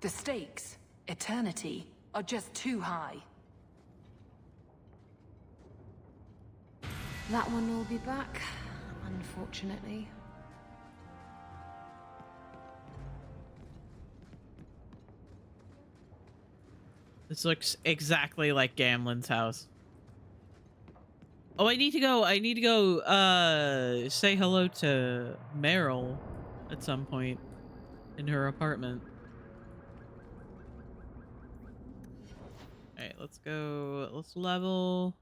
The stakes, eternity, are just too high. That one will be back, unfortunately. This looks exactly like Gamlen's house. Oh, I need to go say hello to Meryl at some point in her apartment. Alright, let's go. Let's level.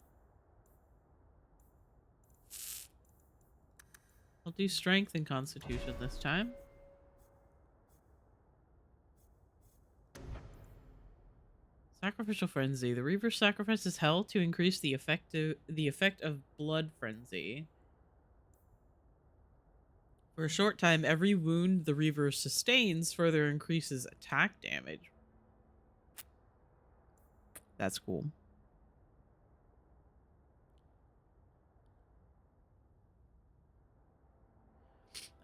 I'll do strength and constitution this time. Sacrificial frenzy. The Reaver sacrifices hell to increase the effect of blood frenzy. For a short time, every wound the Reaver sustains further increases attack damage. That's cool.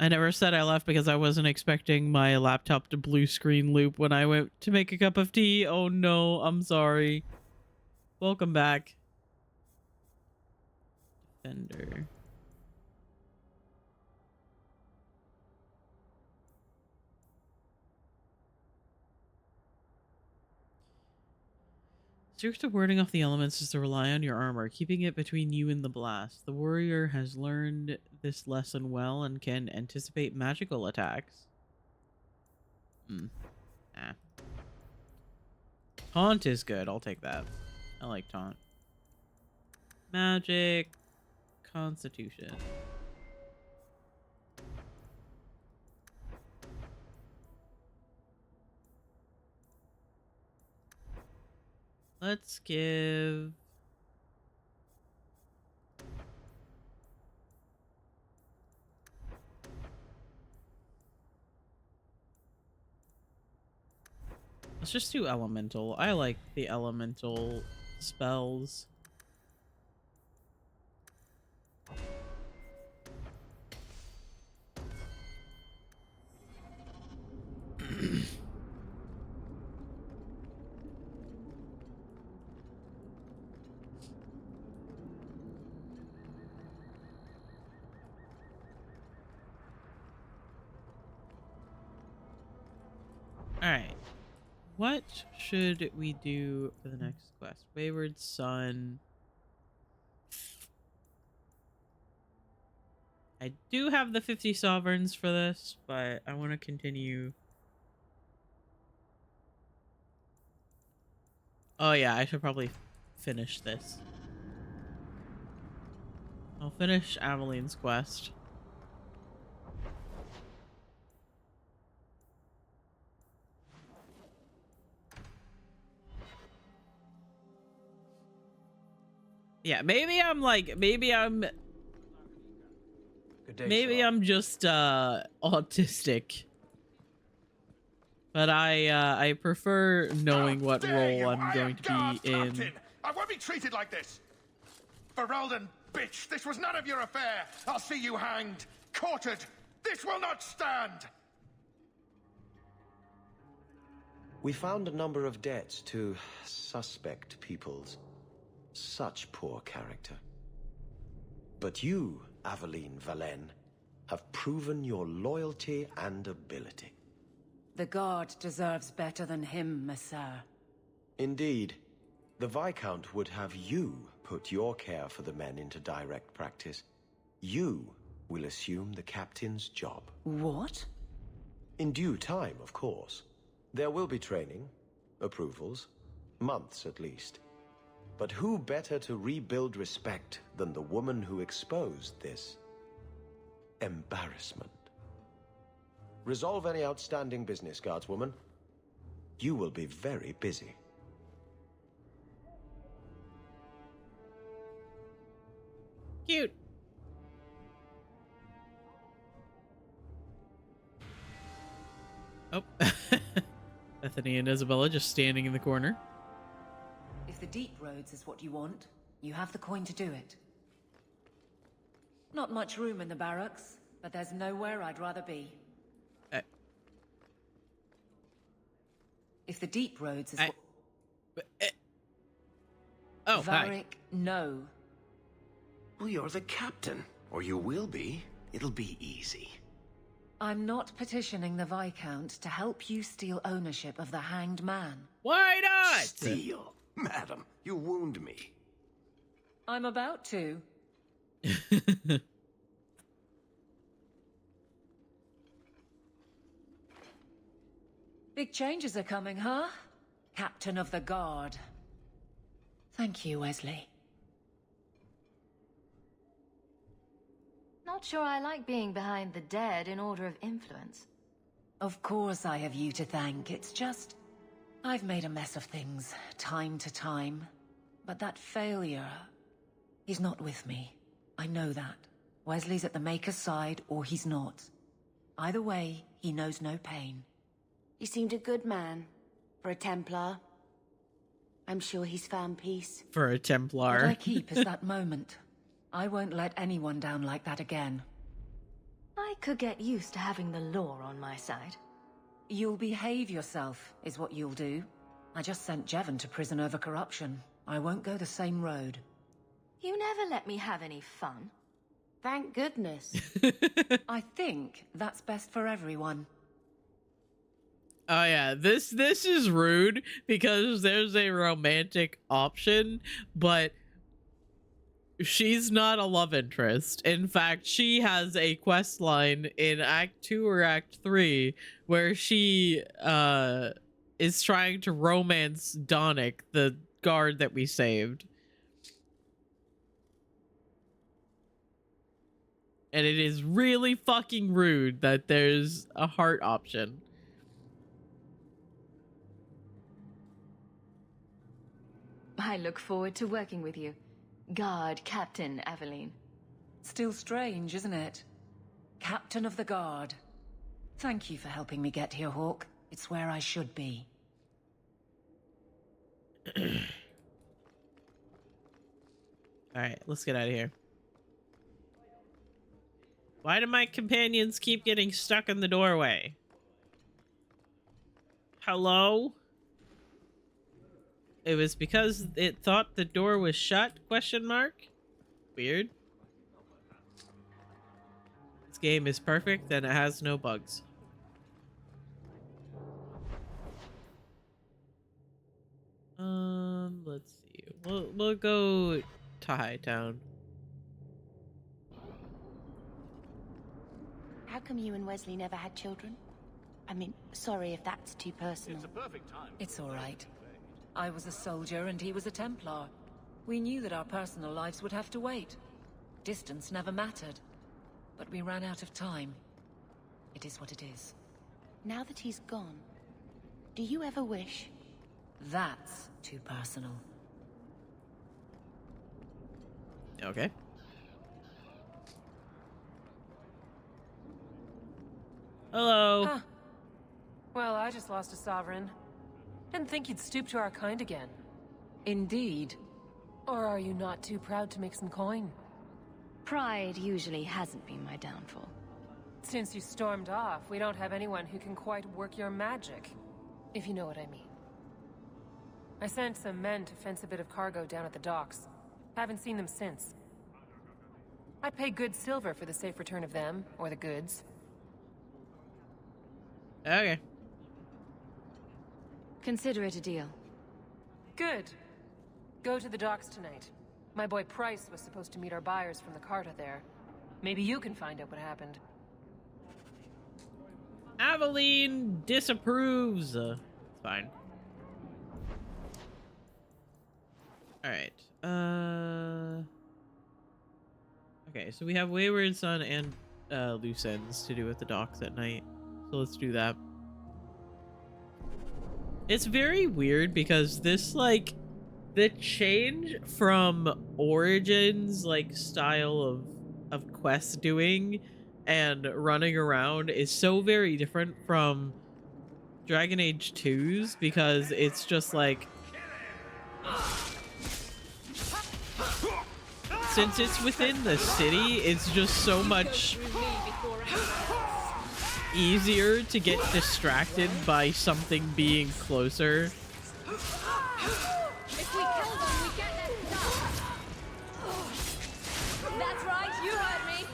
I never said I left because I wasn't expecting my laptop to blue screen loop when I went to make a cup of tea. Oh no, I'm sorry. Welcome back. Defender. Secret to warding off the elements is to rely on your armor, keeping it between you and the blast. The warrior has learned this lesson well and can anticipate magical attacks. Taunt is good. I'll take that. I like taunt. Magic. Constitution. Let's give... Let's just do elemental. I like the elemental spells. Alright. What should we do for the next quest? Wayward Son. I do have the 50 sovereigns for this, but I want to continue. Oh yeah, I should probably finish this. I'll finish Aveline's quest. Yeah, maybe I'm just autistic. But I prefer knowing what role I'm going to be in. Captain! I won't be treated like this! Ferelden, bitch! This was none of your affair! I'll see you hanged! Quartered! This will not stand! We found a number of debts to suspect peoples. Such poor character. But you, Aveline Valen, have proven your loyalty and ability. The guard deserves better than him, Messere. Indeed. The Viscount would have you put your care for the men into direct practice. You will assume the captain's job. What? In due time, of course. There will be training, approvals, months at least. But who better to rebuild respect than the woman who exposed this embarrassment? Resolve any outstanding business, guardswoman. You will be very busy. Cute. Oh. Bethany and Isabella just standing in the corner. If the deep roads is what you want, you have the coin to do it. Not much room in the barracks, but there's nowhere I'd rather be. If the deep roads is what... Oh, Varric, hi. no. Well, you're the captain. Or you will be. It'll be easy. I'm not petitioning the Viscount to help you steal ownership of the Hanged Man. Why not? Steal? Madam, you wound me. I'm about to. Big changes are coming, huh? Captain of the Guard. Thank you, Wesley. Not sure I like being behind the dead in order of influence. Of course I have you to thank. It's just... I've made a mess of things, time to time. But that failure... He's not with me. I know that. Wesley's at the Maker's side, or he's not. Either way, he knows no pain. He seemed a good man. For a Templar. I'm sure he's found peace. For a What Templar. I keep is that moment. I won't let anyone down like that again. I could get used to having the law on my side. You'll behave yourself, is what you'll do. I just sent Jevon to prison over corruption. I won't go the same road. You never let me have any fun. Thank goodness. I think that's best for everyone. Oh yeah, this is rude because there's a romantic option, but she's not a love interest. In fact, she has a quest line in Act 2 or Act 3 where she is trying to romance Donick, the guard that we saved. And it is really fucking rude that there's a heart option. I look forward to working with you, Guard Captain Aveline. Still strange, isn't it? Captain of the Guard. Thank you for helping me get here, Hawk. It's where I should be. Alright, let's get out of here. Why do my companions keep getting stuck in the doorway? Hello? It was because it thought the door was shut? Question mark? Weird. This game is perfect and it has no bugs. Let's see. We'll go to Hightown. How come you and Wesley never had children? I mean, sorry if that's too personal. It's a perfect time. It's all right. I was a soldier and he was a Templar. We knew that our personal lives would have to wait. Distance never mattered. But we ran out of time. It is what it is. Now that he's gone, do you ever wish? That's too personal. Okay. Hello. Huh. Well, I just lost a sovereign. Didn't think you'd stoop to our kind again. Indeed. Or are you not too proud to make some coin? Pride usually hasn't been my downfall. Since you stormed off, we don't have anyone who can quite work your magic, if you know what I mean. I sent some men to fence a bit of cargo down at the docks. Haven't seen them since. I'd pay good silver for the safe return of them, or the goods. Okay. Consider it a deal. Good. Go to the docks tonight. My boy Price was supposed to meet our buyers from the Carta there. Maybe you can find out what happened. Aveline disapproves. It's fine. Alright. Okay, so we have Wayward Son and Loose Ends to do at the docks at night. So let's do that. It's very weird because this, like, the change from Origins, like, style of quest doing and running around is so very different from Dragon Age 2's, because it's just like, since it's within the city, it's just so much easier to get distracted by something being closer. If we kill them, we get their stuff. That's right, you heard me.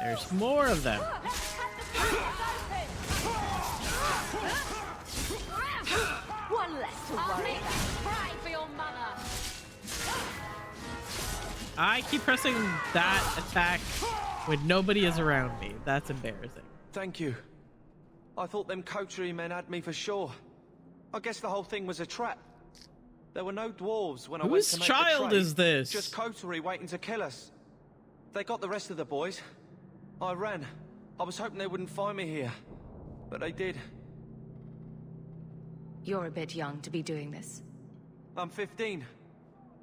There's more of them. One less to worry about. Cry for your mother. I keep pressing that attack when nobody is around me. That's embarrassing. Thank you. I thought them coterie men had me for sure. I guess the whole thing was a trap. There were no dwarves when I went to Whose make child the trade. is this? Just coterie waiting to kill us. They got the rest of the boys. I ran. I was hoping they wouldn't find me here. But they did. You're a bit young to be doing this. I'm 15.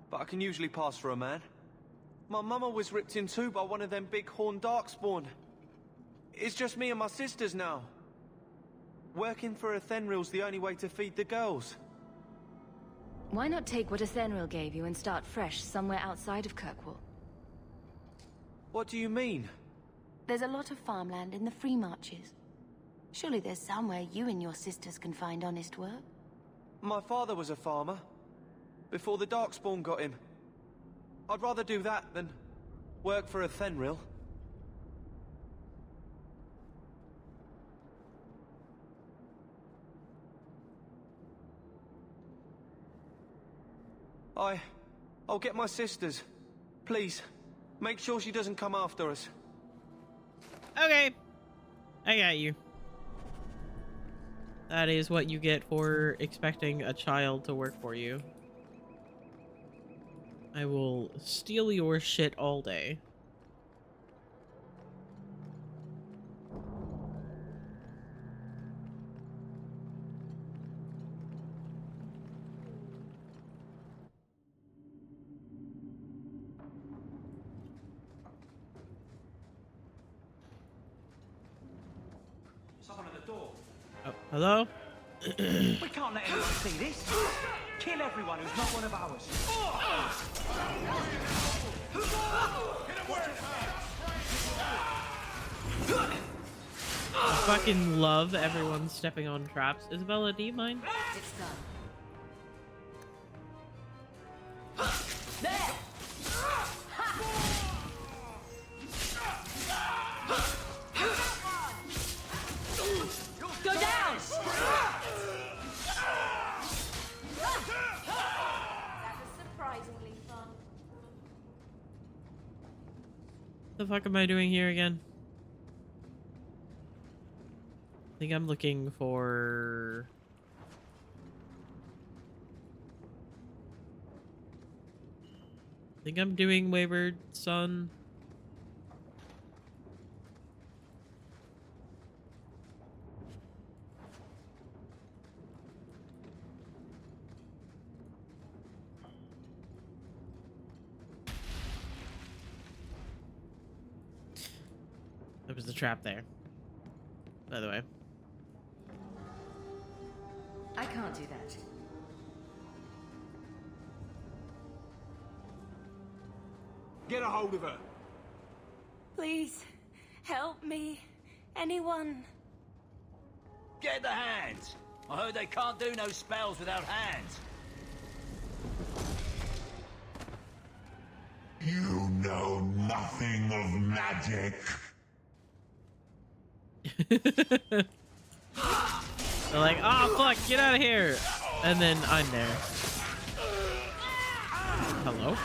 But I can usually pass for a man. My mama was ripped in two by one of them big horned darkspawn. It's just me and my sisters now. Working for a Thenril's the only way to feed the girls. Why not take what a Thenril gave you and start fresh somewhere outside of Kirkwall? What do you mean? There's a lot of farmland in the Free Marches. Surely there's somewhere you and your sisters can find honest work. My father was a farmer. Before the Darkspawn got him. I'd rather do that than work for a Thenril. I'll get my sisters. Please, make sure she doesn't come after us. Okay. I got you. That is what you get for expecting a child to work for you. I will steal your shit all day. Someone at the door. Oh, hello? We can't let anyone see this. Kill everyone who's not one of ours. I fucking love everyone stepping on traps. Isabella, do you mind? It's done. There! Go down! That was surprisingly fun. What the fuck am I doing here again? I think I'm looking for... I think I'm doing Wayward Son. There was a trap there, by the way. I can't do that. Get a hold of her. Please, help me. Anyone. Get the hands! I heard they can't do no spells without hands. You know nothing of magic. They're like, oh fuck, get out of here. And then I'm there. Hello?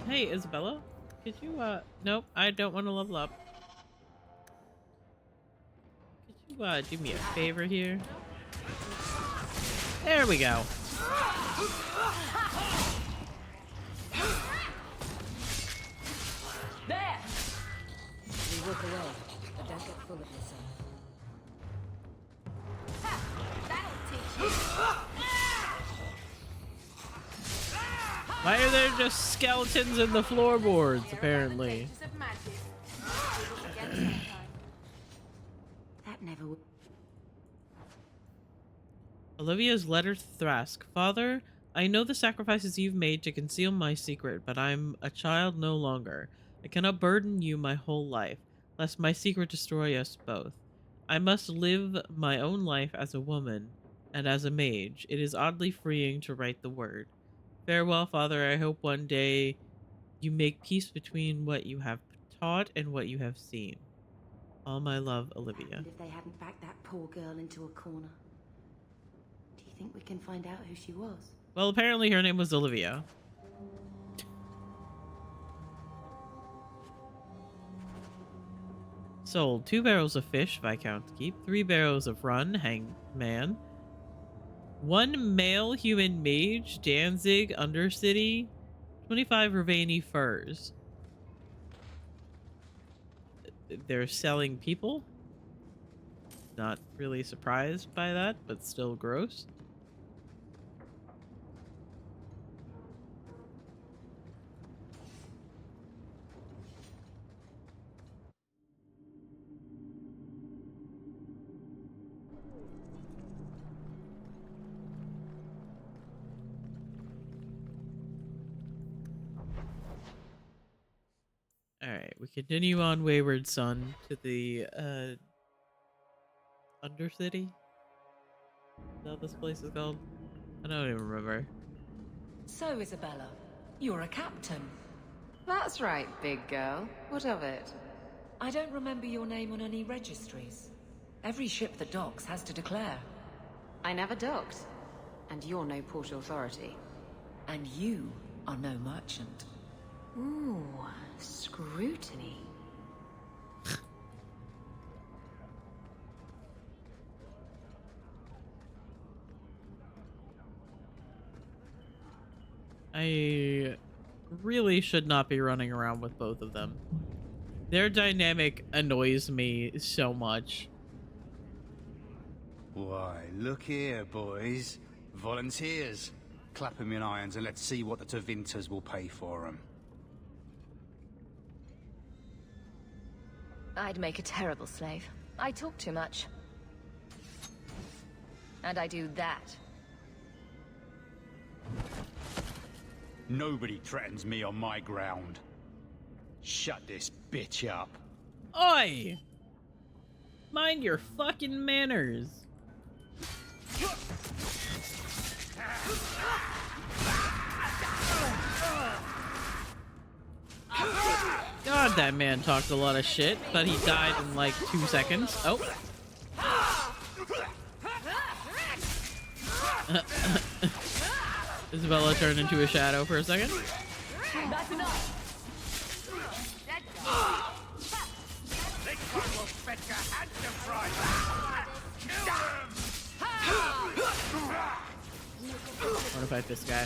Hey, Isabella? Could you, nope, I don't want to level up. Could you, do me a favor here? There we go. There! You walk away, but don't get full of yourself. That'll teach you. Why are there just skeletons in the floorboards, apparently? That never would. Olivia's letter to Thrask. Father, I know the sacrifices you've made to conceal my secret, but I'm a child no longer. I cannot burden you my whole life, lest my secret destroy us both. I must live my own life as a woman, and as a mage. It is oddly freeing to write the word. Farewell, Father. I hope one day you make peace between what you have taught and what you have seen. All my love, Olivia. And if they hadn't backed that poor girl into a corner, do you think we can find out who she was? Well, apparently her name was Olivia. Sold 2 barrels of fish, Viscount Keep, 3 barrels of run, Hangman, 1 male human mage, Danzig, Undercity, 25 Ravani furs. They're selling people. Not really surprised by that, but still gross. Alright, we continue on Wayward Son to the, Undercity? Is that what this place is called? I don't even remember. So, Isabella, you're a captain. That's right, big girl. What of it? I don't remember your name on any registries. Every ship that docks has to declare. I never docked. And you're no port authority. And you are no merchant. Ooh, scrutiny. I really should not be running around with both of them. Their dynamic annoys me so much. Why, look here, boys. Volunteers. Clap 'em in irons and let's see what the Tevinters will pay for 'em. I'd make a terrible slave. I talk too much. And I do that. Nobody threatens me on my ground. Shut this bitch up. Oi! Mind your fucking manners. God, that man talked a lot of shit, but he died in like 2 seconds. Oh. Isabella turned into a shadow for a second. That's enough. What if I fight this guy?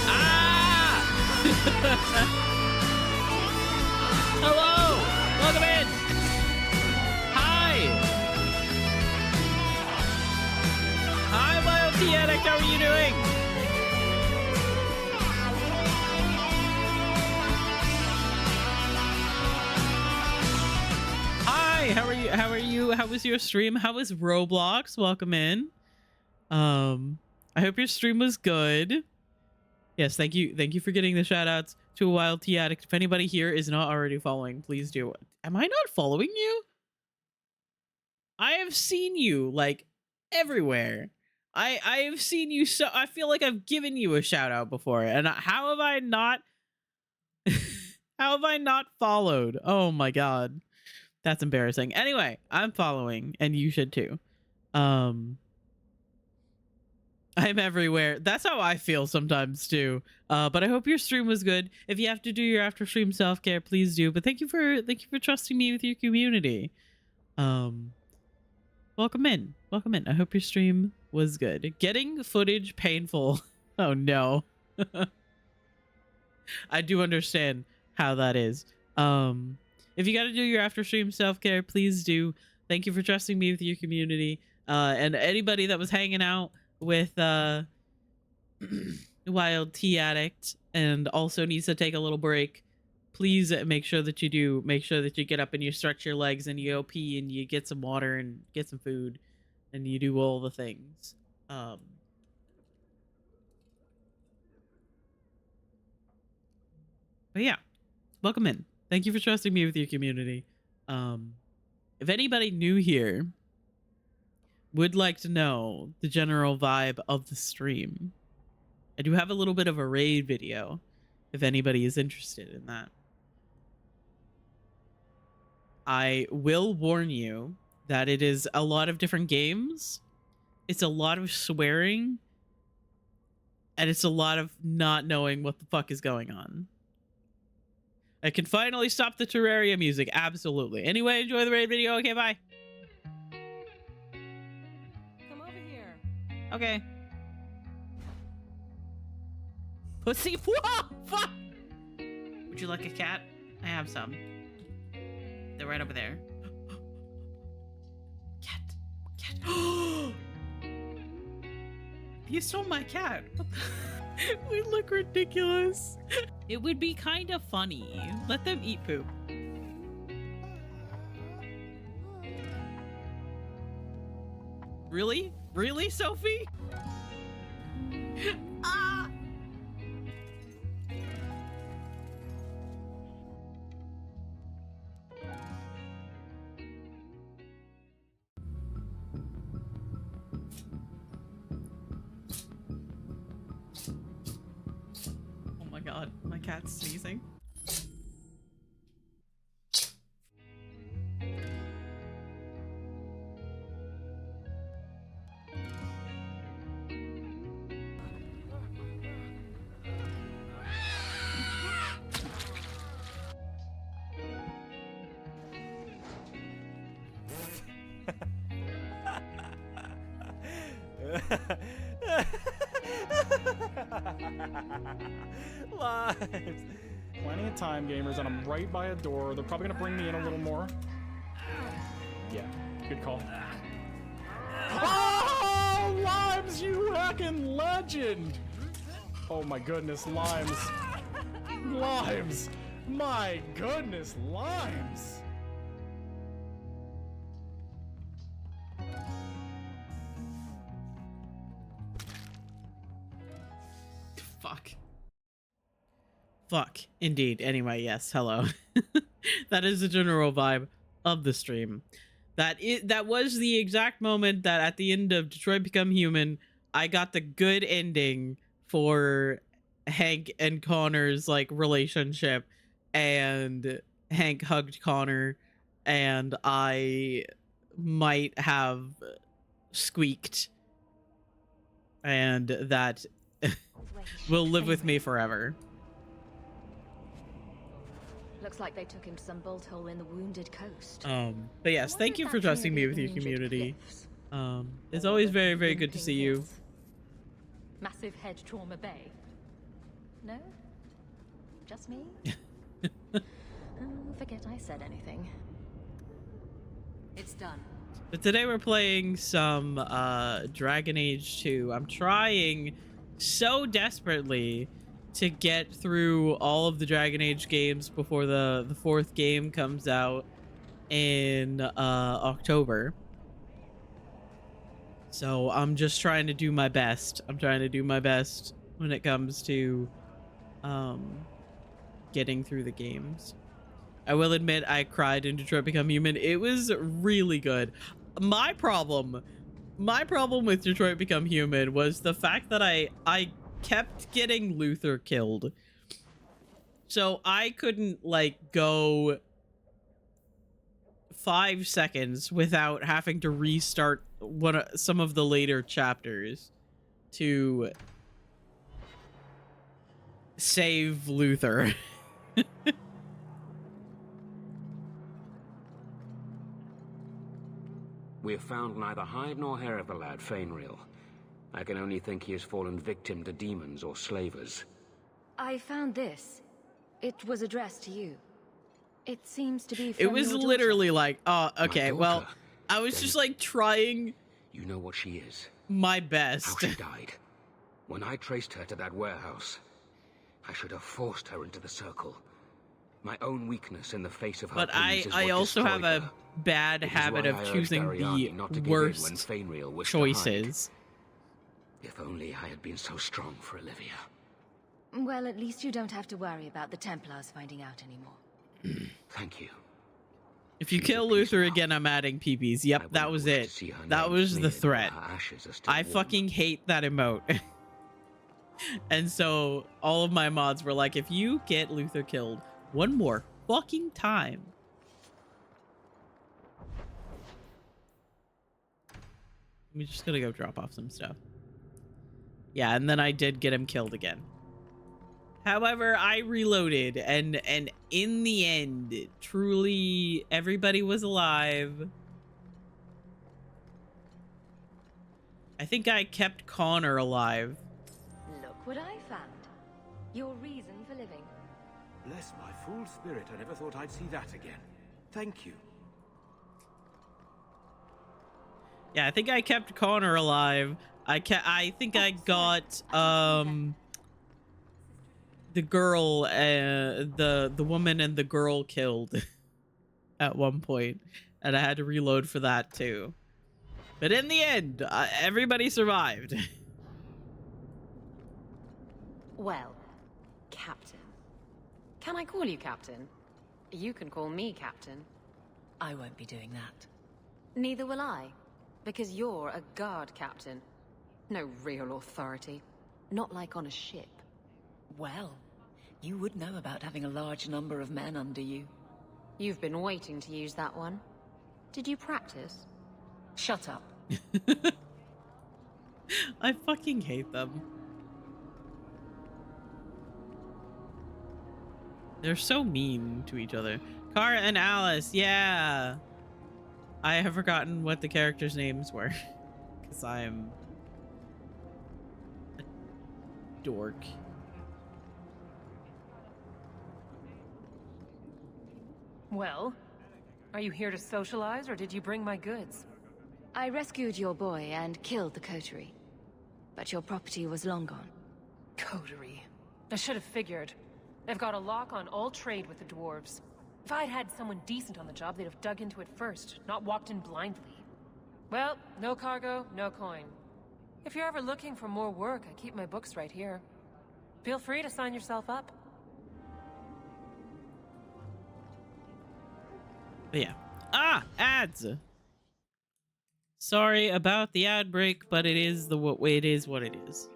Ah! Hello! Welcome in! Hi! Hi, Wild Tea Addict, how are you doing? Hi, how are you? How are you? How was your stream? How was Roblox? Welcome in. I hope your stream was good. Yes, thank you. Thank you for getting the shout outs to a Wild Tea Addict. If anybody here is not already following, please do. Am I not following you? I have seen you like everywhere. I have seen you, so I feel like I've given you a shout out before. And how have I not how have I not followed? Oh my god. That's embarrassing. Anyway, I'm following and you should too. I'm everywhere. That's how I feel sometimes too. But I hope your stream was good. If you have to do your after stream self-care, please do. But thank you for trusting me with your community. Welcome in. Welcome in. I hope your stream was good. Getting footage painful. Oh no. I do understand how that is. If you got to do your after stream self-care, please do. Thank you for trusting me with your community. And anybody that was hanging out with Wild Tea Addict and also needs to take a little break, please make sure that you do. Make sure that you get up and you stretch your legs and you go pee and you get some water and get some food and you do all the things. But yeah, welcome in. Thank you for trusting me with your community. If anybody new here would like to know the general vibe of the stream, I do have a little bit of a raid video if anybody is interested in that. I will warn you that it is a lot of different games. It's a lot of swearing. And it's a lot of not knowing what the fuck is going on. I can finally stop the Terraria music. Absolutely. Anyway, enjoy the raid video. Okay, bye. Come over here. Okay. Pussy. Whoa, fuck. Would you like a cat? I have some. They're right over there. Cat. You stole my cat. We look ridiculous. It would be kind of funny. Let them eat poop. Really? Really, Sophie? Ah! Oh my god, my cat's sneezing. Lives. Plenty of time, gamers, and I'm right by a door. They're probably gonna bring me in a little more. Yeah, good call. Oh, Limes, you heckin' legend! Oh my goodness, Limes. Limes! My goodness, Limes! Fuck. Fuck. Indeed. Anyway, yes, hello. That is the general vibe of the stream. That was the exact moment that at the end of Detroit Become Human, I got the good ending for Hank and Connor's like relationship, and Hank hugged Connor, and I might have squeaked, and that will live with me forever. Looks like they took him to some bolt hole in the Wounded Coast. But yes, thank you for trusting me with your community. It's always very, very good to see you. Massive head trauma bay. No? Just me? Forget I said anything. It's done. But today we're playing some Dragon Age 2. I'm trying so desperately to get through all of the Dragon Age games before the fourth game comes out in October. So I'm just trying to do my best. I'm trying to do my best when it comes to getting through the games. I will admit I cried in Detroit Become Human. It was really good. My problem with Detroit Become Human was the fact that I kept getting Luther killed. So I couldn't like go 5 seconds without having to restart some of the later chapters to save Luther. We have found neither hide nor hair of the lad, Fainreal. I can only think he has fallen victim to demons or slavers. I found this. It was addressed to you. It seems to be from It was your literally like, oh, okay, daughter? well, I was just like trying. You know what she is. My best. How she died. When I traced her to that warehouse, I should have forced her into the circle. My own weakness in the face of her But pleas is I what also have destroyed a her. bad It is habit why of I urged choosing Ariadne not to the give in when worst Fainreal wished to hide. choices. If only I had been so strong for Olivia. Well, at least you don't have to worry about the Templars finding out anymore. Thank you. If you kill Luther again, I'm adding PBs. Yep, that was it. That was the threat. I fucking hate that emote. And so all of my mods were like, if you get Luther killed one more fucking time. I'm just gonna go drop off some stuff. Yeah, and then I did get him killed again. However, I reloaded, and in the end, truly, everybody was alive. I think I kept Connor alive. Look what I found. Your reason for living. Bless my fool spirit, I never thought I'd see that again. Thank you. Yeah, I think I kept Connor alive. I think I got the girl, the woman and the girl killed at one point, and I had to reload for that too. But in the end, everybody survived. Well, Captain. Can I call you Captain? You can call me Captain. I won't be doing that. Neither will I, because you're a guard captain. No real authority. Not like on a ship. Well, you would know about having a large number of men under you. You've been waiting to use that one. Did you practice? Shut up. I fucking hate them. They're so mean to each other. Kara and Alice, yeah. I have forgotten what the characters' names were. Because I'm a dork. Well, are you here to socialize, or did you bring my goods? I rescued your boy and killed the coterie. But your property was long gone. Coterie. I should have figured. They've got a lock on all trade with the dwarves. If I'd had someone decent on the job, they'd have dug into it first, not walked in blindly. Well, no cargo, no coin. If you're ever looking for more work, I keep my books right here. Feel free to sign yourself up. But yeah. Ah! Ads! Sorry about the ad break, but it is what it is.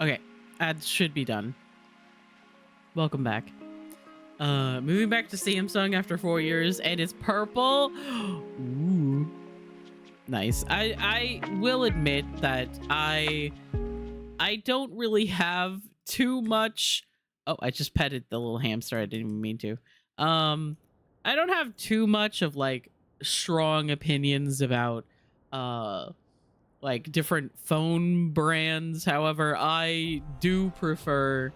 Okay, ads should be done. Welcome back. Moving back to Samsung after 4 years, and it's purple. Ooh, nice. I will admit that I don't really have too much. Oh, I just petted the little hamster. I didn't even mean to. I don't have too much of like strong opinions about like different phone brands. However, I do prefer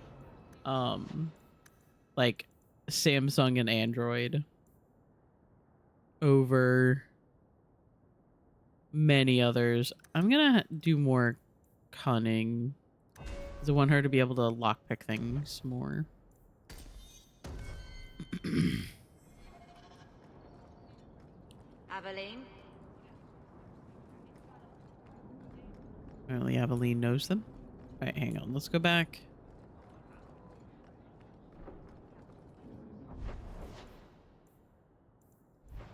like Samsung and Android over many others. I'm gonna do more cunning, because I want her to be able to lockpick things more. Aveline? Apparently Aveline knows them. All right, hang on. Let's go back.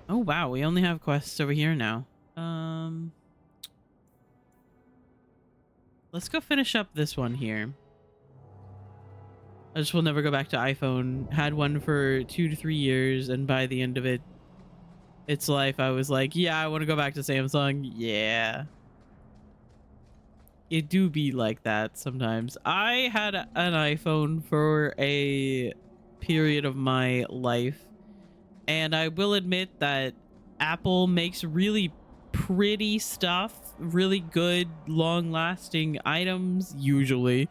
Oh, wow. We only have quests over here now. Let's go finish up this one here. I just will never go back to iPhone. Had one for 2 to 3 years, and by the end of its life, I was like, yeah, I want to go back to Samsung. Yeah. It do be like that sometimes. I had an iPhone for a period of my life, and I will admit that Apple makes really pretty stuff, really good, long-lasting items, usually.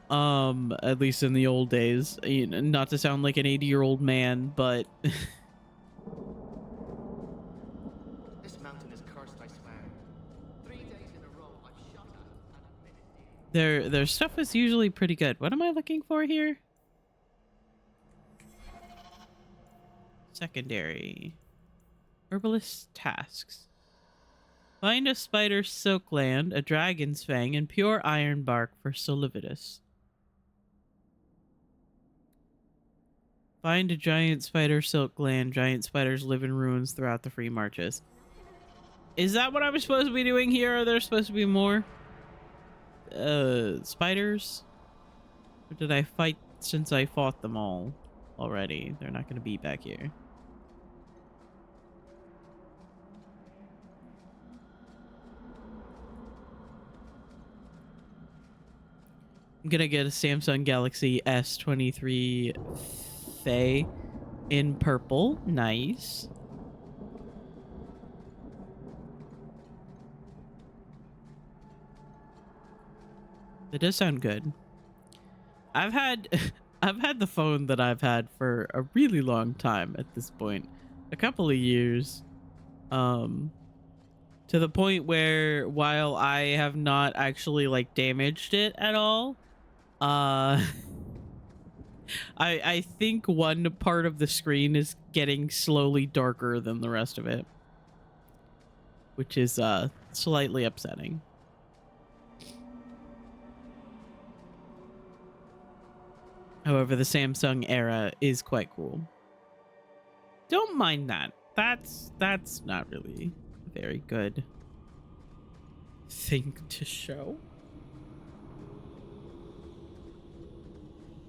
At least in the old days. You know, not to sound like an 80-year-old man, but This mountain is cursed, I swear. 3 days in a row I've shot at and their stuff is usually pretty good. What am I looking for here? Secondary. Herbalist tasks. Find a spider silk gland, a dragon's fang, and pure iron bark for Solividus. Find a giant spider silk gland. Giant spiders live in ruins throughout the free marches. Is that what I'm supposed to be doing here? Are there supposed to be more spiders? Or did I fight since I fought them all already? They're not going to be back here. I'm gonna get a Samsung Galaxy S23 Faye in purple. Nice. It does sound good. I've had the phone that I've had for a really long time at this point. A couple of years. To the point where while I have not actually like damaged it at all, I think one part of the screen is getting slowly darker than the rest of it, which is slightly upsetting. However, the Samsung era is quite cool. Don't mind that. That's not really a very good thing to show.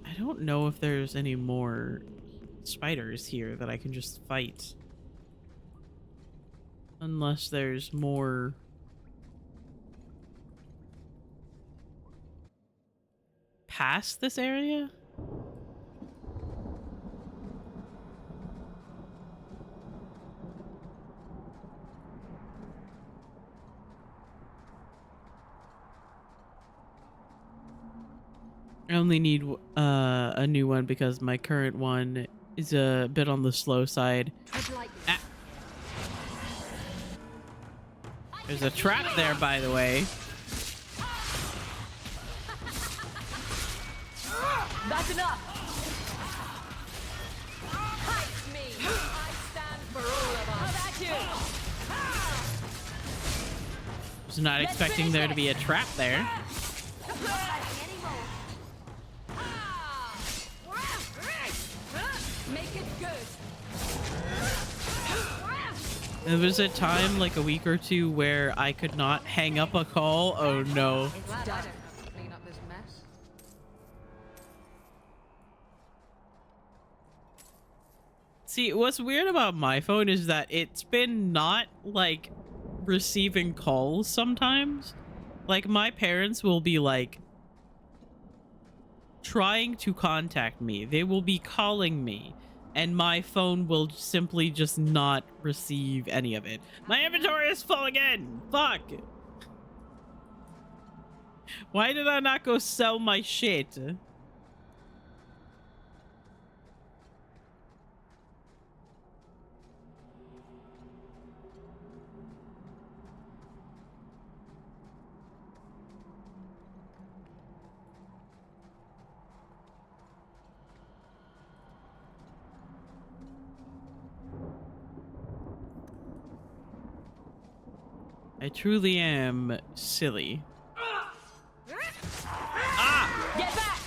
I don't know if there's any more spiders here that I can just fight. Unless there's more... past this area? I only need a new one because my current one is a bit on the slow side. Ah. There's a trap there, by the way. That's enough. Fight me. I stand for all of us. How about you? Was not expecting there to be a trap there. Make it good. There was a time, like a week or two, where I could not hang up a call. Oh no. It's done. Clean up this mess. See, what's weird about my phone is that it's been not, like, receiving calls sometimes. Like, my parents will be, like, trying to contact me. They will be calling me, and my phone will simply just not receive any of it. My inventory is full again! Fuck! Why did I not go sell my shit? I truly am silly. Ah! Get back!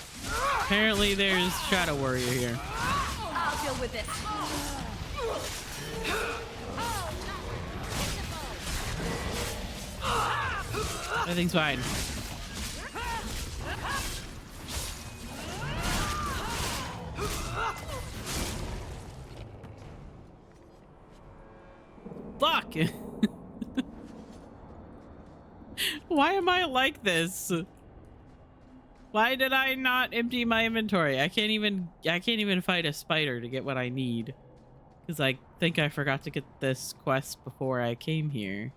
Apparently there's Shadow Warrior here. I'll deal with this. Everything's fine. like... Why am I like this? Why did I not empty my inventory? I can't even fight a spider to get what I need. Because I think I forgot to get this quest before I came here.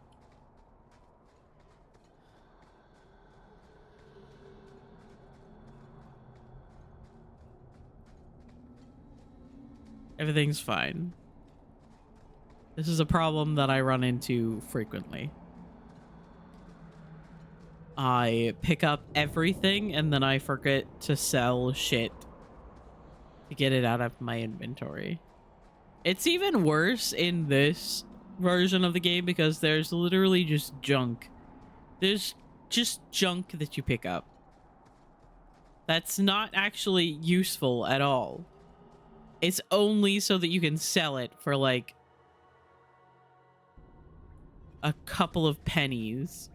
Everything's fine. This is a problem that I run into frequently. I pick up everything and then I forget to sell shit to get it out of my inventory. It's even worse in this version of the game because there's literally just junk. There's just junk that you pick up. That's not actually useful at all. It's only so that you can sell it for like a couple of pennies.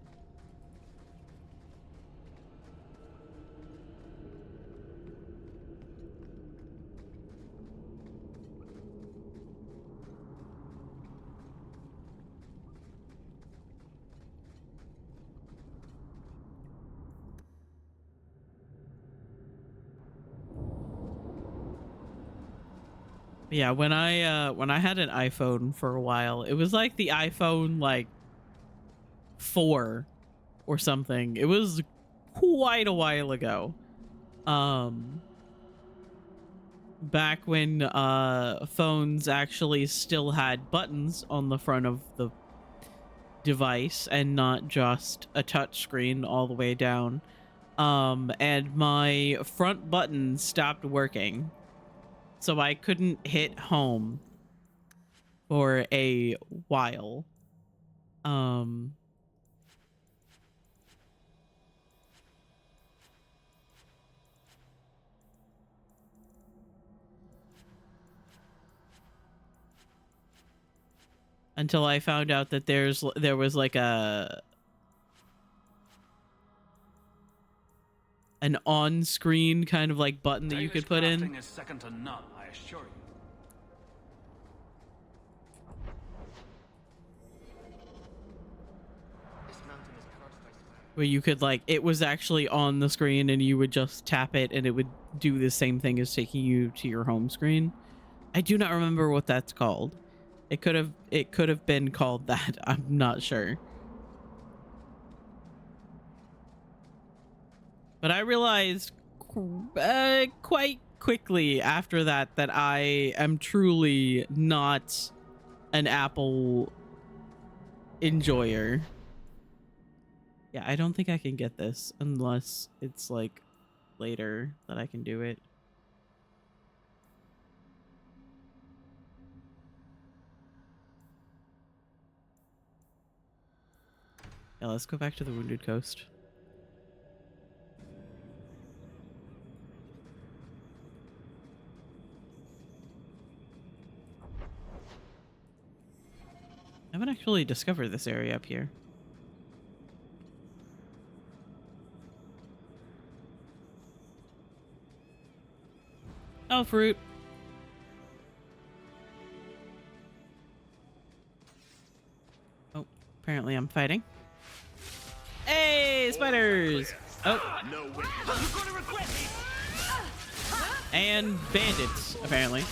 Yeah, when I had an iPhone for a while, it was like the iPhone like 4 or something. It was quite a while ago. Back when phones actually still had buttons on the front of the device and not just a touch screen all the way down. And my front button stopped working. So I couldn't hit home for a while. Until I found out that there was like an on-screen kind of like button that you could put in. Is second to none, I assure you. Where you could like, it was actually on the screen and you would just tap it and it would do the same thing as taking you to your home screen. I do not remember what that's called. It could have been called that. I'm not sure. But I realized quite quickly after that that I am truly not an Apple enjoyer. Yeah, I don't think I can get this unless it's like later that I can do it. Yeah, let's go back to the Wounded Coast. I haven't actually discovered this area up here. Oh, fruit. Oh, apparently I'm fighting. Hey, spiders! Oh. And bandits, apparently.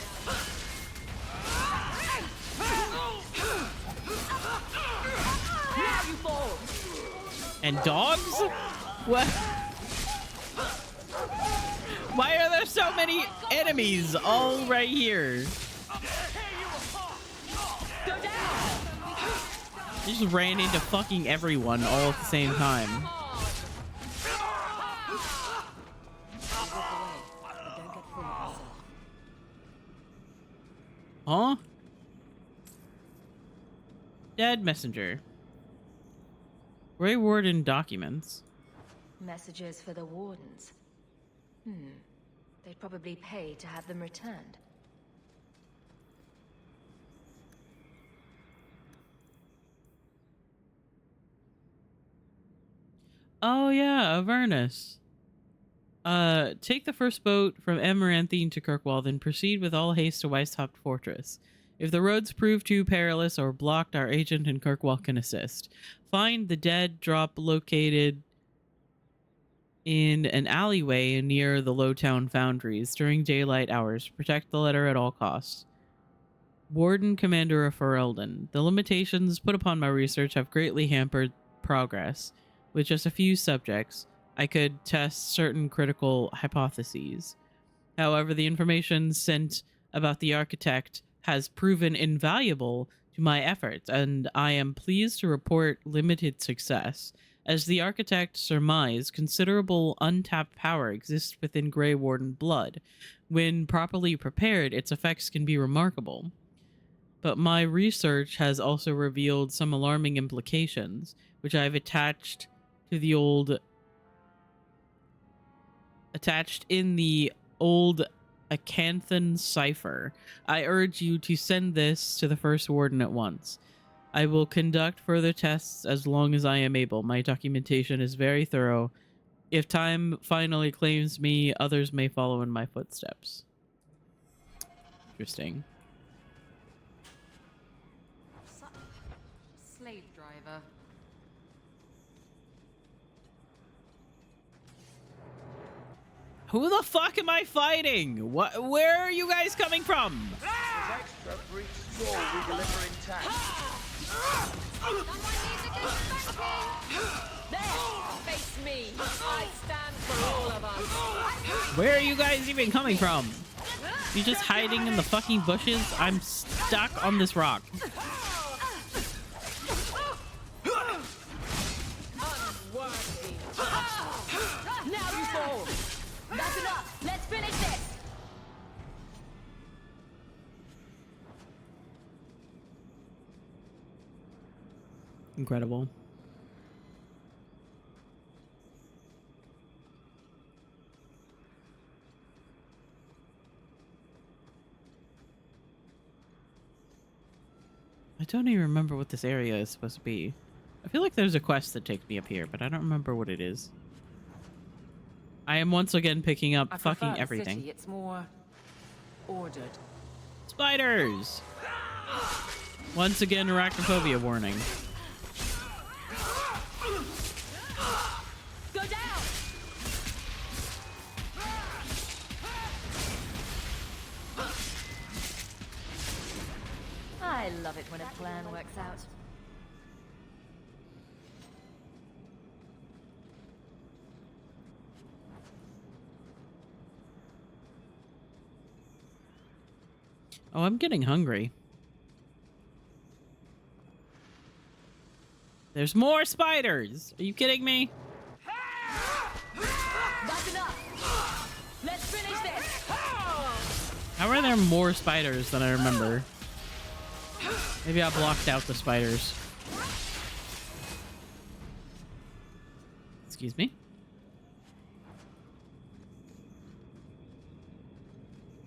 And dogs? What? Why are there so many enemies all right here? You just ran into fucking everyone all at the same time. Huh? Dead messenger. Grey Warden documents. Messages for the Wardens. They'd probably pay to have them returned. Oh yeah, Avernus. Take the first boat from Amaranthine to Kirkwall, then proceed with all haste to Weisthaupt Fortress. If the roads prove too perilous or blocked, our agent and Kirkwall can assist. Find the dead drop located in an alleyway near the Lowtown Foundries during daylight hours. Protect the letter at all costs. Warden Commander of Ferelden. The limitations put upon my research have greatly hampered progress. With just a few subjects, I could test certain critical hypotheses. However, the information sent about the architect has proven invaluable to my efforts, and I am pleased to report limited success. As the architect surmised, considerable untapped power exists within Grey Warden blood. When properly prepared, its effects can be remarkable. But my research has also revealed some alarming implications, which I've attached in the old Acanthan cipher. I urge you to send this to the First Warden at once. I will conduct further tests as long as I am able. My documentation is very thorough. If time finally claims me, others may follow in my footsteps. Interesting. Slave driver. Who the fuck am I fighting? What? Where are you guys coming from? Extra for each straw we deliver intact. There! Face me! I stand for all of us! Where are you guys even coming from? You just hiding in the fucking bushes? I'm stuck on this rock. Unworthy! Now you fall! That's enough! Let's finish this! Incredible. I don't even remember what this area is supposed to be. I feel like there's a quest that takes me up here, but I don't remember what it is. I am once again picking up fucking everything. City, it's more ordered. Spiders! Once again, arachnophobia warning. Go down! I love it when a plan works out. Oh, I'm getting hungry. There's more spiders! Are you kidding me? That's enough! Let's finish this! How are there more spiders than I remember? Maybe I blocked out the spiders. Excuse me?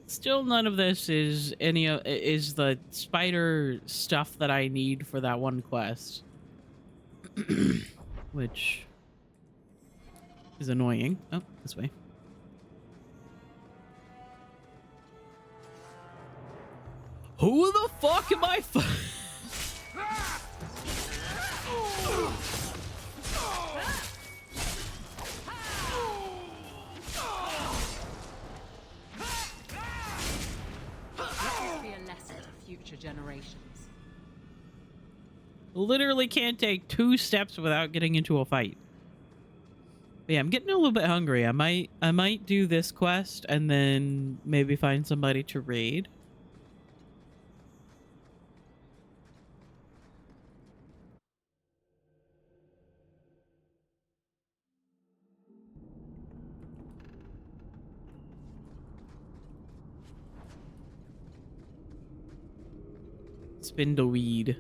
Still none of this is is the spider stuff that I need for that one quest. Which is annoying. Oh, this way. Who the fuck am I Future generations. Literally can't take 2 steps without getting into a fight. But yeah, I'm getting a little bit hungry. I might do this quest and then maybe find somebody to raid. Spindleweed.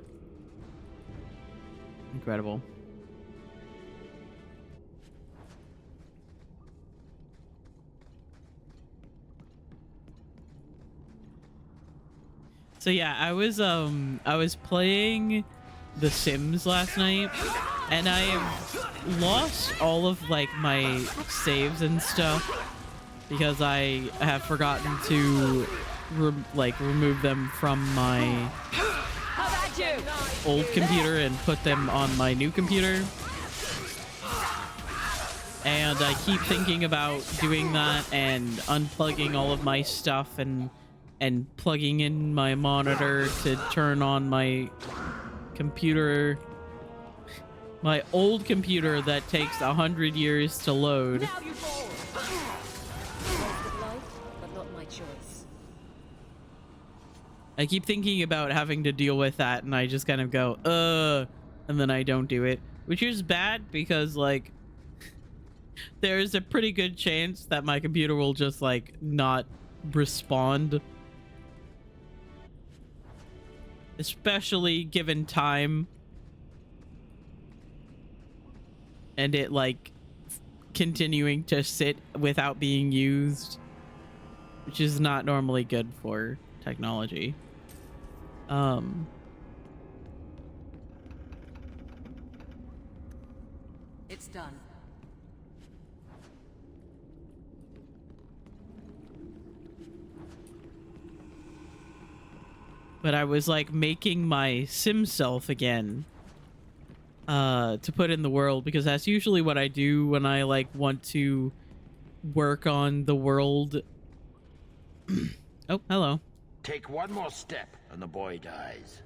Incredible. So yeah, I was playing The Sims last night, and I have lost all of like my saves and stuff because I have forgotten to remove them from my old computer and put them on my new computer. And I keep thinking about doing that and unplugging all of my stuff and plugging in my monitor to turn on my computer, my old computer that takes 100 years to load. I keep thinking about having to deal with that, and I just kind of go, and then I don't do it, which is bad because, like, there's a pretty good chance that my computer will just, like, not respond. Especially given time. And it, like, continuing to sit without being used. Which is not normally good for technology. It's done. But I was like making my sim self again to put in the world, because that's usually what I do when I like want to work on the world. Oh, hello. Take one more step and the boy dies.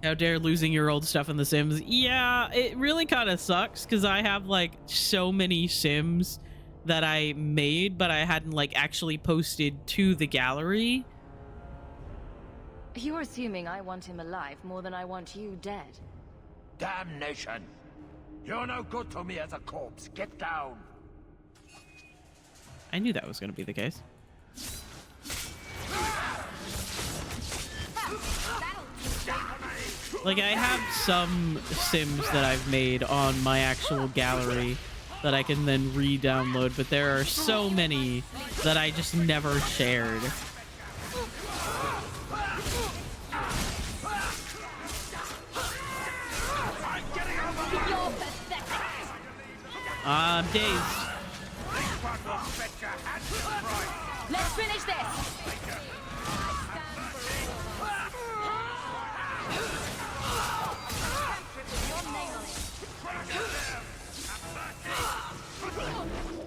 How dare losing your old stuff in The Sims? Yeah, it really kind of sucks because I have like so many Sims that I made, but I hadn't like actually posted to the gallery. You're assuming I want him alive more than I want you dead. Damnation! You're no good to me as a corpse. Get down. I knew that was going to be the case. Like, I have some Sims that I've made on my actual gallery that I can then re-download, but there are so many that I just never shared. I'm dazed. Let's finish this!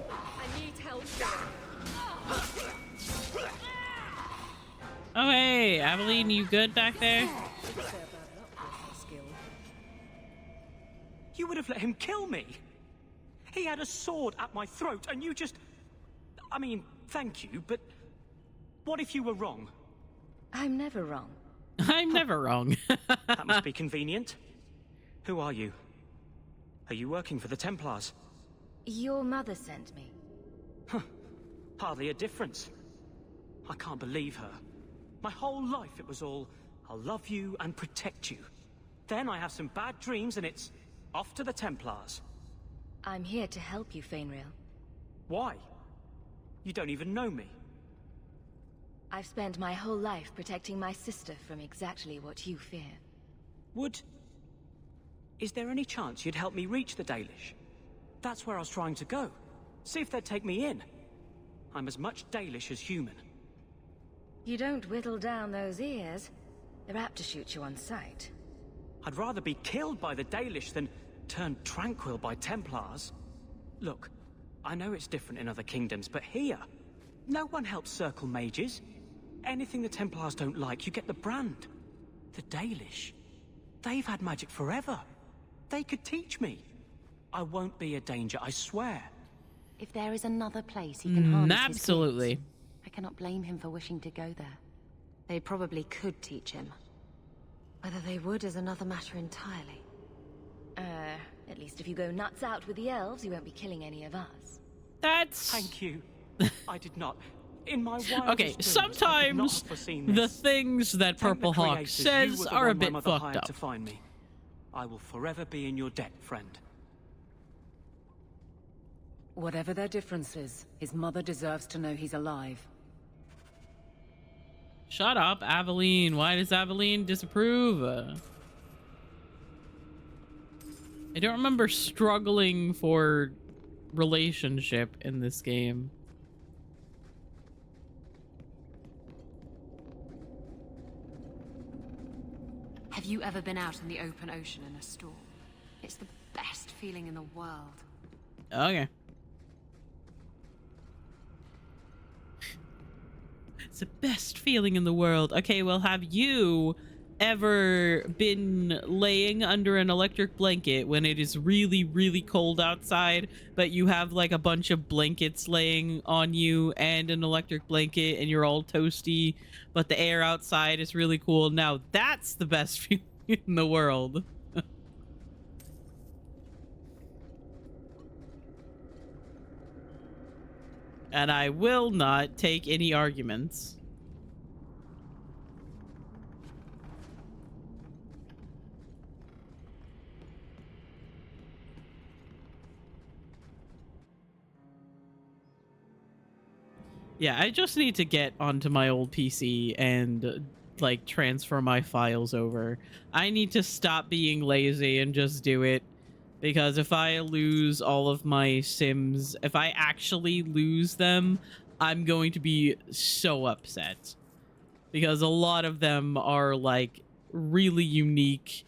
I need help. Oh, hey, Aveline, you good back there? You would have let him kill me. He had a sword at my throat, and you just... I mean, thank you, but what if you were wrong? I'm never wrong. I'm never wrong. That must be convenient. Who are you? Are you working for the Templars? Your mother sent me. Huh. Hardly a difference. I can't believe her. My whole life it was all, I'll love you and protect you. Then I have some bad dreams and it's off to the Templars. I'm here to help you, Fainrail. Why? You don't even know me. I've spent my whole life protecting my sister from exactly what you fear. Is there any chance you'd help me reach the Dalish? That's where I was trying to go. See if they'd take me in. I'm as much Dalish as human. You don't whittle down those ears. They're apt to shoot you on sight. I'd rather be killed by the Dalish than turned tranquil by Templars. Look, I know it's different in other kingdoms, but here, no one helps circle mages. Anything the Templars don't like, you get the brand. The Dalish, they've had magic forever. They could teach me. I won't be a danger, I swear. If there is another place he can harness absolutely. his gifts, I cannot blame him for wishing to go there. They probably could teach him. Whether they would is another matter entirely. At least if you go nuts out with the elves, you won't be killing any of us. That's... Thank you. I did not. In my wildest okay, dreams, sometimes the things that Purple Hawk says are a bit fucked up. To find me. I will forever be in your debt, friend. Whatever their differences, his mother deserves to know he's alive. Shut up, Aveline. Why does Aveline disapprove? I don't remember struggling for relationship in this game. Have you ever been out in the open ocean in a storm? It's the best feeling in the world. Okay. It's the best feeling in the world. Okay, well, have you ever been laying under an electric blanket when it is really, really cold outside, but you have like a bunch of blankets laying on you and an electric blanket and you're all toasty, but the air outside is really cool? Now that's the best feeling in the world. And I will not take any arguments. Yeah, I just need to get onto my old PC and like transfer my files over. I need to stop being lazy and just do it. Because if I lose all of my Sims, if I actually lose them, I'm going to be so upset. Because a lot of them are like really unique.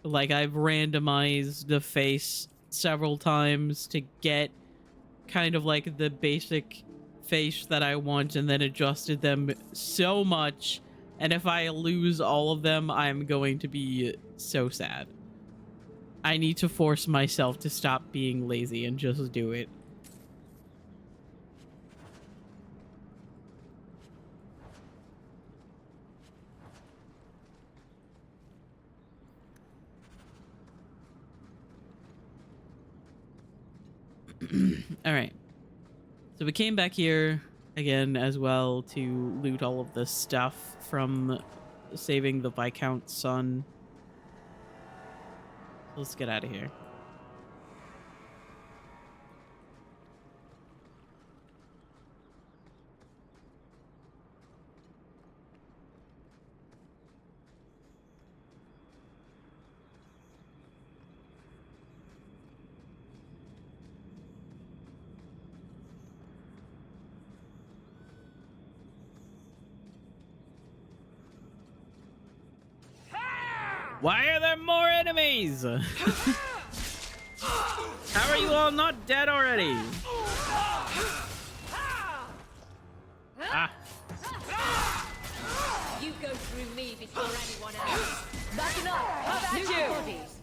Like I've randomized the face several times to get kind of like the basic face that I want and then adjusted them so much. And if I lose all of them, I'm going to be so sad. I need to force myself to stop being lazy and just do it. All right. So we came back here again as well to loot all of the stuff from saving the Viscount's son. Let's get out of here. Why are there more enemies? How are you all not dead already? Ah. You go through me before anyone else. Backing up! How about you? Bodies.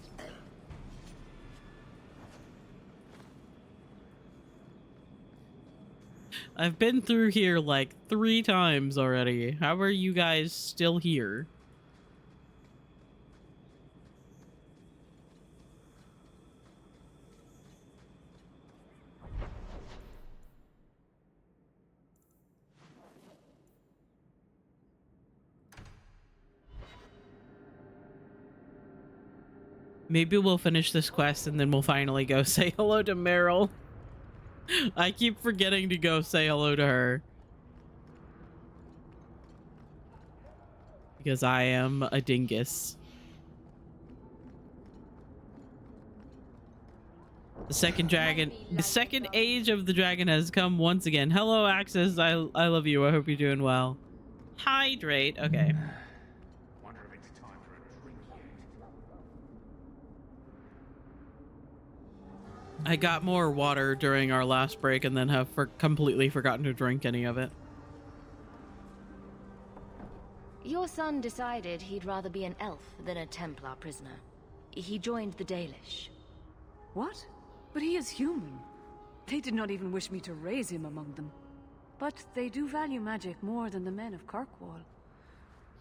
I've been through here like 3 times already. How are you guys still here? Maybe we'll finish this quest and then we'll finally go say hello to Meryl. I keep forgetting to go say hello to her. Because I am a dingus. The second age of the dragon has come once again. Hello, Axis. I love you. I hope you're doing well. Hydrate. Okay. I got more water during our last break and then have completely forgotten to drink any of it. Your son decided he'd rather be an elf than a Templar prisoner. He joined the Dalish. What? But he is human. They did not even wish me to raise him among them. But they do value magic more than the men of Kirkwall.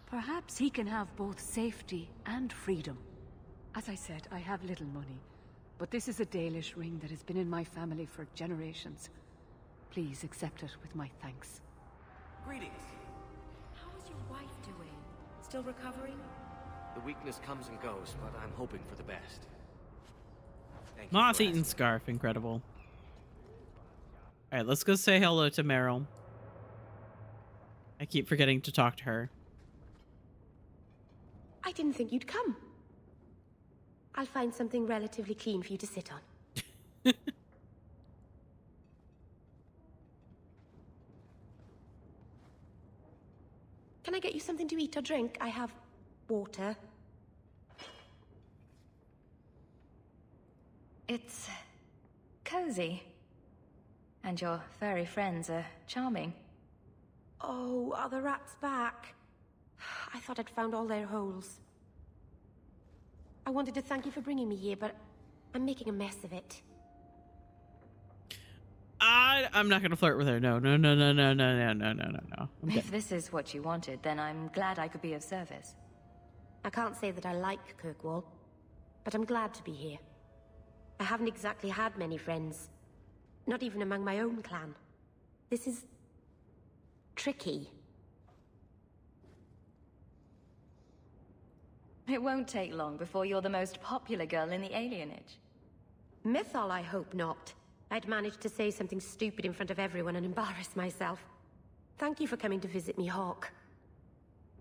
Perhaps he can have both safety and freedom. As I said, I have little money. But this is a Dalish ring that has been in my family for generations. Please accept it with my thanks. Greetings. How is your wife doing? Still recovering? The weakness comes and goes, but I'm hoping for the best. Moth-eaten scarf. Incredible. Alright, let's go say hello to Meryl. I keep forgetting to talk to her. I didn't think you'd come. I'll find something relatively clean for you to sit on. Can I get you something to eat or drink? I have water. It's cozy. And your furry friends are charming. Oh, are the rats back? I thought I'd found all their holes. I wanted to thank you for bringing me here, but I'm making a mess of it. I'm not gonna flirt with her. No. If this is what you wanted, then I'm glad I could be of service. I can't say that I like Kirkwall, but I'm glad to be here. I haven't exactly had many friends. Not even among my own clan. This is... tricky. It won't take long before you're the most popular girl in the alienage. Mythol, I hope not. I'd managed to say something stupid in front of everyone and embarrass myself. Thank you for coming to visit me, Hawk.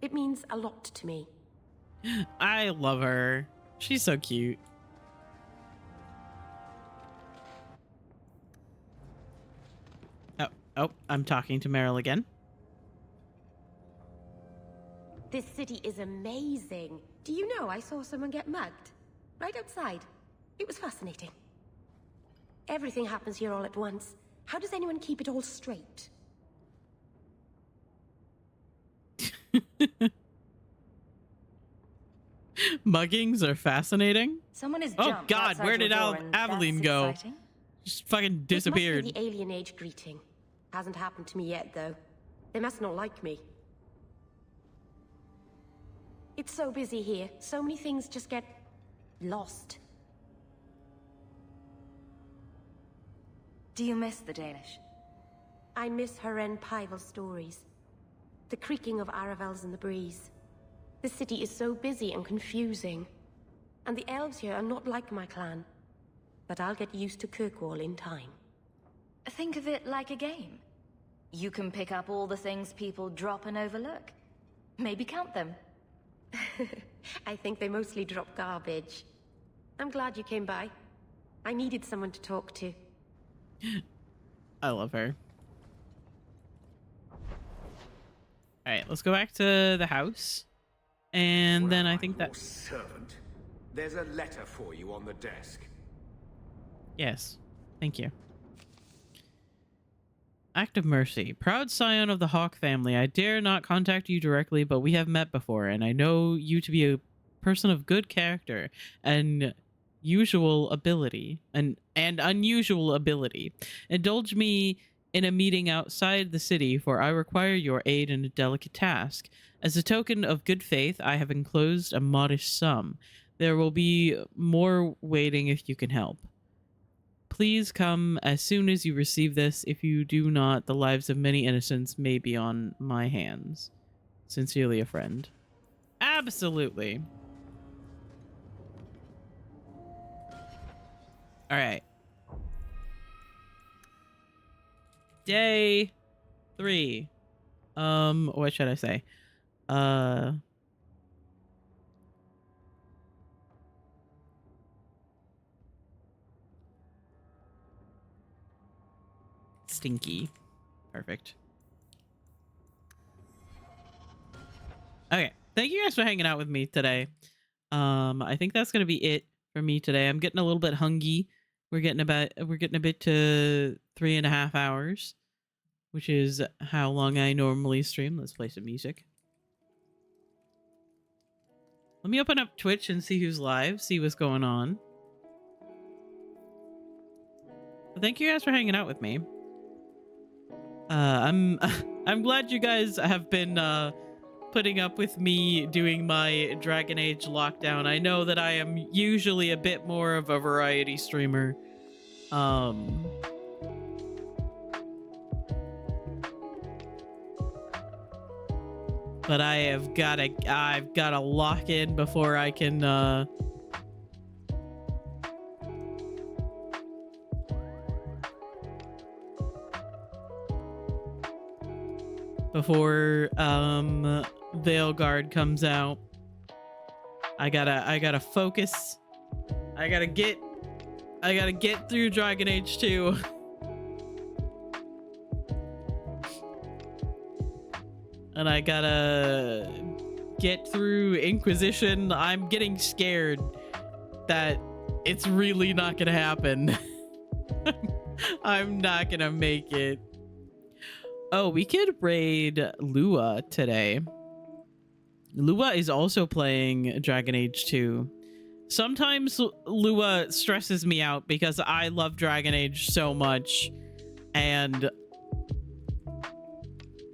It means a lot to me. I love her. She's so cute. Oh, I'm talking to Meryl again. This city is amazing. Do you know I saw someone get mugged? Right outside. It was fascinating. Everything happens here all at once. How does anyone keep it all straight? Muggings are fascinating. Someone has oh jumped God, outside where your did door and Aveline that's go? exciting. Just fucking This must be disappeared. the alien age greeting. Hasn't happened to me yet, though. They must not like me. It's so busy here. So many things just get... lost. Do you miss the Danish? I miss Haren Pyvel's stories. The creaking of Aravels in the breeze. The city is so busy and confusing. And the elves here are not like my clan. But I'll get used to Kirkwall in time. Think of it like a game. You can pick up all the things people drop and overlook. Maybe count them. I think they mostly drop garbage. I'm glad you came by. I needed someone to talk to. I love her. Alright, let's go back to the house. And then I think that... servant. There's a letter for you on the desk. Yes. Thank you. Act of mercy. Proud scion of the Hawk family, I dare not contact you directly, but we have met before, and I know you to be a person of good character and unusual ability. Indulge me in a meeting outside the city, for I require your aid in a delicate task. As a token of good faith, I have enclosed a modest sum. There will be more waiting if you can help. Please come as soon as you receive this. If you do not, the lives of many innocents may be on my hands. Sincerely, a friend. Absolutely. All right. Day 3. What should I say? Stinky. Perfect. Okay. Thank you guys for hanging out with me today. I think that's gonna be it for me today. I'm getting a little bit hungry. We're getting a bit to 3.5 hours, which is how long I normally stream. Let's play some music. Let me open up Twitch and see who's live, see what's going on. But thank you guys for hanging out with me. I'm glad you guys have been putting up with me doing my Dragon Age lockdown. I know that I am usually a bit more of a variety streamer. But I've gotta lock in before I can before Veilguard comes out. I gotta focus. I gotta get through Dragon Age 2. And I gotta get through Inquisition. I'm getting scared that it's really not gonna happen. I'm not gonna make it. Oh, we could raid Lua today. Lua is also playing Dragon Age 2. Sometimes Lua stresses me out because I love Dragon Age so much, and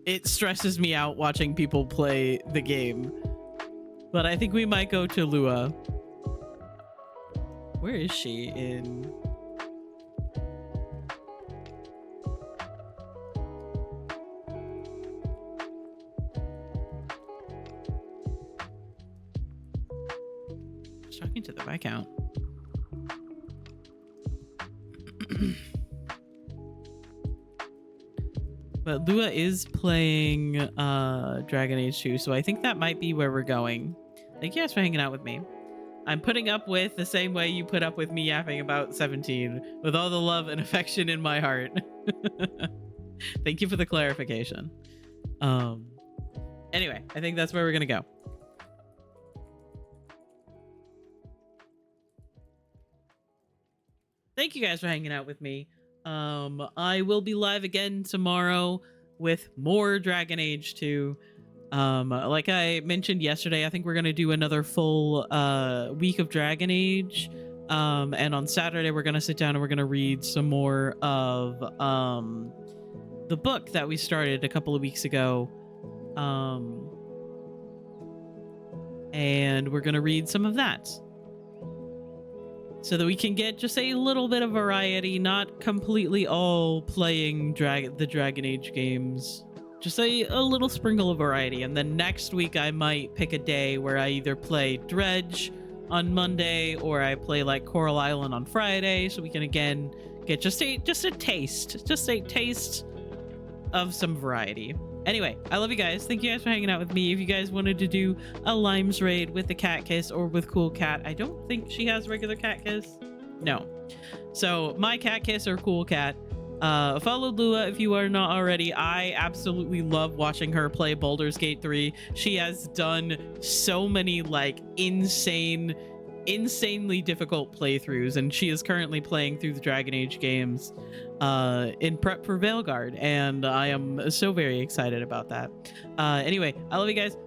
it stresses me out watching people play the game. But I think we might go to Lua. Where is she in? Just talking to the Viscount. But Lua is playing Dragon Age 2, so I think that might be where we're going. Thank you guys for hanging out with me. I'm putting up with the same way you put up with me yapping about 17, with all the love and affection in my heart. Thank you for the clarification. Anyway, I think that's where we're gonna go. Thank you guys for hanging out with me. I will be live again tomorrow with more Dragon Age 2. Like I mentioned yesterday, I think we're gonna do another full week of Dragon Age. And on Saturday we're gonna sit down and we're gonna read some more of the book that we started a couple of weeks ago. And we're gonna read some of that, so that we can get just a little bit of variety, not completely all playing the Dragon Age games. Just a little sprinkle of variety. And then next week I might pick a day where I either play Dredge on Monday or I play like Coral Island on Friday, so we can again get just a taste of some variety. Anyway, I love you guys. Thank you guys for hanging out with me. If you guys wanted to do a Limes raid with the Cat Kiss or with Cool Cat, I don't think she has regular Cat Kiss. No. So my Cat Kiss or Cool Cat. Follow Lua if you are not already. I absolutely love watching her play Baldur's Gate 3. She has done so many like insanely difficult playthroughs, and she is currently playing through the Dragon Age games in prep for Veilguard, and I am so very excited about that. Anyway, I love you guys.